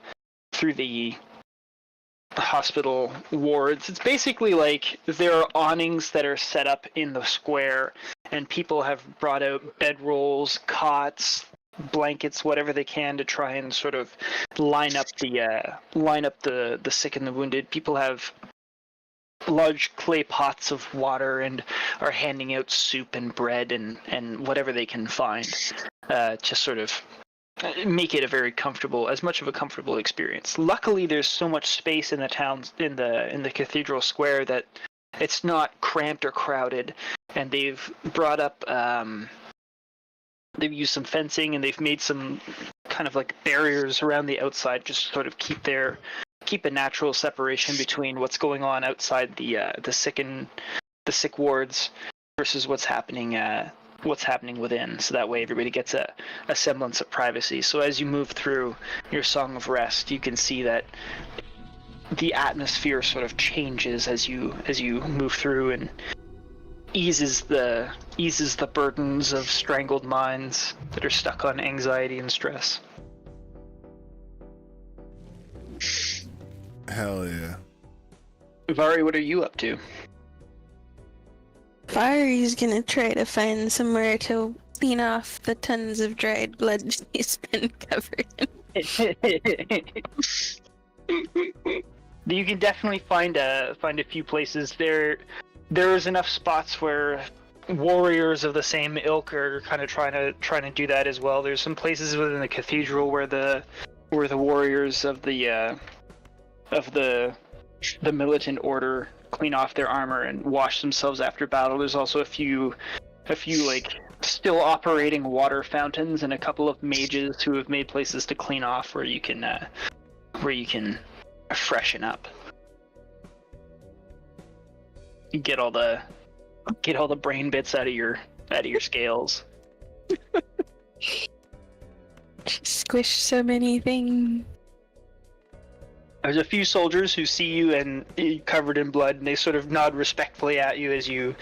hospital wards, it's basically like there are awnings that are set up in the square, and people have brought out bedrolls, cots, blankets, whatever they can to try and sort of line up the sick and the wounded. People have large clay pots of water and are handing out soup and bread and whatever they can find to sort of make it a very comfortable, as much of a comfortable experience. Luckily, there's so much space in the town, in the cathedral square, that it's not cramped or crowded, and they've brought up they've used some fencing, and they've made some kind of like barriers around the outside, just to sort of keep a natural separation between what's going on outside the sick wards versus what's happening within, so that way everybody gets a semblance of privacy. So as you move through your Song of Rest, you can see that the atmosphere sort of changes as you move through, and eases the burdens of strangled minds that are stuck on anxiety and stress. Hell yeah. Vari, what are you up to? Fari's gonna try to find somewhere to clean off the tons of dried blood he's been covered in. You can definitely find a few places. There's enough spots where warriors of the same ilk are kind of trying to do that as well. There's some places within the cathedral where the warriors of the militant order clean off their armor and wash themselves after battle. There's also a few like still operating water fountains, and a couple of mages who have made places to clean off where you can freshen up. You get all the brain bits out of your scales. Squish so many things. There's a few soldiers who see you and covered in blood, and they sort of nod respectfully at you as you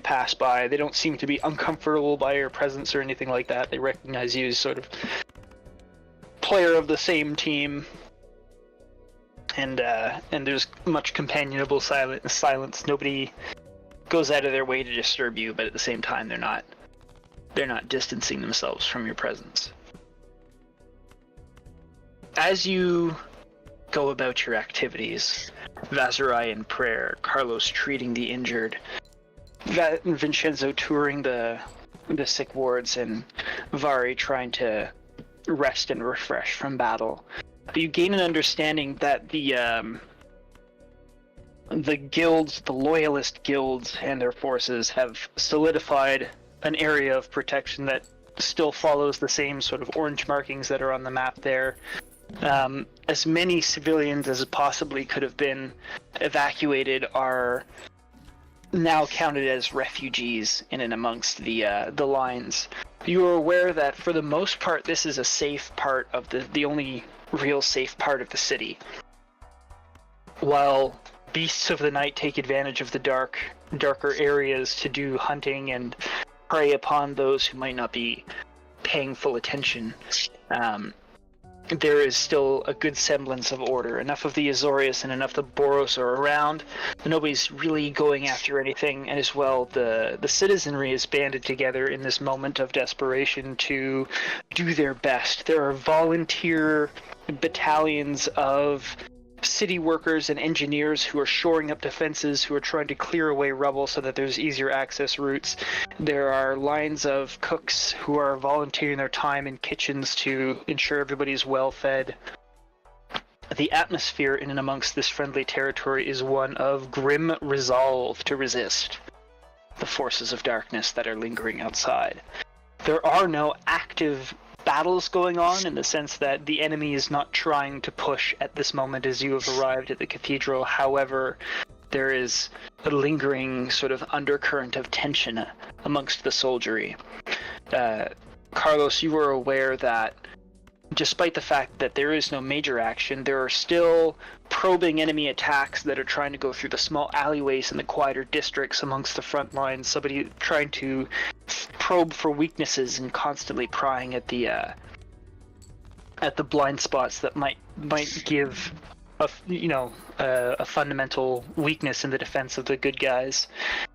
pass by. They don't seem to be uncomfortable by your presence or anything like that. They recognize you as sort of player of the same team. And there's much companionable silence. Nobody goes out of their way to disturb you, but at the same time, they're not distancing themselves from your presence. As you go about your activities, Vazarai in prayer, Carlos treating the injured, Vincenzo touring the sick wards, and Vari trying to rest and refresh from battle. But you gain an understanding that the guilds, the loyalist guilds and their forces have solidified an area of protection that still follows the same sort of orange markings that are on the map there. As many civilians as possibly could have been evacuated are now counted as refugees in and amongst the lines. You are aware that for the most part, this is a safe part of the only real safe part of the city. While beasts of the night take advantage of the darker areas to do hunting and prey upon those who might not be paying full attention, there is still a good semblance of order. Enough of the Azorius and enough of the Boros are around. Nobody's really going after anything, and as well, the citizenry is banded together in this moment of desperation to do their best. There are volunteer battalions of city workers and engineers who are shoring up defenses, who are trying to clear away rubble so that there's easier access routes. There are lines of cooks who are volunteering their time in kitchens to ensure everybody's well fed. The atmosphere in and amongst this friendly territory is one of grim resolve to resist the forces of darkness that are lingering outside. There are no active battles going on, in the sense that the enemy is not trying to push at this moment as you have arrived at the cathedral. However, there is a lingering sort of undercurrent of tension amongst the soldiery. Carlos, you are aware that despite the fact that there is no major action, there are still probing enemy attacks that are trying to go through the small alleyways in the quieter districts amongst the front lines. Somebody trying to probe for weaknesses and constantly prying at the blind spots that might give a fundamental weakness in the defense of the good guys.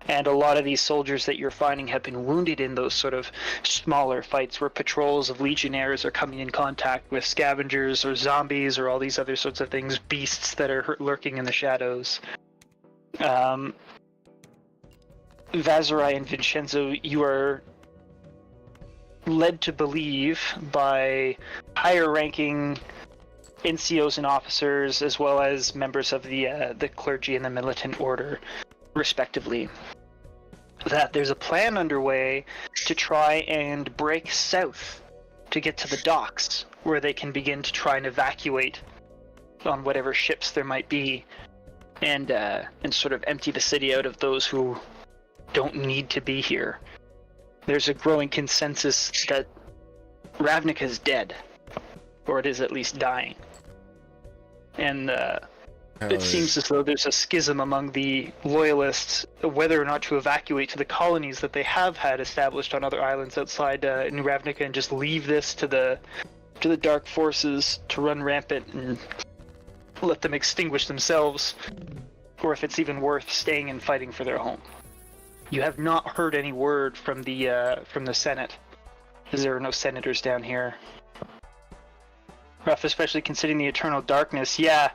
And a lot of these soldiers that you're finding have been wounded in those sort of smaller fights where patrols of legionnaires are coming in contact with scavengers or zombies or all these other sorts of things, beasts that are lurking in the shadows. Vazarai and Vincenzo, you are led to believe by higher ranking NCOs and officers, as well as members of the clergy and the militant order, respectively, that there's a plan underway to try and break south to get to the docks, where they can begin to try and evacuate on whatever ships there might be, and sort of empty the city out of those who don't need to be here. There's a growing consensus that Ravnica is dead, or it is at least dying. And it seems as though there's a schism among the loyalists whether or not to evacuate to the colonies that they have had established on other islands outside New Ravnica and just leave this to the dark forces to run rampant and let them extinguish themselves, or if it's even worth staying and fighting for their home. You have not heard any word from the Senate, because there are no senators down here. Rough, especially considering the Eternal Darkness. Yeah,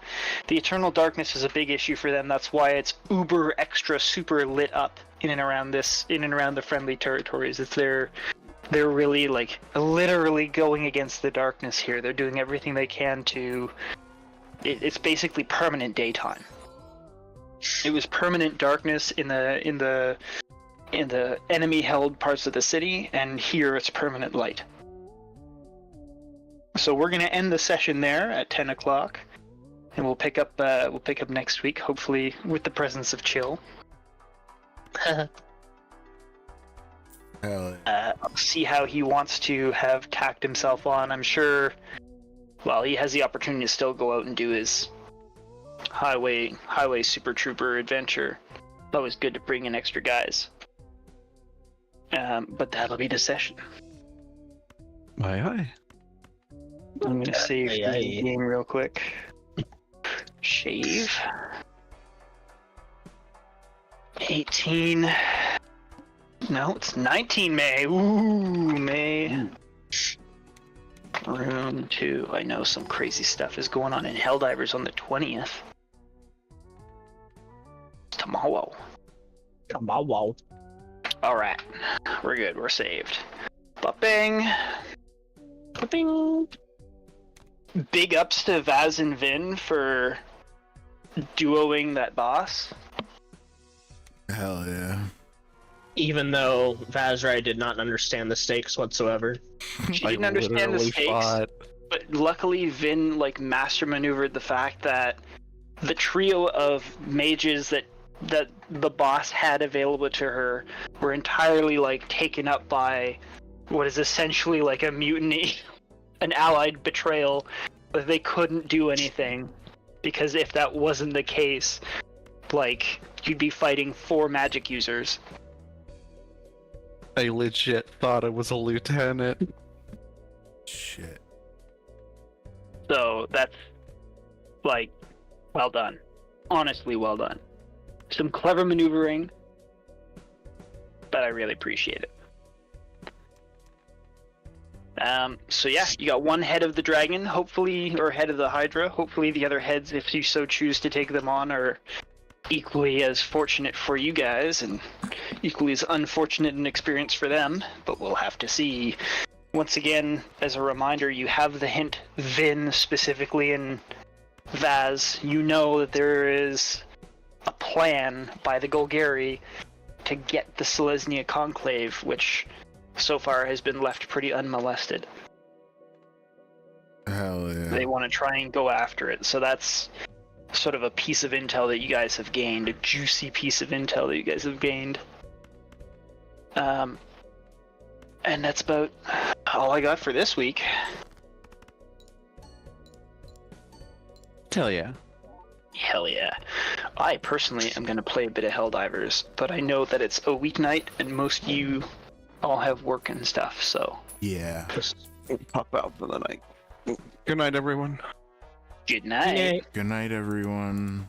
the Eternal Darkness is a big issue for them. That's why it's uber extra super lit up in and around the friendly territories. They're really literally going against the darkness here. They're doing everything they can to. It's basically permanent daytime. It was permanent darkness in the enemy-held parts of the city, and here it's permanent light. So we're going to end the session there at 10 o'clock, and we'll pick up next week, hopefully with the presence of Chill. I'll see how he wants to have tacked himself on. I'm sure, well, he has the opportunity to still go out and do his highway super trooper adventure. It's always good to bring in extra guys. But that'll be the session. Aye. I'm gonna save the game real quick. Shave. 18. No, it's 19 May. Ooh, May. Room 2. I know some crazy stuff is going on in Helldivers on the 20th. Tomorrow. Alright. We're good. We're saved. Ba-bing. Ba-bing. Big ups to Vaz and Vin for duoing that boss. Hell yeah. Even though Vazrai did not understand the stakes whatsoever. She didn't understand the stakes, but luckily Vin master maneuvered the fact that the trio of mages that the boss had available to her were entirely taken up by what is essentially like a mutiny, an allied betrayal, but they couldn't do anything because if that wasn't the case, like you'd be fighting 4 magic users. I legit thought it was a lieutenant. Shit. So that's like, well done. Honestly, well done. Some clever maneuvering, but I really appreciate it. So yeah, you got one head of the dragon, hopefully, or head of the Hydra. Hopefully the other heads, if you so choose to take them on, are equally as fortunate for you guys, and equally as unfortunate and experienced for them, but we'll have to see. Once again, as a reminder, you have the hint Vin specifically in Vaz. You know that there is a plan by the Golgari to get the Selesnya Conclave, which so far has been left pretty unmolested. Hell yeah. They want to try and go after it, so that's sort of a piece of intel that you guys have gained, a juicy piece of intel that you guys have gained. And that's about all I got for this week. Hell yeah. Hell yeah. I personally am going to play a bit of Helldivers, but I know that it's a weeknight and most of you all have work and stuff, so Yeah. Just pop out for the night. Good night, everyone. good night. Good night, everyone.